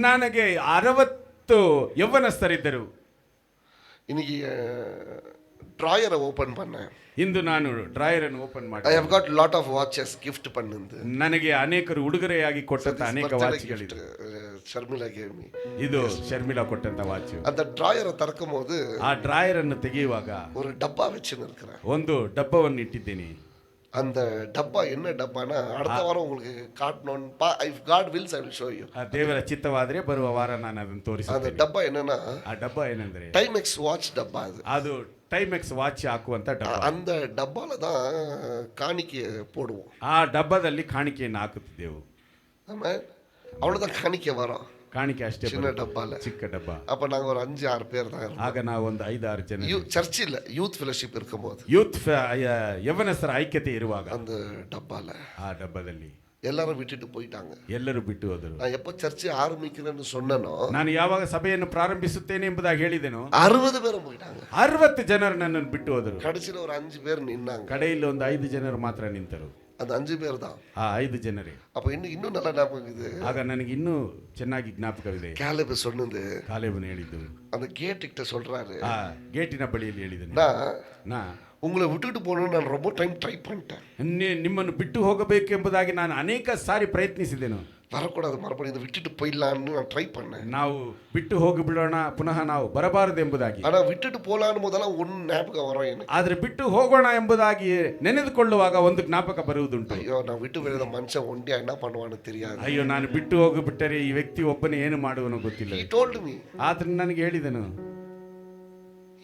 ನನಗೆ 60 ಯೌವನಸ್ಥರಿದ್ದರು. இன்னைக்கு ட்ராயரை ஓபன் பண்ணேன். ಇಂದು ನಾನು ಡ್ರಾಯರ್ ಅನ್ನು ಓಪನ್ ಮಾಡಿ, I have got lot of watches gift பண்ணிருந்து. ನನಗೆ ಅನೇಕರು ಉಡುಗೊರೆಯಾಗಿ ಕೊಟ್ಟಂತ ಅನೇಕ ವಾಚ್ಗಳಿವೆ. Sharmila gave me. ಇದು ಶರ್ಮಿಳಾ ಕೊಟ್ಟಂತ ವಾಚ್. அந்த ட்ராயரை திறக்கும்போது ಆ ಡ್ರಾಯರ್ ಅನ್ನು ತೆಗೆಯುವಾಗ ஒரு டப்பா வச்சுன்னு இருக்கிறேன். ಒಂದು ಡಬ್ಬವನ್ನು ಇಟ್ಟಿದ್ದೇನೆ. அந்த டப்பா என்ன டப்பானா அடுத்த வாரம் உங்களுக்கு காட்டணும். if God wills I will show you. ಆ ದೇವರ ಚಿತ್ತವಾದರೆ ಬರುವ ವಾರ ನಾನು ಅದನ್ನು அந்த ತೋರಿಸುತ್ತೇನೆ. டப்பா என்னன்னா, ಆ ಡಬ್ಬ ಏನಂದ್ರೆ டைமெக்ஸ் வாட்ச் டப்பா. ಅದು ಟೈಮೆಕ್ಸ್ ವಾಚ್ ಹಾಕುವಂತ ಡಬ್ಬ. அந்த டப்பால தான் காணிக்கை போடுவோம். ಆ ಡಬ್ಬದಲ್ಲಿ ಕಾಣಿಕೆಯನ್ನು ಹಾಕುತ್ತಿದ್ದೆವು. ஆமா, அவ்வளவுதான் காணிக்கை வரும். ಕಾಣಿಕೆ ಅಷ್ಟೇ, சின்ன டப்பால, ಚಿಕ್ಕ ಡಬ್ಬ. அப்ப நாங்க ஒரு 5-6 பேர் தான் இருந்தோம். ಆಗ ನಾವು ಒಂದು 5-6 ಜನ. சர்ச் இல்ல, யூத் ஃபெலோஷிப் இருக்கும்போது ಯೂತ್ ಯವನಸ್ಥರ ಐಕ್ಯತೆ ಇರುವಾಗ அந்த டப்பால ಆ ಡಬ್ಬದಲ್ಲಿ எல்லாரும் விட்டுட்டு போயிட்டாங்க. ಎಲ್ಲರೂ ಬಿಟ್ಟು ಹೋದರು. நான் எப்ப சர்ச் ஆரம்பிக்கிறேன்னு சொன்னனோ, ನಾನು ಯಾವಾಗ ಸಭೆಯನ್ನು ಪ್ರಾರಂಭಿಸುತ್ತೇನೆ ಎಂಬುದಾಗಿ ಹೇಳಿದೆನೋ 60 பேரும் போயிட்டாங்க. 60 ಜನರು ನನ್ನನ್ನು ಬಿಟ್ಟು ಹೋದರು. கடைசில ஒரு 5 பேர் நின்னாங்க. ಕಡೆಯಲ್ಲಿ ಒಂದು 5 ಜನರು ಮಾತ್ರ ನಿಂತರು. அந்த 5 பேர் தான். ಆ 5 ಜನರೇ. அப்ப இன்னும் நல்லா ஞாபகம் இருக்குது. ಆಗ ನನಗೆ ಇನ್ನೂ ಚೆನ್ನಾಗಿ ಜ್ಞಾಪಕವಿದೆ. காலேப் சொன்னது, ಕಾಲೇಬನು ಹೇಳಿದ್ದು, அந்த கேட் கிட்ட சொல்றாரு, ಆ ಗೇಟಿನ ಬಳಿಯಲ್ಲಿ ಹೇಳಿದನು, ನಾ உங்களை விட்டுட்டு போகணும்னு நான் ரொம்ப டைம் ட்ரை பண்ணிட்டேன். ನಿಮ್ಮನ್ನು ಬಿಟ್ಟು ಹೋಗಬೇಕು ಎಂಬುದಾಗಿ ನಾನು ಅನೇಕ ಸಾರಿ ಪ್ರಯತ್ನಿಸಿದೆನು. வரக்கூடாது, மறுபடியும் இதை விட்டுட்டு போயிடலான்னு நான் ட்ரை பண்ணேன். ನಾವು ಬಿಟ್ಟು ಹೋಗಿ ಬಿಡೋಣ, ಪುನಃ ನಾವು ಬರಬಾರದು ಎಂಬುದಾಗಿ. ஆனா விட்டுட்டு போலான்னு முதல்ல ஒன்னு ஞாபகம் வரும் எனக்கு. ಆದ್ರೆ ಬಿಟ್ಟು ಹೋಗೋಣ ಎಂಬುದಾಗಿ ನೆನೆದುಕೊಳ್ಳುವಾಗ ಒಂದು ಜ್ಞಾಪಕ ಬರುವುದುಂಟು. ஐயோ, நான் விட்டு போயிருந்த மனுஷன் ஒண்டியா என்ன பண்ணுவான்னு தெரியாது. ಅಯ್ಯೋ, ನಾನು ಬಿಟ್ಟು ಹೋಗಿಬಿಟ್ಟರೆ ಈ ವ್ಯಕ್ತಿ ಒಬ್ಬನೇ ಏನು ಮಾಡುವನು ಗೊತ್ತಿಲ್ಲ. He told me. ಆತನು ನನಗೆ ಹೇಳಿದನು.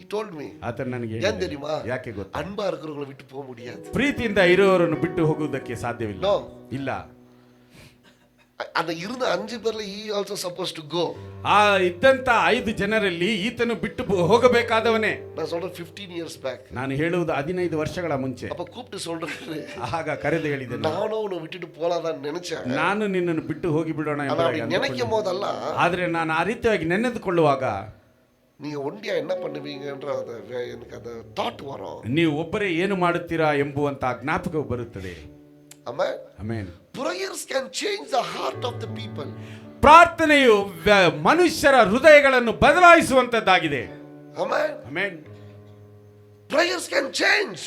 He told me. ಆತನು ನನಗೆ ಏನ್ தெரியுமா? ಯಾಕೆ ಗೊತ್ತಾ? அன்பா இருக்கிறவங்களை விட்டு போக முடியாது. ಪ್ರೀತಿಯಿಂದ ಇರುವವರನ್ನು ಬಿಟ್ಟು ಹೋಗುವುದಕ್ಕೆ ಸಾಧ್ಯವಿಲ್ಲ. ಇಲ್ಲ. அந்த இருந்த 5 பேர்ல he also supposed to go. ಆ ಇದ್ದಂತ 5 ಜನರಲ್ಲಿ ಈತನು ಬಿಟ್ಟು ಹೋಗಬೇಕಾದವನೇ. நான் சொல்றேன் 15 years back. ನಾನು ಹೇಳುವುದು 15 ವರ್ಷಗಳ ಮುಂಚೆ. அப்ப கூப்பிட்டு சொல்றாரு, ಆಗ ಕರೆದು ಹೇಳಿದನು, நானும் உன்னை விட்டுட்டு போலாதான் நினைச்சேன். ನಾನು ನಿನ್ನನ್ನು ಬಿಟ್ಟು ಹೋಗಿ ಬಿಡೋಣ அப்படி நினைக்கும் போதெல்லாம், ಆದ್ರೆ ನಾನು ಆ ರೀತಿಯಾಗಿ ನೆನೆದುಕೊಳ್ಳುವಾಗ நீங்க ஒண்டியா என்ன பண்ணுவீங்கன்ற எனக்கு அந்த ಥಾಟ್ வரும். ನೀವು ಒಬ್ಬರೇ ಏನು ಮಾಡುತ್ತೀರಾ ಎಂಬುವಂತ ಜ್ಞಾಪಕ ಬರುತ್ತದೆ. Amen. Amen. Prayers can change the heart of the people. ಪ್ರಾರ್ಥನೆಯು ಮನುಷ್ಯರ ಹೃದಯಗಳನ್ನು ಬದಲಾಯಿಸುವಂತದ್ದಾಗಿದೆ. Amen. Amen. Prayers can change.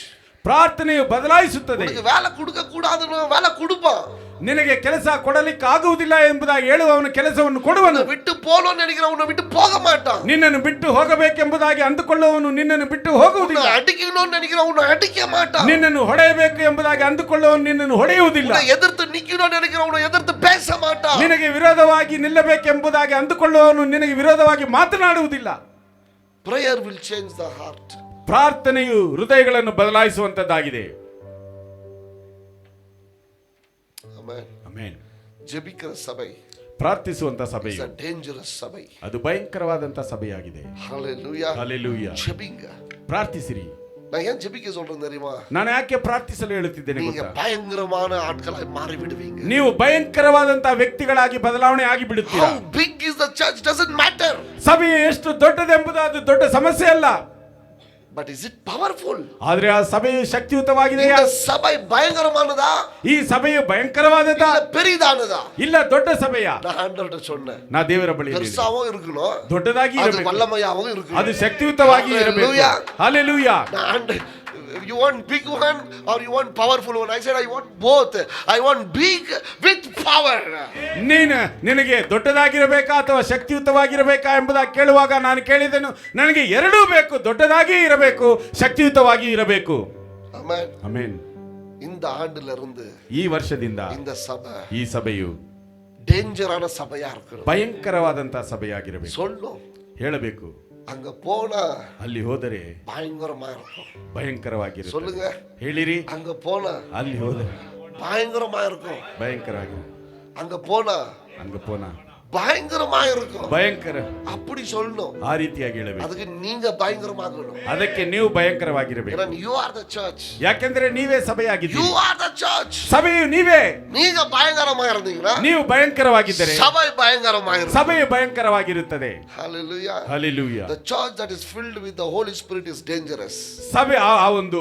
ಪ್ರಾರ್ಥನೆಯು ಬದಲಾಯಿಸುತ್ತದೆ. ನಿನಗೆ வேலை கொடுக்க கூடாதுன்னு வேலை கொடுப்பான். ನಿನಗೆ ಕೆಲಸ ಕೊಡಲಿಕ್ಕೆ ಆಗುವುದಿಲ್ಲ ಎಂಬುದಾಗಿ ಹೇಳುವವನು ಕೆಲಸವನ್ನು ಕೊಡುವನು. ಬಿಟ್ಟು போகணும்னு நினைக்கிறவனை விட்டு போக மாட்டான். ನಿನ್ನನ್ನು ಬಿಟ್ಟು ಹೋಗಬೇಕೆಂಬುದಾಗಿ ಅಂದುಕೊಳ್ಳುವವನು ನಿನ್ನನ್ನು ಬಿಟ್ಟು ಹೋಗುವುದಿಲ್ಲ. ಅಡಿಕணும்னு நினைக்கிறவனை ಅಡಿக்க மாட்டான். ನಿನ್ನನ್ನು ಹೊಡೆಯಬೇಕು ಎಂಬುದಾಗಿ ಅಂದುಕೊಳ್ಳುವವನು ನಿನ್ನನ್ನು ಹೊಡೆಯುವುದಿಲ್ಲ. ಎದುರ್ತು ನಿಕ್ಕணும்னು நினைக்கிறவனை ಎದುರ್ತು பேச மாட்டான். ನಿನಗೆ ವಿರೋಧವಾಗಿ ನಿಲ್ಲಬೇಕೆಂಬುದಾಗಿ ಅಂದುಕೊಳ್ಳುವವನು ನಿನಗೆ ವಿರೋಧವಾಗಿ ಮಾತನಾಡುವುದಿಲ್ಲ. Prayer will change the heart. ಪ್ರಾರ್ಥನೆಯು ಹೃದಯಗಳನ್ನು ಬದಲಾಯಿಸುವಂತದ್ದಾಗಿದೆ. ಆಮೆನ್. ಆಮೆನ್. ಜೆಬಿಕರ ಸಭೆ, ಪ್ರಾರ್ಥಿಸುವಂತ ಸಭೆಯು is a dangerous ಸಭೆ. ಅದು ಭಯಂಕರವಾದಂತ ಸಭೆಯಾಗಿದೆ. Hallelujah. Hallelujah. ಜೆಬಿಂಗ. ಪ್ರಾರ್ಥಿಸಿರಿ. நான் ஏன் ஜெபிக்க சொல்றேன் தெரியுமா? ನಾನು ಯಾಕೆ ಪ್ರಾರ್ಥಿಸಲು ಹೇಳುತ್ತಿದ್ದೇನೆ நீங்க ಗೊತ್ತಾ? பயங்கரமான ஆட்களாய் மாறி விடுவீங்க. ನೀವು ಭಯಂಕರವಾದಂತ ವ್ಯಕ್ತಿಗಳಾಗಿ ಬದಲಾವಣೆ ಆಗಿ ಬಿಡುತ್ತೀರಾ. How big is the church doesn't matter. ಸಭೆ ಎಷ್ಟು ದೊಡ್ಡದೆಂಬುದು ಅದು ದೊಡ್ಡ ಸಮಸ್ಯೆ ಅಲ್ಲ. But is it powerful? ಆದ್ರೆ ಆ ಸಭೆಯು ಶಕ್ತಿಯುತವಾಗಿದೆಯಾ? இந்த சபை பயங்கரமானதா? ಈ ಸಭೆಯು ಭಯಂಕರವಾದದಾ? இல்ல பெரிதானதா? ಇಲ್ಲ ದೊಡ್ಡ ಸಭೆಯಾ? நான் ஆண்டவர்ட்ட சொன்னேன். ನಾ ದೇವರ ಬಳಿ பெருசாவும் இருக்கணும். ದೊಡ್ಡದಾಗಿ அது ಇರಬೇಕು. வல்லமையாவும் இருக்கணும். ಅದು ಶಕ್ತಿಯುತವಾಗಿ ಇರಬೇಕು. Hallelujah. You want big one or you want powerful one? I said I want both. I want big with power. ನಿನಗೆ ದೊಡ್ಡದಾಗಿರಬೇಕಾ ಅಥವಾ ಶಕ್ತಿಯುತವಾಗಿರಬೇಕಾ ಎಂಬುದಾಗಿ ಕೇಳುವಾಗ ನಾನು ಕೇಳಿದೆನು, ನನಗೆ ಎರಡೂ ಬೇಕು, ದೊಡ್ಡದಾಗಿ ಇರಬೇಕು, ಶಕ್ತಿಯುತವಾಗಿ ಇರಬೇಕು. ಆಮೆನ್. ಆಮೆನ್. இந்த ஆண்டுல இருந்து ಈ ವರ್ಷದಿಂದ இந்த சபை ಈ ಸಭೆಯು ಡೇಂಜರಾன ಸಭೆயா இருக்கணும். ಭಯಂಕರವಾದಂತಹ ಸಭೆಯಾಗಿರಬೇಕು. சொல்லணும். ಹೇಳಬೇಕು. அங்க போனா ಅಲ್ಲಿ ಹೋದರೆ பயங்கரமா இருக்கும். ಭಯಂಕರವಾಗಿರುತ್ತೆ. சொல்லுங்க. ಹೇಳಿರಿ. அங்க போனா ಅಲ್ಲಿ ಹೋದರೆ பயங்கரமா இருக்கும். ಭಯಂಕರವಾಗಿ. அங்க போனா பயங்கரமா இருக்கும். ಭಯಂಕರ. அப்படி சொல்லணும். ಆ ರೀತಿಯಾಗಿ ಹೇಳಬೇಕು. ಅದಕ್ಕೆ நீங்க பயங்கரமாகணும். ಅದಕ್ಕೆ ನೀವು ಭಯಂಕರವಾಗಿರಬೇಕು. you are the church. ಯಾಕೆಂದ್ರೆ ನೀವೇ ಸಭೆಯಾಗಿದ್ದೀರಿ. you are the church. ಸಭೆಯು ನೀವೇ. நீங்க பயங்கரமா இருந்தீங்கன்னா ನೀವು ಭಯಂಕರವಾಗಿದ್ದರೆ ಸಭೆ பயங்கரமாಗಿರುತ್ತೆ. ಸಭೆಯು ಭಯಂಕರವಾಗಿರುತ್ತದೆ. hallelujah. hallelujah. the church that is filled with the holy spirit is dangerous. ಸಭೆ ಆ ಒಂದು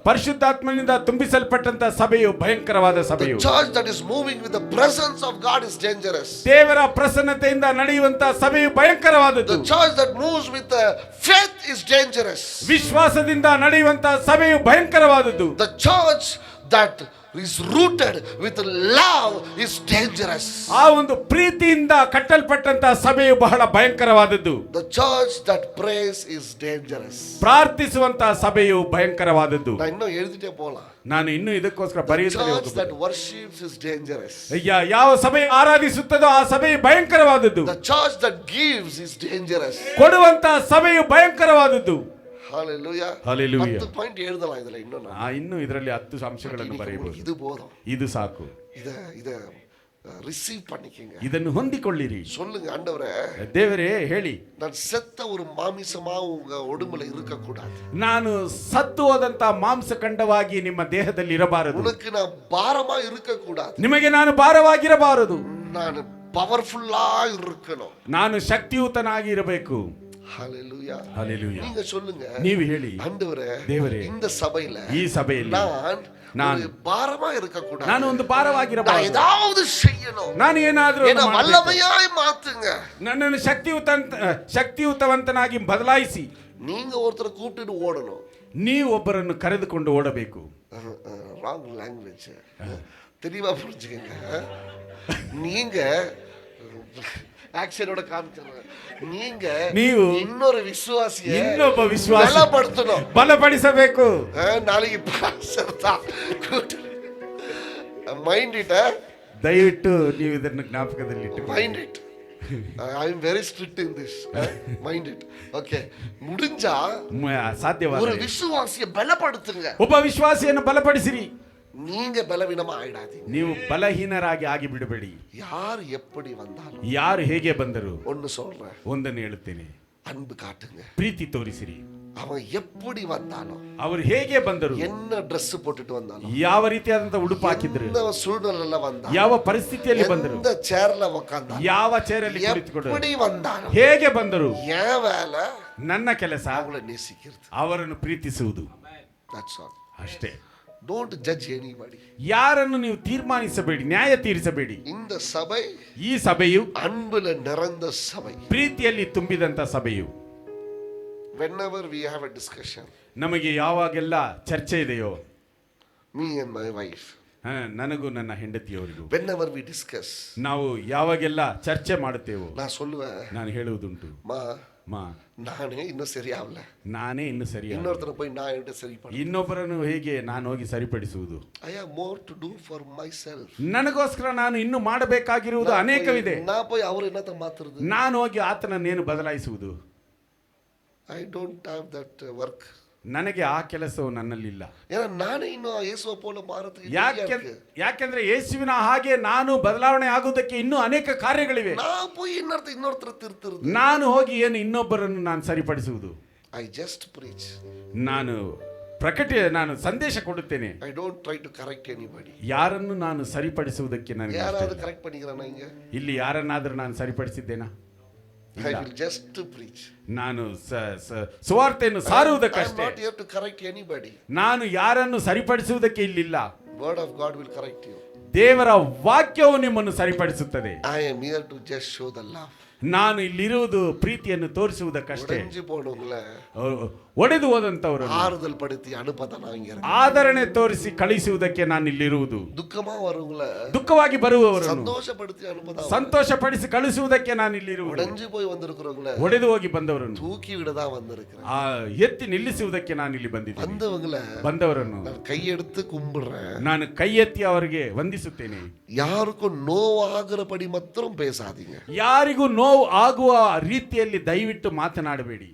ಪರಿಶುದ್ಧಾತ್ಮನಿಂದ ತುಂಬಿಸಲ್ಪಟ್ಟಂತ ಸಭೆಯು ಭಯಂಕರವಾದ ಸಭೆಯು. the church that is moving with the presence of God is dangerous. ದೇವರ ಪ್ರಸನ್ನತೆಯಿಂದ ನಡೆಯುವಂತ ಸಭೆಯು ಭಯಂಕರವಾದದ್ದು. the church that moves with the faith is dangerous. ವಿಶ್ವಾಸದಿಂದ ನಡೆಯುವಂತ ಸಭೆಯು ಭಯಂಕರವಾದದ್ದು. the church that is rooted with love is dangerous. ಆ ಒಂದು ಪ್ರೀತಿಯಿಂದ ಕಟ್ಟಲ್ಪಟ್ಟಂತ ಸಭೆಯು ಬಹಳ ಭಯಂಕರವಾದದ್ದು. the church that prays is dangerous. ಪ್ರಾರ್ಥಿಸುವಂತ ಸಭೆಯು ಭಯಂಕರವಾದದ್ದು. ನಾನು ಇನ್ನೂ எழுதிட்டே போலாம். ನಾನು ಇನ್ನೂ ಇದಕ್ಕೋಸ್ಕರ ಬರೆಯುತ್ತಲೇ ಹೋಗ್ತೀನಿ. the church that worships is dangerous. ಯಾವ ಸಭೆ ಆರಾಧಿಸುತ್ತದೋ ಆ ಸಭೆಯು ಭಯಂಕರವಾದದ್ದು. the church that gives is dangerous. ಕೊಡುವಂತ ಸಭೆಯು ಭಯಂಕರವಾದದ್ದು. hallelujah. hallelujah. 10 ಪಾಯಿಂಟ್ எழுதலாம் ಇದಲ್ಲ ಇನ್ನೂ ಇದರಲ್ಲಿ 10 ಅಂಶಗಳನ್ನು ಬರೆಯಬಹುದು. ಇದು போதும். ಇದು ಸಾಕು. ಇದ ರಿಸೀವ್ பண்ணிக்கங்க. ಇದನ್ನು ಹೊಂದಿಕೊಳ್ಳಿರಿ. சொல்லுங்க ஆண்டவரே. ದೇವರೇ ಹೇಳಿ. நான் செத்த ஒரு மாமிசமா உங்க உடம்புல இருக்க கூடாது. ನಾನು ಸತ್ತು ಹೋದಂತ ಮಾಂಸಖಂಡವಾಗಿ ನಿಮ್ಮ ದೇಹದಲ್ಲಿ ಇರಬಾರದು. உனக்கு நான் பாரமா இருக்க கூடாது. ನಿಮಗೆ ನಾನು ಭಾರವಾಗಿರಬಾರದು. ನಾನು ಪವರ್ಫುಲ್ಲಾ இருக்கணும். ನಾನು ಶಕ್ತಿಯುತನಾಗಿ ಇರಬೇಕು. hallelujah. hallelujah. நீங்க சொல்லுங்க. ನೀವು ಹೇಳಿ. ஆண்டவரே, ದೇವರೇ, இந்த சபையில ಈ ಸಭೆಯಲ್ಲಿ ನಾನು ಭಾರமா இருக்க கூடாது. ನಾನು ಒಂದು ಭಾರವಾಗಿರಬಾರದು. ஏதாவது செய்யணும். ನಾನು ಏನಾದರೂ என்ன வல்லமையாய் மாத்துங்க. ನನ್ನನ್ನು ಶಕ್ತಿಯುತವಂತನಾಗಿ ಬದಲಾಯಿಸಿ. நீங்க ஒருத்தரை கூப்பிட்டு ஓடணும். ನೀವು ಒಬ್ಬರನ್ನು ಕರೆದುಕೊಂಡು ಓಡಬೇಕು. Wrong language. தெளிவா புரிஞ்சுக்கங்க. நீங்க ஆக்ஷனோட காமிச்சறேன். ನೀವು ಇನ್ನೊಬ್ಬ ವಿಶ್ವಾಸಿ ಬಲಪಡಿಸಬೇಕು. ನಾಳೆಗೆ ಮೈಂಡ್ ಇಟ್. ದಯವಿಟ್ಟು ನೀವು ಇದನ್ನು ಜ್ಞಾಪಕದಲ್ಲಿ ಇಟ್ಟು. Mind it. I am very strict in this. Mind it. Okay. ಮುಡಿಂಜಾ ಸಾಧ್ಯವಾದ ஒரு விசுவாசியை பலப்படுத்துங்க. ಒಬ್ಬ ವಿಶ್ವಾಸಿಯನ್ನು ಬಲಪಡಿಸಿರಿ. நீங்க பலவீனமா ஆயிடாதீங்க. ನೀವು ಬಲಹೀನರಾಗಿ ಆಗಿ ಬಿಡಬೇಡಿ. ಯಾರು எப்படி வந்தாலும், ಯಾರು ಹೇಗೆ ಬಂದರು, ஒன்னு சொல்றேன், ಒಂದನ್ನು ಹೇಳುತ್ತೇನೆ, அன்பு காட்டுங்க, ಪ್ರೀತಿ ತೋರಿಸಿರಿ. அவன் எப்படி வந்தாலும், ಅವರು ಹೇಗೆ ಬಂದರು, என்ன ಡ್ರೆಸ್ போட்டுட்டு வந்தாலும், ಯಾವ ರೀತಿಯಾದಂತ ಉಡುಪು ಹಾಕಿದ್ರು, என்ன சூழ்நிலையில வந்தாலும், ಯಾವ ಪರಿಸ್ಥಿತಿಯಲ್ಲಿ ಬಂದರು, எந்த சேர்ல உட்கார்ந்தாலும், ಯಾವ ಚೇರಲ್ಲಿ ಕುಳಿತುಕೊಂಡು, எப்படி வந்தாலும், ಹೇಗೆ ಬಂದರು, என் வேலை, ನನ್ನ ಕೆಲಸ ಅವಳ நேசிக்கிறது, ಅವರನ್ನು ಪ್ರೀತಿಸುವುದು. That's all. ಅಷ್ಟೇ. Don't judge anybody. ಯಾರನ್ನು ನೀವು ತೀರ್ಮಾನಿಸಬೇಡಿ, ನ್ಯಾಯ ತೀರಿಸಬೇಡಿ. இந்த சபை, ಈ ಸಭೆಯು ಅನ್ಬುಲ ನಿರಂದ ಸಭೆ, ಪ್ರೀತಿಯಲ್ಲಿ ತುಂಬಿದಂತ ಸಭೆಯು. whenever we have a discussion, ನಮಗೆ ಯಾವಾಗೆಲ್ಲ ಚರ್ಚೆ ಇದೆಯೋ, me and my wife, ನನಗೂ ನನ್ನ ಹೆಂಡತಿಯವರಿಗೂ, whenever we discuss, ನಾವು ಯಾವಾಗೆಲ್ಲ ಚರ್ಚೆ ಮಾಡುತ್ತೇವೋ, ನಾನು ಹೇಳುವುದುಂಟು, ಮಾ ನಾನೇ ಇನ್ನೂ ಸರಿಯಾಗಲ್ಲ, ನಾನೇ ಇನ್ನೂ ಸರಿಯಾಗಲ್ಲ, ಇನ್ನೊಬ್ಬರ போய் நான் என்ன ಸರಿ ಮಾಡಿ, ಇನ್ನೊಬ್ಬರನ್ನು ಹೇಗೆ ನಾನು ಹೋಗಿ ಸರಿಪಡಿಸುವುದು. I have more to do for myself. ನನಗೋಸ್ಕರ ನಾನು ಇನ್ನೂ ಮಾಡಬೇಕಾಗಿರುವುದು ಅನೇಕವಿದೆ. ನಾ போய் ಅವರು ಏನಂತ ಮಾತಾಡುದು, ನಾನು ಹೋಗಿ ಆತನನ್ನೇನು ಬದಲಾಯಿಸುವುದು. I don't have that work. ನನಗೆ ಆ ಕೆಲಸವು ನನ್ನಲ್ಲಿಲ್ಲ. ನಾನೇ ಇನ್ನು ಯೇಸುವ ಪೋಲ ಮಾರುತ್ತ. ಯಾಕೆಂದ್ರೆ ಯೇಸುವಿನ ಹಾಗೆ ನಾನು ಬದಲಾವಣೆ ಆಗುವುದಕ್ಕೆ ಇನ್ನೂ ಅನೇಕ ಕಾರ್ಯಗಳಿವೆ. ನಾನು ಹೋಗಿ ಏನು ಇನ್ನೊಬ್ಬರನ್ನು ನಾನು ಸರಿಪಡಿಸುವುದು. I just preach. ನಾನು ಸಂದೇಶ ಕೊಡುತ್ತೇನೆ. I don't try to correct anybody. ಯಾರನ್ನು ನಾನು ಸರಿಪಡಿಸುವುದಕ್ಕೆ ನನಗೆ ಯಾರಾದರೂ ಕರೆಕ್ಟ್ பண்ணிக்கிறானா? ಇಲ್ಲಿ ಯಾರನ್ನಾದರೂ ನಾನು ಸರಿಪಡಿಸಿದ್ದೇನಾ? I will just preach. ನಾನು ಸುವಾರ್ತೆಯನ್ನು I am ಸಾರುವುದಕ್ಕಷ್ಟೇ. not here to correct anybody. ನಾನು ಯಾರನ್ನು ಸರಿಪಡಿಸುವುದಕ್ಕೆ ಇಲ್ಲಿಲ್ಲ. Word of God will correct you. ದೇವರ ವಾಕ್ಯವು ನಿಮ್ಮನ್ನು ಸರಿಪಡಿಸುತ್ತದೆ. I am here to just show the love. ನಾನು ಇಲ್ಲಿರುವುದು ಪ್ರೀತಿಯನ್ನು ತೋರಿಸುವುದಕ್ಕಷ್ಟೇ. உடைஞ்சு போனவங்கள ಒಡೆದು ಹೋದಂತವರು ஆறுதல் படுத்தி அனுப்பத நான் இங்க இருக்கேன். ಆದರಣೆ ತೋರಿಸಿ ಕಳಿಸುವುದಕ್ಕೆ ನಾನು ಇಲ್ಲಿರುವುದು. துக்கமா வரவங்கள ದುಃಖವಾಗಿ ಬರುವವರನ್ನು சந்தோஷப்படுத்தி அனுப்பத ಸಂತೋಷಪಡಿಸಿ ಕಳಿಸುವುದಕ್ಕೆ ನಾನು ಇಲ್ಲಿರುವುದು. உடைஞ்சு போய் வந்திருக்கிறவங்கள ಒಡೆದು ಹೋಗಿ ಬಂದವರನ್ನು தூக்கி விட தான் வந்திருக்கிறேன். ಎತ್ತಿ ನಿಲ್ಲಿಸುವುದಕ್ಕೆ ನಾನು ಇಲ್ಲಿ ಬಂದಿದ್ದೇನೆ. ಬಂದವರನ್ನು நான் கையெடுத்து கும்பிடுறேன். ನಾನು ಕೈ ಎತ್ತಿ ಅವರಿಗೆ ವಂದಿಸುತ್ತೇನೆ. யாருக்கும் நோவாகிறபடி மாத்திரம் பேசாதீங்க. ಯಾರಿಗೂ ನೋವು ಆಗುವ ರೀತಿಯಲ್ಲಿ ದಯವಿಟ್ಟು ಮಾತನಾಡಬೇಡಿ.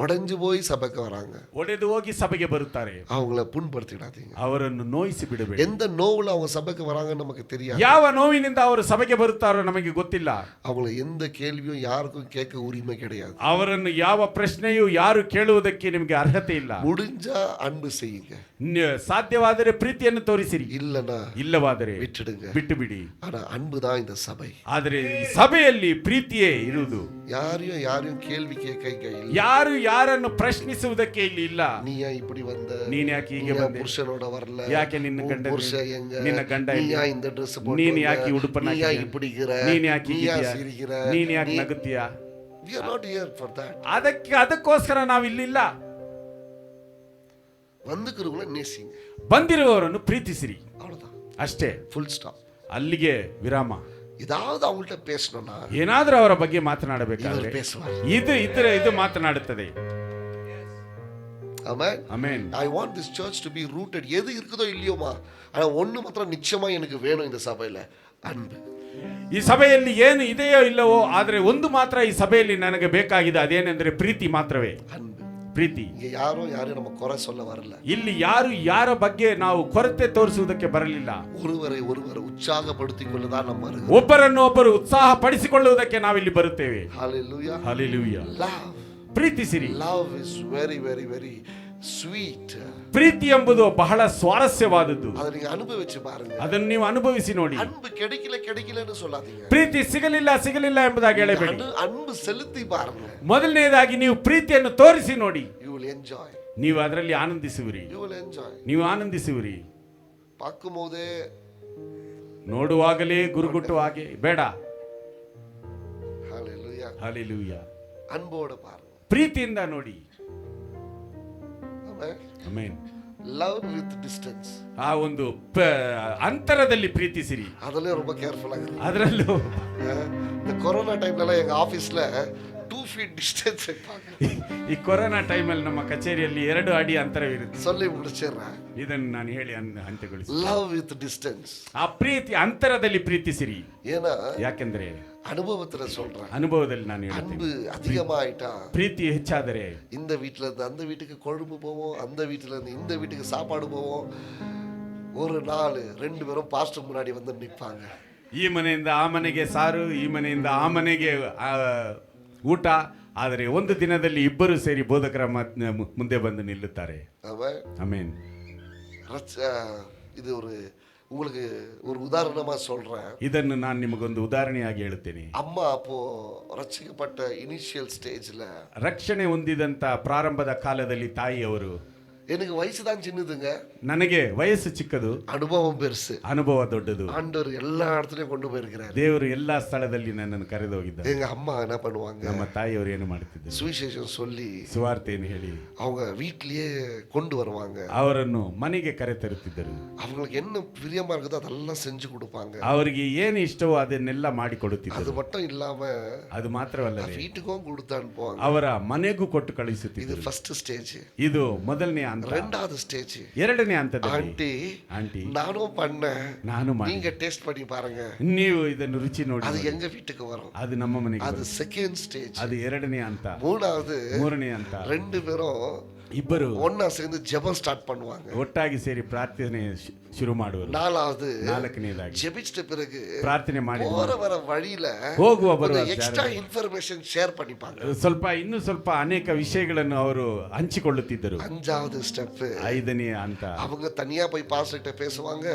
உடைஞ்சு போய் சபைக்கு வராங்க, ಒಡೆದು ಹೋಗಿ ಸಭೆಗೆ ಬರುತ್ತಾರೆ, அவங்கள புண்படுத்திடாதீங்க. ಅವರನ್ನು ನೋಯಿಸಿ ಬಿಡಬೇಡಿ. எந்த நோவுல அவங்க சபைக்கு வராங்கன்னு நமக்கு தெரியாது. ಯಾವ ನೋವಿನಿಂದ ಅವರು ಸಭೆಗೆ ಬರುತ್ತಾರೋ ನಮಗೆ ಗೊತ್ತಿಲ್ಲ. அவங்கள எந்த கேள்வியும் யாருக்கும் கேட்க உரிமை கிடையாது. ಅವರನ್ನು ಯಾವ ಪ್ರಶ್ನೆಯೂ ಯಾರು ಕೇಳುವುದಕ್ಕೆ ನಿಮಗೆ ಅರ್ಹತೆ ಇಲ್ಲ. முடிஞ்சா அன்பு செய்யுங்க, ಸಾಧ್ಯವಾದರೆ ಪ್ರೀತಿಯನ್ನು ತೋರಿಸಿರಿ, இல்லனா ಇಲ್ಲವಾದರೆ விட்டுடுங்க. ಬಿಟ್ಟು ಬಿಡಿ. ஆனா அன்பு தான் இந்த சபை. ಆದರೆ ಈ ಸಭೆಯಲ್ಲಿ ಪ್ರೀತಿಯೇ ಇರುವುದು. யாரையும் கேள்வி கேட்க இல்ல. ಯಾರು ಯಾರನ್ನು ಪ್ರಶ್ನಿಸುವುದಕ್ಕೆ ಇಲ್ಲಿ ಇಲ್ಲ. நீ ஏன் இப்படி வந்த, ನೀನ್ ಯಾಕೆ ಹೀಗೆ ಬಂದೆ, புருஷனோட வரல, ಯಾಕೆ ನಿನ್ನ ಗಂಡ ನಿನ್ನ ಗಂಡ நீ ಇಲ್ಲ, ஏன் இந்த Dress போட்டு, ನೀನ್ ಯಾಕೆ ಉಡುಪನ್ನ நீ ஏன் இப்படிகிற, ನೀನ್ ಯಾಕೆ நீ ಹೀಗಿದ್ಯಾ, ஏன் சிரிக்கிற, ನೀನ್ ಯಾಕೆ ನಗುತ್ತೀಯಾ. we are not here for that. ಅದಕ್ಕೋಸ್ಕರ ನಾವು ಇಲ್ಲಿಲ್ಲ. வந்துக்கிறவங்கள நேசிங்க, ಬಂದಿರುವವರನ್ನು ಪ್ರೀತಿಸಿರಿ, அவ்வளவுதான். ಅಷ್ಟೇ. Full stop. ಅಲ್ಲಿಗೆ ವಿರಾಮ. ஏதாவது அவங்கள்ட்ட பேசணும்னா ಏನಾದ್ರೂ ಅವರ ಬಗ್ಗೆ ಮಾತನಾಡಬೇಕಾದ್ರೆ பேசுவார். ಇದು ಮಾತನಾಡುತ್ತದೆ. Amen. Amen. I want this church to be rooted. எது இருக்குதோ இல்லையோமா, ஆனா ஒண்ணு மாத்திரம் நிச்சயமா எனக்கு வேணும் இந்த சபையில, அன்பு. ಈ ಸಭೆಯಲ್ಲಿ ಏನು ಇದೆಯೋ ಇಲ್ಲವೋ, ಆದರೆ ಒಂದು ಮಾತ್ರ ಈ ಸಭೆಯಲ್ಲಿ ನನಗೆ ಬೇಕಾಗಿದೆ, ಅದೇನೆಂದರೆ ಪ್ರೀತಿ ಮಾತ್ರವೇ. அன்பு. ಪ್ರೀತಿ. இங்க யாரும் நம்ம குறை சொல்ல வரல. ಇಲ್ಲಿ ಯಾರು ಯಾರ ಬಗ್ಗೆ ನಾವು ಕೊರತೆ ತೋರಿಸುವುದಕ್ಕೆ ಬರಲಿಲ್ಲ. ஒருவரை உற்சாகப்படுத்திக் கொள்ளதான் நம்ம வருகிறோம். ಒಬ್ಬರನ್ನು ಒಬ್ಬರು ಉತ್ಸಾಹ ಪಡಿಸಿಕೊಳ್ಳುವುದಕ್ಕೆ ನಾವಿಲ್ಲಿ ಬರುತ್ತೇವೆ. Hallelujah. Hallelujah. Love. ಪ್ರೀತಿಸಿರಿ. Love is very very very sweet. ಪ್ರೀತಿ ಎಂಬುದು ಬಹಳ ಸ್ವಾರಸ್ಯವಾದದ್ದು. அதை நீங்க அனுபவிச்சு பாருங்க. ಅದನ್ನು ನೀವು ಅನುಭವಿಸಿ ನೋಡಿ. அன்பு கிடைக்கலன்னு சொல்லாதீங்க. ಪ್ರೀತಿ ಸಿಗಲಿಲ್ಲ ಎಂಬುದಾಗಿ ಹೇಳಬೇಡಿ. அன்பு செலுத்தி பாருங்க. ಮೊದಲನೇದಾಗಿ ನೀವು ಪ್ರೀತಿಯನ್ನು ತೋರಿಸಿ ನೋಡಿ. You will enjoy. ನೀವು ಅದರಲ್ಲಿ ಆನಂದಿಸುವಿರಿ. You will enjoy. ನೀವು ಆನಂದಿಸುವಿರಿ. பார்க்கும்போதே ನೋಡುವಾಗಲೇ ಗುರುಗುಟ್ಟು ಹಾಗೆ ಬೇಡ. Hallelujah. Hallelujah. அன்போட பாருங்க, ಪ್ರೀತಿಯಿಂದ ನೋಡಿ. Amen. Amen. Love with distance. ಆ ಒಂದು ಅಂತರದಲ್ಲಿ ಪ್ರೀತಿಸಿರಿ. ಅದಲ್ಲೇ ரொம்ப ಕೇರ್ಫುಲ್ ಆಗಿರಿ. ಅದರಲ್ಲೂ இந்த கொரோனா டைம்ல எங்க ஆபீஸ்ல 2 feet distance ಇಟ್ಟಾங்க. ಈ ಕೊರೋನಾ ಟೈಮಲ್ಲಿ ನಮ್ಮ ಕಚೇರಿಯಲ್ಲಿ 2 ಅಡಿ ಅಂತರವಿರುತ್ತೆ. சொல்லி முடிச்சிடுறேன். ಇದನ್ನು ನಾನು ಹೇಳಿ ಅಂತ್ಯಗೊಳಿಸಿ. Love with distance. ಆ ಪ್ರೀತಿ ಅಂತರದಲ್ಲಿ ಪ್ರೀತಿಸಿರಿ. ஏன்னா ಯಾಕೆಂದ್ರೆ அனுபவத்துல சொல்றேன், ಅನುಭವದಲ್ಲಿ ನಾನು அன்பு ಹೇಳ್ತೀನಿ, அதிகமாயிட்டா ಪ್ರೀತಿ ಹೆಚ್ಚಾದರೆ இந்த வீட்டுல இருந்து அந்த வீட்டுக்கு கொழும்பு போவோம், அந்த வீட்டுல இருந்து இந்த வீட்டுக்கு சாப்பாடு போவோம். ஒரு நாள் 2 பேரும் பாஸ்டர் முன்னாடி வந்து நிற்பாங்க. ಈ ಮನೆಯಿಂದ ಆ ಮನೆಗೆ ಸಾರು, ಈ ಮನೆಯಿಂದ ಆ ಮನೆಗೆ ಊಟ. ಆದರೆ ಒಂದು ದಿನದಲ್ಲಿ ಇಬ್ಬರು ಸೇರಿ ಬೋಧಕರ ಮುಂದೆ ಬಂದು ನಿಲ್ಲುತ್ತಾರೆ. ಆಮೆನ್. இது உங்களுக்கு ஒரு உதாரணமா சொல்றேன். ಇದನ್ನು ನಾನು ನಿಮಗೊಂದು ಉದಾಹರಣೆಯಾಗಿ ಹೇಳುತ್ತೇನೆ. அம்மா அப்போ ரட்சிக்கப்பட்ட இனிஷியல் ஸ்டேஜ்ல ರಕ್ಷಣೆ ಹೊಂದಿದಂತ ಪ್ರಾರಂಭದ ಕಾಲದಲ್ಲಿ ತಾಯಿಯವರು, எனக்கு வயசு தான் சின்னதுங்க, ನನಗೆ ವಯಸ್ಸು ಚಿಕ್ಕದು, ಅನುಭವம் பெருசು, ಅನುಭವ ದೊಡ್ಡದು. ஆண்டவர் எல்லா இடத்துலயும் கொண்டு போயிருக்கிறார். ದೇವರು ಎಲ್ಲಾ ಸ್ಥಳದಲ್ಲಿ ನನ್ನನ್ನು ಕರೆದು ಹೋಗಿದ್ದಾರೆ. எங்க அம்மா என்ன பண்ணுவாங்க, ನಮ್ಮ ತಾಯಿಯವರು ಏನು ಮಾಡುತ್ತಿದ್ದರು, சுவிசேஷம் சொல்லி ಸುವಾರ್ತೆಯನ್ನು ಹೇಳಿ அவங்க வீட்லயே கொண்டு வருவாங்க. ಅವರನ್ನು ಮನೆಗೆ ಕರೆತರುತ್ತಿದ್ದರು. அவங்களுக்கு என்ன பிரியமா இருக்குதோ அதெல்லாம் செஞ்சு கொடுப்பாங்க. ಅವರಿಗೆ ಏನು ಇಷ್ಟವೋ ಅದನ್ನೆಲ್ಲ ಮಾಡಿಕೊಡುತ್ತಿದ್ದರು. அது மட்டும் இல்லாம ಅದು ಮಾತ್ರವಲ್ಲ, வீட்டுக்கும் கொடுத்து அனுப்புவாங்க. ಅವರ ಮನೆಗೂ ಕೊಟ್ಟು ಕಳಿಸುತ್ತಿದ್ದರು. இது ಫಸ್ಟ್ ಸ್ಟೇಜ್. ಇದು ಮೊದಲನೇ ಹಂತ. ரெண்டாவது ஸ்டேஜ், ಎರಡನೇ ಹಂತದಲ್ಲಿ ஆண்டி நானும் பண்ணேன், ನಾನು நீங்க டேஸ்ட் பண்ணி பாருங்க, ನೀವು ಇದನ್ನು ರುಚಿ ನೋಡಿ, அது எங்க வீட்டுக்கு வரும், ಅದು ನಮ್ಮ ಮನೆಗೆ. அது செகண்ட் ஸ்டேಜ್. ಅದು ಎರಡನೇ ಹಂತ. ಮೂರನೇ ಹಂತ. 2 பேரும் ಇಬ್ಬರು ஒண்ணா சேர்ந்து ஜெபம் ஸ்டார்ட் பண்ணுவாங்க. ಒಟ್ಟಾಗಿ ಸೇರಿ ಪ್ರಾರ್ಥನೆ ಶುರು ಮಾಡುವರು. ನಾಲ್ಕನೇದಾಗಿ ஜெபிச்சிட்ட பிறகு ಪ್ರಾರ್ಥನೆ ಮಾಡಿ போற வர வழியில ಹೋಗುವ ಬರುವ ಎಕ್ಸ್ಟ್ರಾ ಇನ್ಫಾರ್ಮೇಷನ್ ಶೇರ್ பண்ணிப்பாங்க. ಸ್ವಲ್ಪ ಅನೇಕ ವಿಷಯಗಳನ್ನು ಅವರು ಹಂಚಿಕೊಳ್ಳುತ್ತಿದ್ದರು. 5வது ஸ்டೆಪ್, 5ನೇ ಹಂತ. அவங்க தனியா போய் பாஸ்டர் கிட்ட பேசுவாங்க,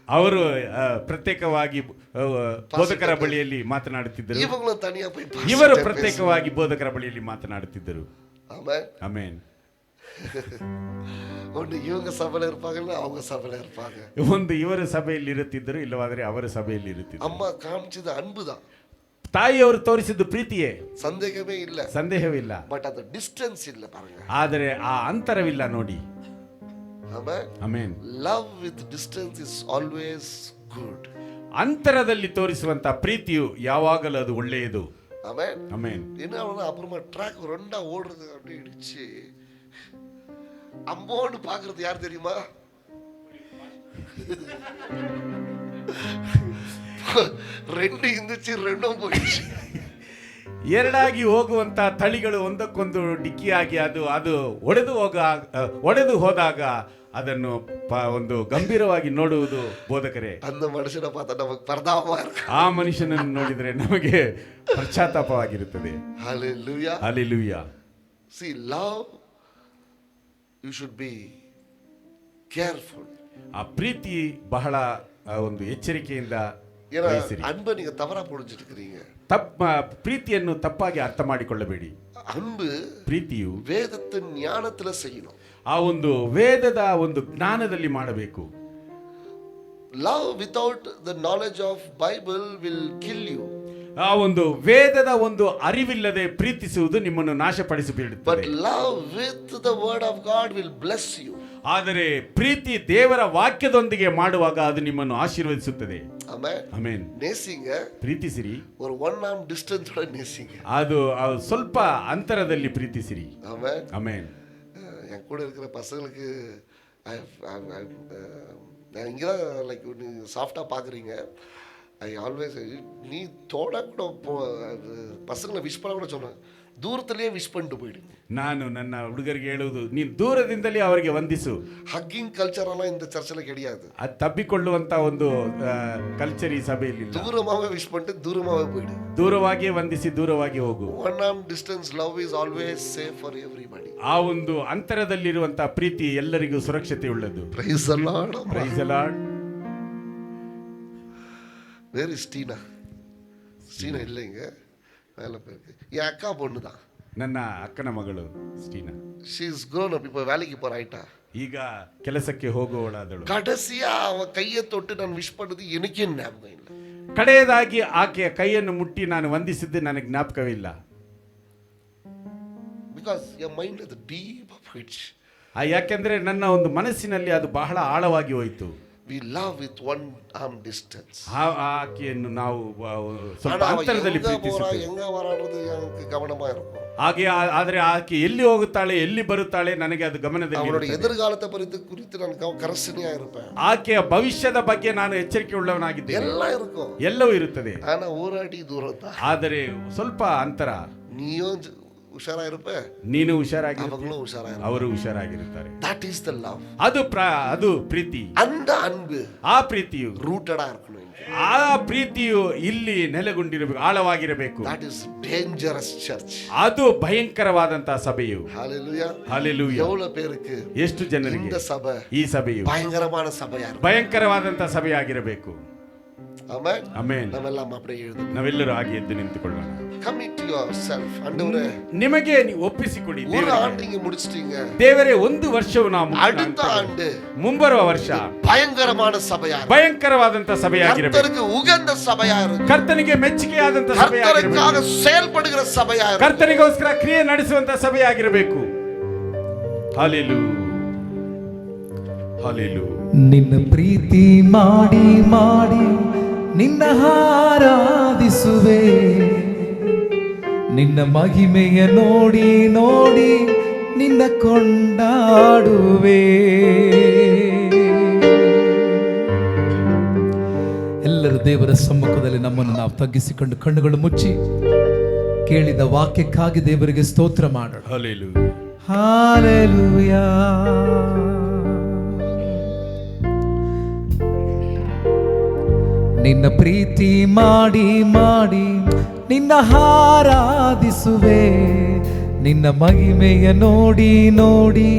ಅವರು ಪ್ರತ್ಯೇಕವಾಗಿ ಬೋಧಕರ ಬಳಿಯಲ್ಲಿ ಮಾತನಾಡುತ್ತಿದ್ದರು. இவங்களும் தனியா போய் ಇವರು ಪ್ರತ್ಯೇಕವಾಗಿ ಬೋಧಕರ ಬಳಿಯಲ್ಲಿ ಮಾತನಾಡುತ್ತಿದ್ದರು. ஆமென். ಆಮೆನ್. ஒன்று இவங்க சபையில இருப்பாங்கன்னா அவங்க சபையில இருப்பாங்க. ಒಂದು ಇವರ ಸಭೆಯಲ್ಲಿ ಇರುತ್ತಿದ್ದರು, ಇಲ್ಲವಾದರೆ ಅವರ ಸಭೆಯಲ್ಲಿ ಇರುತ್ತಿದ್ದರು. அம்மா காமிச்சது அன்பு தான், ತಾಯಿಯವರು ತೋರಿಸಿದ್ದು ಪ್ರೀತಿಯೇ, சந்தேகமே இல்ல, ಸಂದೇಹವಿಲ್ಲ. பட் அந்த டிஸ்டன்ஸ் இல்ல பாருங்க. ಆದರೆ ಆ ಅಂತರವಿಲ್ಲ ನೋಡಿ. Amen. Amen. Love with distance is always good. ಅಂತರದಲ್ಲಿ ತೋರಿಸುವಂತ ಪ್ರೀತಿಯು ಯಾವಾಗಲೂ ಅದು ಒಳ್ಳೆಯದು. ஆமென். ಆಮೆನ್. என்ன ஆகும்னா அப்புறமா ட்ராக் ரெண்டா ஓடுறது அப்படி இடிச்சு அம்போன்னு பாக்குறது யார் தெரியுமா? ரெண்டு இருந்துச்சு, ரெண்டும் போயிடுச்சு. ಎರಡಾಗಿ ಹೋಗುವಂತ ತಳಿಗಳು ಒಂದಕ್ಕೊಂದು ಡಿಕ್ಕಿಯಾಗಿ ಅದು ಒಡೆದು ಹೋದಾಗ ಅದನ್ನು ಒಂದು ಗಂಭೀರವಾಗಿ ನೋಡುವುದು ಬೋಧಕರೇ. அந்த மனுஷனை பார்த்தா நமக்கு பரதாபமா இருக்கு. ಆ ಮನುಷ್ಯನನ್ನು ನೋಡಿದರೆ ನಮಗೆ ಪಶ್ಚಾತ್ತಾಪವಾಗಿರುತ್ತದೆ. Hallelujah. Hallelujah. See, love, you should be careful. ಆ ಪ್ರೀತಿ ಬಹಳ ಒಂದು ಎಚ್ಚರಿಕೆಯಿಂದ ஏன்னா ವಹಿಸಿರಿ. அன்பை நீங்க தவறா புரிஞ்சிட்டு இருக்கீங்க. ಪ್ರೀತಿಯನ್ನು ತಪ್ಪಾಗಿ ಅರ್ಥ ಮಾಡಿಕೊಳ್ಳಬೇಡಿ. அன்பு ಪ್ರೀತಿಯು வேதத்தின் ஞானத்துல செய்யணும். ಆ ಒಂದು ವೇದದ ಒಂದು ಜ್ಞಾನದಲ್ಲಿ ಮಾಡಬೇಕು. Love without the knowledge of Bible will kill you. ಆ ಒಂದು ವೇದದ ಒಂದು ಅರಿವಿಲ್ಲದೆ ಪ್ರೀತಿಸುವುದು ನಿಮ್ಮನ್ನು ನಾಶಪಡಿಸಿಬಿಡುತ್ತದೆ. But love with the word of God will bless you. ಆದರೆ ಪ್ರೀತಿ ದೇವರ ವಾಕ್ಯದೊಂದಿಗೆ ಮಾಡುವಾಗ ಅದು ನಿಮ್ಮನ್ನು ಆಶೀರ್ವದಿಸುತ್ತದೆ. Amen. ಆಮೆನ್. நேசிங்க, ಪ್ರೀತಿಸಿರಿ. ஒரு 1 arm distance ஓட நேசிங்க. ಅದು ಸ್ವಲ್ಪ ಅಂತರದಲ್ಲಿ ಪ್ರೀತಿಸಿರಿ. Amen. ಆಮೆನ್. என் கூட இருக்கிற பசங்களுக்கு இங்கே தான் லைக் சாஃப்டாக பார்க்குறீங்க. ஐ ஆல்வேஸ் நீ தோட கூட பசங்களை விஷ் பண்ண கூட சொன்னேன், ದೂರದಲ್ಲೇ ವಿಶ್ பண்ணிட்டு போயிடுங்க. ನಾನು ನನ್ನ ಹುಡುಗರಿಗೆ ಹೇಳುವುದು, ನೀನು ದೂರದಿಂದಲೇ ಅವರಿಗೆ ವಂದಿಸು. ಹಗ್ಗಿಂಗ್ ಕಲ್ಚರ್ ಎಲ್ಲ இந்த ಚರ್ಚಲ್ಲಿ கிடையாது. ಅದು ತಬ್ಬಿಕೊಳ್ಳುವಂತ ಒಂದು ಕಲ್ಚರ್ ಈ ಸಭೆಯಲ್ಲಿ ಇಲ್ಲ. ದೂರமாவே விஷ் பண்ணிட்டு ದೂರமாவே போயிடு. ದೂರವಾಗಿಯೇ ವಂದಿಸಿ ದೂರವಾಗಿ ಹೋಗು. 1 arm distance love is always safe for everybody. ಆ ಒಂದು ಅಂತರದಲ್ಲಿರುವಂತ ಪ್ರೀತಿ ಎಲ್ಲರಿಗೂ ಸುರಕ್ಷತೆ ಉಳ್ಳದು. Praise the Lord. Praise the Lord. Where is Tina? Tina இல்லைங்க, மேலே போயிருக்கு. என் அக்கா பொண்ணு தான், ನನ್ನ ಅಕ್ಕನ ಮಗಳು ಸ್ಟೀನಾ. she is grown up, இப்போ வேலைக்கு போறாயிட்டா. ಈಗ ಕೆಲಸಕ್ಕೆ ಹೋಗುವವಳಾದಳು. கடைசியா அவ கையை தொட்டு நான் விஷ் பண்ணது எனக்கே ஞாபகம் இல்லை. ಕಡೆಯದಾಗಿ ಆಕೆಯ ಕೈಯನ್ನು ಮುಟ್ಟಿ ನಾನು ವಂದಿಸಿದ್ದು ನನಗೆ ಜ್ಞಾಪಕವಿಲ್ಲ. Because your mind is deep போயிடுச்சு. ಯಾಕೆಂದ್ರೆ ನನ್ನ ಒಂದು ಮನಸ್ಸಿನಲ್ಲಿ ಅದು ಬಹಳ ಆಳವಾಗಿ ಹೋಯಿತು. We love with 1 arm distance. ಆಕೆಯನ್ನು ನಾವು ಸ್ವಲ್ಪ ಅಂತರದಲ್ಲಿ ಪ್ರೀತಿಸುತ್ತೇವೆ. எங்க வரான்றது எனக்கு கவனமா இருக்கும். ಹಾಗೆ ಆದರೆ ಆಕೆ ಎಲ್ಲಿ ಹೋಗುತ್ತಾಳೆ, ಎಲ್ಲಿ ಬರುತ್ತಾಳೆ, ನನಗೆ ಅದು ಗಮನದಲ್ಲಿ ಅವಳ ಎದುರುಗಾಲದ ಕುರಿತು ನಾನು ಕರಸನೆಯಾ இருப்பேன். ಆಕೆಯ ಭವಿಷ್ಯದ ಬಗ್ಗೆ ನಾನು ಎಚ್ಚರಿಕೆ ಉಳ್ಳವನಾಗಿದ್ದೇನೆ. ಎಲ್ಲ ಇರುಕೋ, ಎಲ್ಲವೂ ಇರುತ್ತದೆ. ಆನ ಊರಾಡಿ ದೂರ, ಆದರೆ ಸ್ವಲ್ಪ ಅಂತರ. ನೀಯೋ ಹುಷಾರಾಗಿರುppe, ನೀನು ಹುಷಾರಾಗಿ, ಅವರು ಹುಷಾರಾಗಿರುತ್ತಾರೆ. That is the love. ಅದು ಪ್ರೀತಿ. அந்த அன்பு, ಆ ಪ್ರೀತಿಯು ರೂಟೆಡಾ ಇರಬೇಕು. ಆ ಪ್ರೀತಿಯು ಇಲ್ಲಿ ನೆಲೆಗೊಂಡಿರಬೇಕು, ಆಳವಾಗಿರಬೇಕು. That is dangerous church. ಅದು ಭಯಂಕರವಾದಂತಹ ಸಭೆಯು. ஹalleluya. ஹalleluya. எவ்வளவு பேருக்கு, ಎಷ್ಟು ಜನರಿಗೆ இந்த ಸಭೆ, ಈ ಸಭೆಯು ಭಯಂಕರವಾದ ಸಭೆಯಾಗಿರಬೇಕು, ಭಯಂಕರವಾದಂತಹ ಸಭೆಯಾಗಿರಬೇಕು. ಆಮೆನ್. ಆಮೆನ್. ನಾವೆಲ್ಲ அப்படியே எழுது, ನಾವೆಲ್ಲರೂ ಹಾಗೆ ಎದ್ದು ನಿಂತುಕೊಳ್ಳೋಣ. commit yourself. ಆಂಡವರೇ, ನಿಮಗೆ ನೀವು ಒಪ್ಪಿಸಿಕೊಡಿ. ஒரு ஆண்டிங்க முடிச்சிட்டீங்க, ದೇವರೇ ಒಂದು ವರ್ಷವು ನಾವು அடுத்த ஆண்டு, ಮುಂಬರುವ ವರ್ಷ ಭಯಂಕರವಾದ ಸಭೆಯಾಗಿರಬೇಕು, ಭಯಂಕರವಾದಂತಹ ಸಭೆಯಾಗಿರಬೇಕು, ಕರ್ತನಿಗೆ ಉಗಂದ ಸಭೆಯಾಗಿರಬೇಕು, ಕರ್ತನಿಗೆ ಮೆಚ್ಚುಗೆಯಾದಂತಹ ಸಭೆಯಾಗಿರಬೇಕು, ಕರ್ತನಿಗಾಗಿ செயல்படுகிற ಸಭೆಯಾಗಿರಬೇಕು, ಕರ್ತನಿಗೋಸ್ಕರ ಕ್ರಿಯೆ ನಡೆಸುವಂತಹ ಸಭೆಯಾಗಿರಬೇಕು. Hallelujah, hallelujah. ನಿನ್ನ ಪ್ರೀತಿ ಮಾಡಿ ಮಾಡಿ ನಿನ್ನ ಆರಾಧಿಸುವೆ, ನಿನ್ನ ಮಹಿಮೆಯ ನೋಡಿ ನೋಡಿ ನಿನ್ನ ಕೊಂಡಾಡುವೆ. ಎಲ್ಲರೂ ದೇವರ ಸಮ್ಮುಖದಲ್ಲಿ ನಮ್ಮನ್ನು ನಾವು ತಗ್ಗಿಸಿಕೊಂಡು ಕಣ್ಣುಗಳು ಮುಚ್ಚಿ ಕೇಳಿದ ವಾಕ್ಯಕ್ಕಾಗಿ ದೇವರಿಗೆ ಸ್ತೋತ್ರ ಮಾಡೋಣ. Hallelujah, hallelujah. ನಿನ್ನ ಪ್ರೀತಿ ಮಾಡಿ ಮಾಡಿ ನಿನ್ನ ಆರಾಧಿಸುವೆ, ನಿನ್ನ ಮಹಿಮೆಯ ನೋಡಿ ನೋಡಿ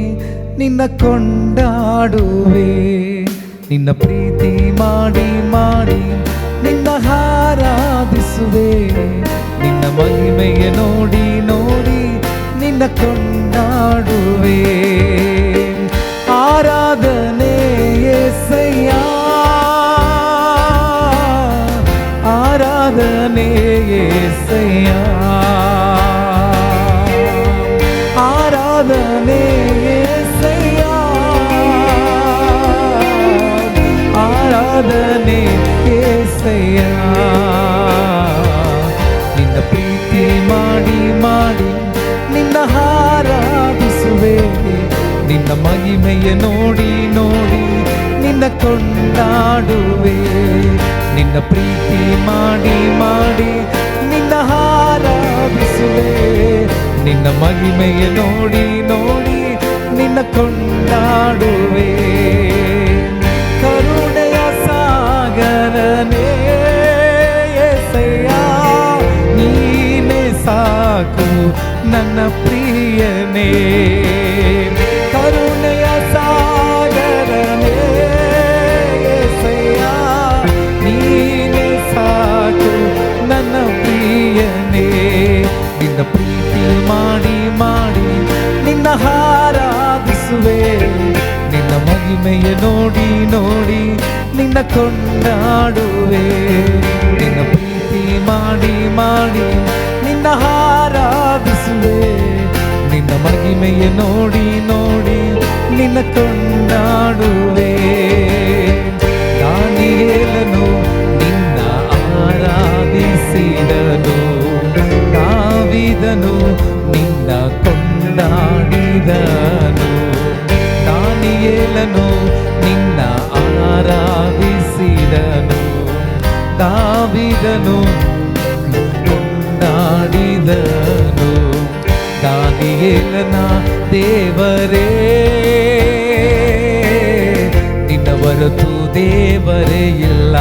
ನಿನ್ನ ಕೊಂಡಾಡುವೆ. ನಿನ್ನ ಪ್ರೀತಿ ಮಾಡಿ ಮಾಡಿ ನಿನ್ನ ಆರಾಧಿಸುವೆ, ನಿನ್ನ ಮಹಿಮೆಯ ನೋಡಿ ನೋಡಿ ನಿನ್ನ ಕೊಂಡಾಡುವೆ. ಆರಾಧನೆ యేసయ్య, ಆರಾಧನೆ యేసయ్య, ಆರಾಧನೆ యేసయ్య, ಆರಾಧನೆ యేసయ్య. ನಿನ್ನ ಪ್ರೀತಿ ಮಾಡಿ ಮಾಡಿ ನಿನ್ನ ಆರಾಧಿಸುವೆ, ನಿನ್ನ ಮಹಿಮೆಯ ನೋಡಿ ನೋಡಿ ನಿನ್ನ ಕೊಂಡಾಡುವೆ. ನಿನ್ನ ಪ್ರೀತಿ ಮಾಡಿ ಮಾಡಿ ನಿನ್ನ ಆರಾಧಿಸುವೆ, ನಿನ್ನ ಮಹಿಮೆಯ ನೋಡಿ ನೋಡಿ ನಿನ್ನ ಕೊಂಡಾಡುವೆ. ಕರುಣೆಯ ಸಾಗರನೇ యేసయ్య, ನೀನೇ ಸಾಕು ನನ್ನ ಪ್ರಿಯನೇ. ಕರುಣೆಯ ಸಾಗರನೇ యేసయ్య, ನೀನೇ ಸಾಕು ನನ್ನ ಪ್ರಿಯನೇ. ನಿನ್ನ ಪ್ರೀತಿ ಮಾಡಿ ಮಾಡಿ ನಿನ್ನ ಆರಾಧಿಸುವೆ, ನಿನ್ನ ಮಹಿಮೆಯ ನೋಡಿ ನೋಡಿ ನಿನ್ನ ಕೊಂಡಾಡುವೆ. ನಿನ್ನ ಪ್ರೀತಿ ಮಾಡಿ ಮಾಡಿ ನಿನ್ನ ಆರಾಧಿಸುವೆ, ನಿನ್ನ ಮಹಿಮೆಯ ನೋಡಿ ನೋಡಿ ನಿನ್ನ ಕೊಂಡಾಡುವೆ. ದಾನಿಯೇಲನು ನಿನ್ನ ಆರಾಧಿಸಿದನು, ದಾವೀದನು ನಿನ್ನ ಕೊಂಡಾಡಿದನು. ದಾನಿಯೇಲನು ನಿನ್ನ ಆರಾಧಿಸಿದನು, ದಾವೀದನು ಕೊಂಡಾಡಿದನು. ದಾನಿಯೇಲನ ದೇವರೇ, ನಿನ್ನ ಹೊರತು ದೇವರೇ ಇಲ್ಲ.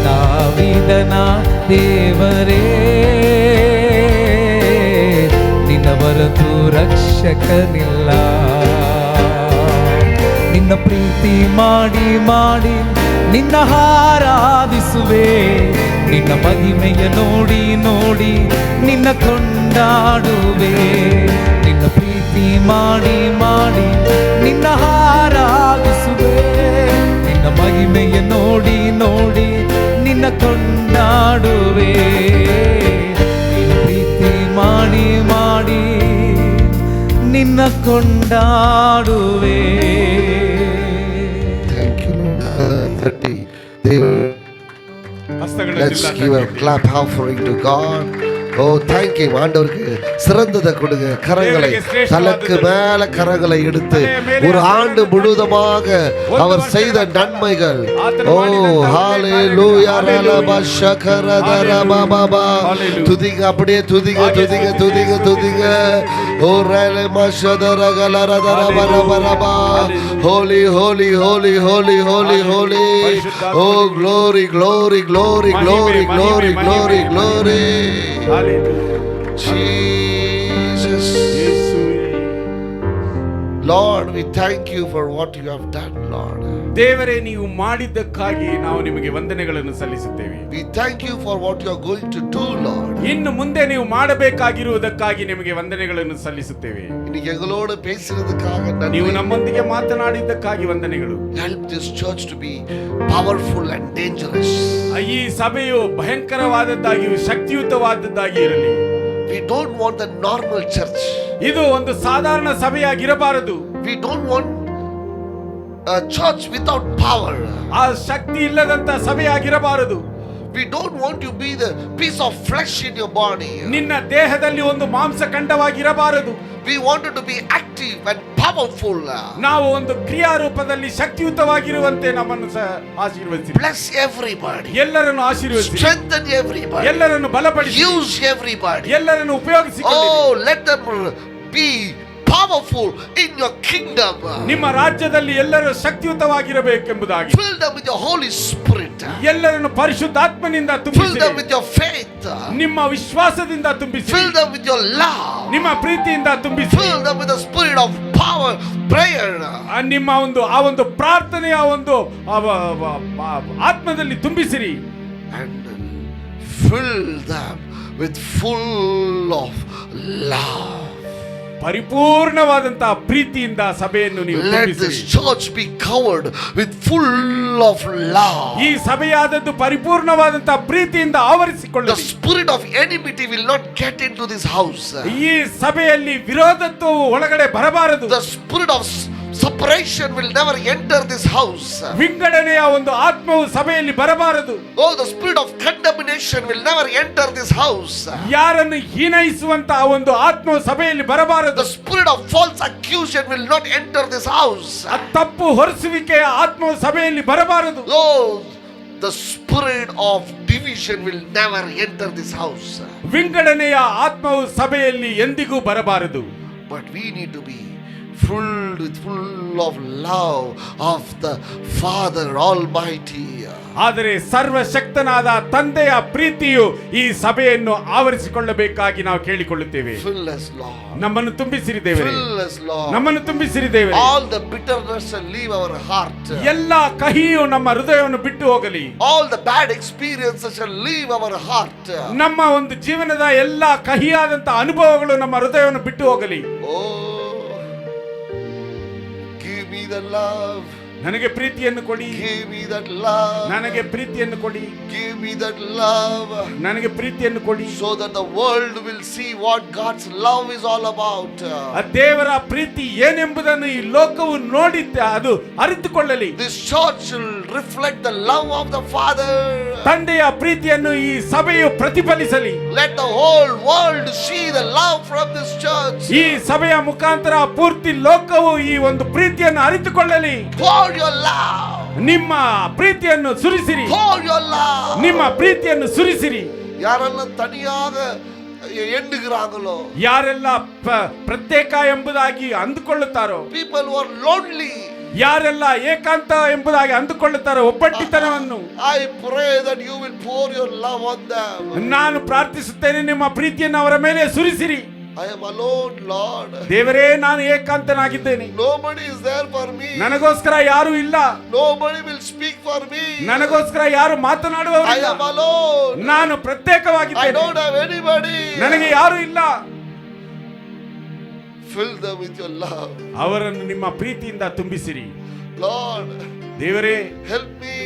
ದಾವೀದನ ದೇವರೇ, ನಿನ್ನ ಹೊರತು ರಕ್ಷಕನಿಲ್ಲ. ನಿನ್ನ ಪ್ರೀತಿ ಮಾಡಿ ಮಾಡಿ ನಿನ್ನ ಆರಾಧಿಸುವೆ, ನಿನ್ನ ಮಹಿಮೆಯ ನೋಡಿ ನೋಡಿ ನಿನ್ನ ಕೊಂಡಾಡುವೆ. ನಿನ್ನ ಪ್ರೀತಿ ಮಾಡಿ ಮಾಡಿ ನಿನ್ನ ಆರಾಧಿಸುವೆ, ನಿನ್ನ ಮಹಿಮೆಯ ನೋಡಿ ನೋಡಿ ನಿನ್ನ ಕೊಂಡಾಡುವೆ. ನಿನ್ನ ಪ್ರೀತಿ ಮಾಡಿ ಮಾಡಿ ನಿನ್ನ ಕೊಂಡಾಡುವೆ. Thank you, Lord. 30. Let's give a clap offering to God. Oh, thank you. ஆண்டவருக்கு சிறந்ததை கொடுங்க. கரங்களை தலைக்கு மேல கரங்களை எடுத்து ஒரு ஆண்டு முழுவதுமாக அவர் செய்த நன்மைகள். ஓ ஹalleluya ரலப ஷகரதரபபா. துதிங்க, அப்படியே துதிங்க துதிங்க துதிங்க துதிங்க. ஓ ரலம ஷதரகலரதரபரபரபா. Holy holy holy holy holy holy. Oh glory glory glory glory glory glory glory. Jesus. Lord, we thank you for what you have done, Lord. ದೇವರೇ, ನೀವು ಮಾಡಿದ್ದಕ್ಕಾಗಿ ನಾವು ನಿಮಗೆ ವಂದನೆಗಳನ್ನು ಸಲ್ಲಿಸುತ್ತೇವೆ. We thank you for what you are going to do, Lord. ಇನ್ನು ಮುಂದೆ ನೀವು ಮಾಡಬೇಕಾಗಿರುವುದಕ್ಕಾಗಿ ನಿಮಗೆ ವಂದನೆಗಳನ್ನು ಸಲ್ಲಿಸುತ್ತೇವೆ. இன்னைக்கு எங்களோடு பேசினதுக்காக ನೀವು நன்றி. ನಮ್ಮೊಂದಿಗೆ ಮಾತನಾಡಿದ್ದಕ್ಕಾಗಿ ವಂದನೆಗಳು. Help this church to be powerful and dangerous. ಈ ಸಭೆಯು ಭಯಂಕರವಾದದ್ದಾಗಿಯೂ ಶಕ್ತಿಯುತವಾದದ್ದಾಗಿ ಇರಲಿ. We don't want the normal church. ಇದು ಒಂದು ಸಾಧಾರಣ ಸಭೆಯಾಗಿರಬಾರದು. We don't want a church without power. ಆ ಶಕ್ತಿ ಇಲ್ಲದಂತ ಸಭೆಯಾಗಿರಬಾರದು. We don't want to be the piece of flesh in your body. ನಿನ್ನ ದೇಹದಲ್ಲಿ ಒಂದು ಮಾಂಸಖಂಡವಾಗಿರಬಾರದು. We wanted to be active and powerful. ನಾವು ಒಂದು ಕ್ರಿಯಾರೂಪದಲ್ಲಿ ಶಕ್ತಿಯುತವಾಗಿರುವಂತೆ ನಮ್ಮನ್ನು ಆಶೀರ್ವದಿಸಿ. Bless everybody. ಎಲ್ಲರನ್ನು ಆಶೀರ್ವದಿಸಿ. Strengthen everybody. ಎಲ್ಲರನ್ನು ಬಲಪಡಿಸಿ. Use everybody. ಎಲ್ಲರನ್ನು ಉಪಯೋಗಿಸಿಕೊಳ್ಳಿ. Oh, let them be powerful in your kingdom. ನಿಮ್ಮ ರಾಜ್ಯದಲ್ಲಿ ಎಲ್ಲರೂ ಶಕ್ತಿಯುತವಾಗಿರಬೇಕೆಂಬುದಾಗಿ. Fill them with your Holy Spirit. ಎಲ್ಲರನ್ನು ಪರಿಶುದ್ಧಾತ್ಮನಿಂದ Fill ತುಂಬಿಸಿರಿ. them with your faith. ನಿಮ್ಮ ವಿಶ್ವಾಸದಿಂದ ತುಂಬಿಸಿರಿ. Fill them with your love. ನಿಮ್ಮ ಪ್ರೀತಿಯಿಂದ ತುಂಬಿಸಿರಿ. Fill them with the spirit of power, prayer. ನಿಮ್ಮ ಆ ಒಂದು ಪ್ರಾರ್ಥನೆಯ ಒಂದು ಆತ್ಮದಲ್ಲಿ ತುಂಬಿಸಿರಿ. And fill them with full of love. ಪರಿಪೂರ್ಣವಾದಂತಹ ಪ್ರೀತಿಯಿಂದ ಸಭೆಯನ್ನು ನೀವು Let ತುಂಬಿಸಿರಿ. this church be covered with full of love. ಈ ಸಭೆಯಾದದ್ದು ಪರಿಪೂರ್ಣವಾದಂತಹ ಪ್ರೀತಿಯಿಂದ The ಆವರಿಸಿಕೊಳ್ಳಲಿ. spirit of enmity will not get into this house. ಈ ಸಭೆಯಲ್ಲಿ ವಿರೋಧತ್ವವು ಒಳಗಡೆ ಬರಬಾರದು. The spirit of separation will never enter this house. ವಿಂಗಡಣೆಯ ಒಂದು ಆತ್ಮವು ಸಭೆಯಲ್ಲಿ ಬರಬಾರದು. Oh, the spirit of condemnation will never enter this house. ಯಾರನ್ನು ಹೀನೈಸುವಂತಹ ಒಂದು ಆತ್ಮವು ಸಭೆಯಲ್ಲಿ ಬರಬಾರದು. The spirit of false accusation will not enter this house. ತಪ್ಪು ಹೊರಿಸುವಿಕೆಯ ಆತ್ಮವು ಸಭೆಯಲ್ಲಿ ಬರಬಾರದು. Oh, the spirit of division will never enter this house. ವಿಂಗಡಣೆಯ ಆತ್ಮವು ಸಭೆಯಲ್ಲಿ ಎಂದಿಗೂ ಬರಬಾರದು. But we need to be full of love of the Father Almighty. ಆದರೆ ಸರ್ವಶಕ್ತನಾದ ತಂದೆಯ ಪ್ರೀತಿಯು ಈ ಸಭೆಯನ್ನು ಆವರಿಸಿಕೊಳ್ಳಬೇಕಾಗಿ ನಾವು ಕೇಳಿಕೊಳ್ಳುತ್ತೇವೆ. Fill us, Lord. ನಮ್ಮನ್ನು ತುಂಬಿಸಿರಿ ದೇವರೇ. Fill us, Lord. ನಮ್ಮನ್ನು ತುಂಬಿಸಿರಿ ದೇವರೇ. All the bitterness shall leave our heart. ಎಲ್ಲ ಕಹಿಯು ನಮ್ಮ ಹೃದಯವನ್ನು ಬಿಟ್ಟು ಹೋಗಲಿ. All the bad experiences shall leave our heart. ನಮ್ಮ ಒಂದು ಜೀವನದ ಎಲ್ಲ ಕಹಿಯಾದಂತಹ ಅನುಭವಗಳು ನಮ್ಮ ಹೃದಯವನ್ನು ಬಿಟ್ಟು ಹೋಗಲಿ. Oh, give me the love. ನನಗೆ ಪ್ರೀತಿಯನ್ನು ಕೊಡಿ. Give me that love. ನನಗೆ ಪ್ರೀತಿಯನ್ನು ಕೊಡಿ. Give me that love. ನನಗೆ ಪ್ರೀತಿಯನ್ನು ಕೊಡಿ. So that the world will see what God's love is all about. ಆ ದೇವರ ಪ್ರೀತಿ ಏನೆಂಬುದನ್ನು ಈ ಲೋಕವು ನೋಡಿ ಅದು ಅರಿತುಕೊಳ್ಳಲಿ. This church will reflect the love of the Father. ತಂದೆಯ ಪ್ರೀತಿಯನ್ನು ಈ ಸಭೆಯು ಪ್ರತಿಫಲಿಸಲಿ. Let the whole world see the love from this church. ಈ ಸಭೆಯ ಮುಖಾಂತರ ಪೂರ್ತಿ ಲೋಕವು ಈ ಒಂದು ಪ್ರೀತಿಯನ್ನು ಅರಿತುಕೊಳ್ಳಲಿ. Pour your love. ನಿಮ್ಮ ಪ್ರೀತಿಯನ್ನು ಸುರಿಸಿರಿ. Pour your love. ನಿಮ್ಮ ಪ್ರೀತಿಯನ್ನು ಸುರಿಸಿರಿ. ಯಾರನ್ನ ತನಿಯಾಗ ಎಣ್ಣುகிறாங்களோ, ಯಾರೆಲ್ಲ ಪ್ರತ್ಯೇಕ ಎಂಬುದಾಗಿ ಅಂದುಕೊಳ್ಳುತ್ತಾರೋ, people who are lonely, ಯಾರೆಲ್ಲ ಏಕಾಂತ ಎಂಬುದಾಗಿ ಅಂದುಕೊಳ್ಳುತ್ತಾರೋ, ಒಬ್ಬಟ್ಟಿತನವನ್ನು, I pray that you will pour your love on them. ನಾನು ಪ್ರಾರ್ಥಿಸುತ್ತೇನೆ ನಿಮ್ಮ ಪ್ರೀತಿಯನ್ನು ಅವರ ಮೇಲೆ ಸುರಿಸಿರಿ. I am alone, Lord. ದೇವರೇ, ನಾನು ಏಕಾಂತನಾಗಿದ್ದೇನೆ. Nobody is there for me. ನನಗೋಸ್ಕರ ಯಾರು ಇಲ್ಲ. Nobody will speak for me. ನನಗೋಸ್ಕರ ಯಾರು ಮಾತನಾಡುವವರು I ಇಲ್ಲ. am alone. ನಾನು I ಪ್ರತ್ಯೇಕವಾಗಿದ್ದೇನೆ. don't have anybody. ನನಗೆ ಯಾರು ಇಲ್ಲ. Fill them with your love. ಅವರನ್ನು ನಿಮ್ಮ ಪ್ರೀತಿಯಿಂದ ತುಂಬಿಸಿರಿ. Lord, ದೇವರೇ, help me.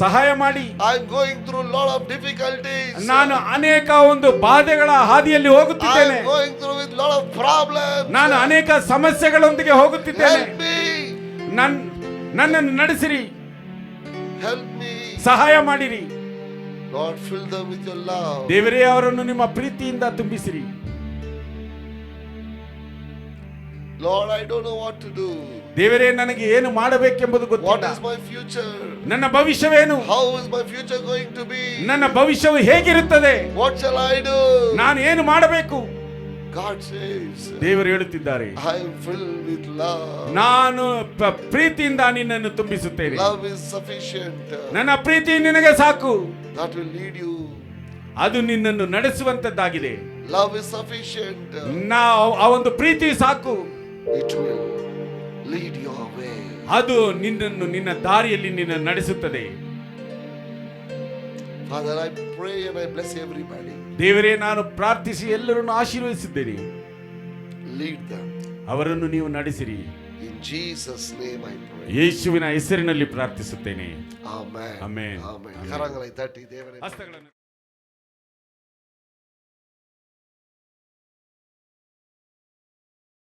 ಸಹಾಯ ಮಾಡಿ. I'm going through a lot of difficulties. ನಾನು ಅನೇಕ ಒಂದು ಬಾಧೆಗಳ ಹಾದಿಯಲ್ಲಿ ಹೋಗುತ್ತಿದ್ದೇನೆ. I'm going through with a lot of problems. ನಾನು ಅನೇಕ ಸಮಸ್ಯೆಗಳೊಂದಿಗೆ ಹೋಗುತ್ತಿದ್ದೇನೆ. Help me. ನನ್ನನ್ನು ನಡೆಸಿರಿ. Help me. ಸಹಾಯ ಮಾಡಿರಿ. Lord, fill them with your love. ದೇವರೇ, ಅವರನ್ನು ನಿಮ್ಮ ಪ್ರೀತಿಯಿಂದ ತುಂಬಿಸಿರಿ. Lord, I don't know what to do. ದೇವರೇ, ನನಗೆ ಏನು ಮಾಡಬೇಕೆಂಬುದು What ಗೊತ್ತಿಲ್ಲ. is my future? ನನ್ನ ಭವಿಷ್ಯವೇನು? How is my future going to be? ನನ್ನ ಭವಿಷ್ಯವು ಹೇಗಿರುತ್ತದೆ? What shall I do? ನಾನು ಏನು ಮಾಡಬೇಕು? God says, ದೇವರು ಹೇಳುತ್ತಿದ್ದಾರೆ, I am filled with love. ನಾನು ಪ್ರೀತಿಯಿಂದ ನಿನ್ನನ್ನು ತುಂಬಿಸುತ್ತೇನೆ. Love is sufficient. ನನ್ನ ಪ್ರೀತಿ ನಿನಗೆ ಸಾಕು. That will lead you. ಅದು ನಿನ್ನನ್ನು ನಡೆಸುವಂತದ್ದಾಗಿದೆ. Love is sufficient. ಆ ಒಂದು ಪ್ರೀತಿ ಸಾಕು. It will lead your way. ಅದು ನಿನ್ನನ್ನು ನಿನ್ನ ದಾರಿಯಲ್ಲಿ ನಿನ್ನ ನಡೆಸುತ್ತದೆ. Father, I pray and I bless everybody. ದೇವರೇ, ನಾನು ಪ್ರಾರ್ಥಿಸಿ ಎಲ್ಲರನ್ನು ಆಶೀರ್ವದಿಸಿದ್ದೇನೆ. Lead them. ಅವರನ್ನು ನೀವು ನಡೆಸಿರಿ. In Jesus' name I pray. ಯೇಸುವಿನ ಹೆಸರಿನಲ್ಲಿ ಪ್ರಾರ್ಥಿಸುತ್ತೇನೆ. Amen. Amen. Amen. ಕರங்களை ತಟ್ಟಿ ದೇವರೇ ಹಸ್ತಗಳನ್ನು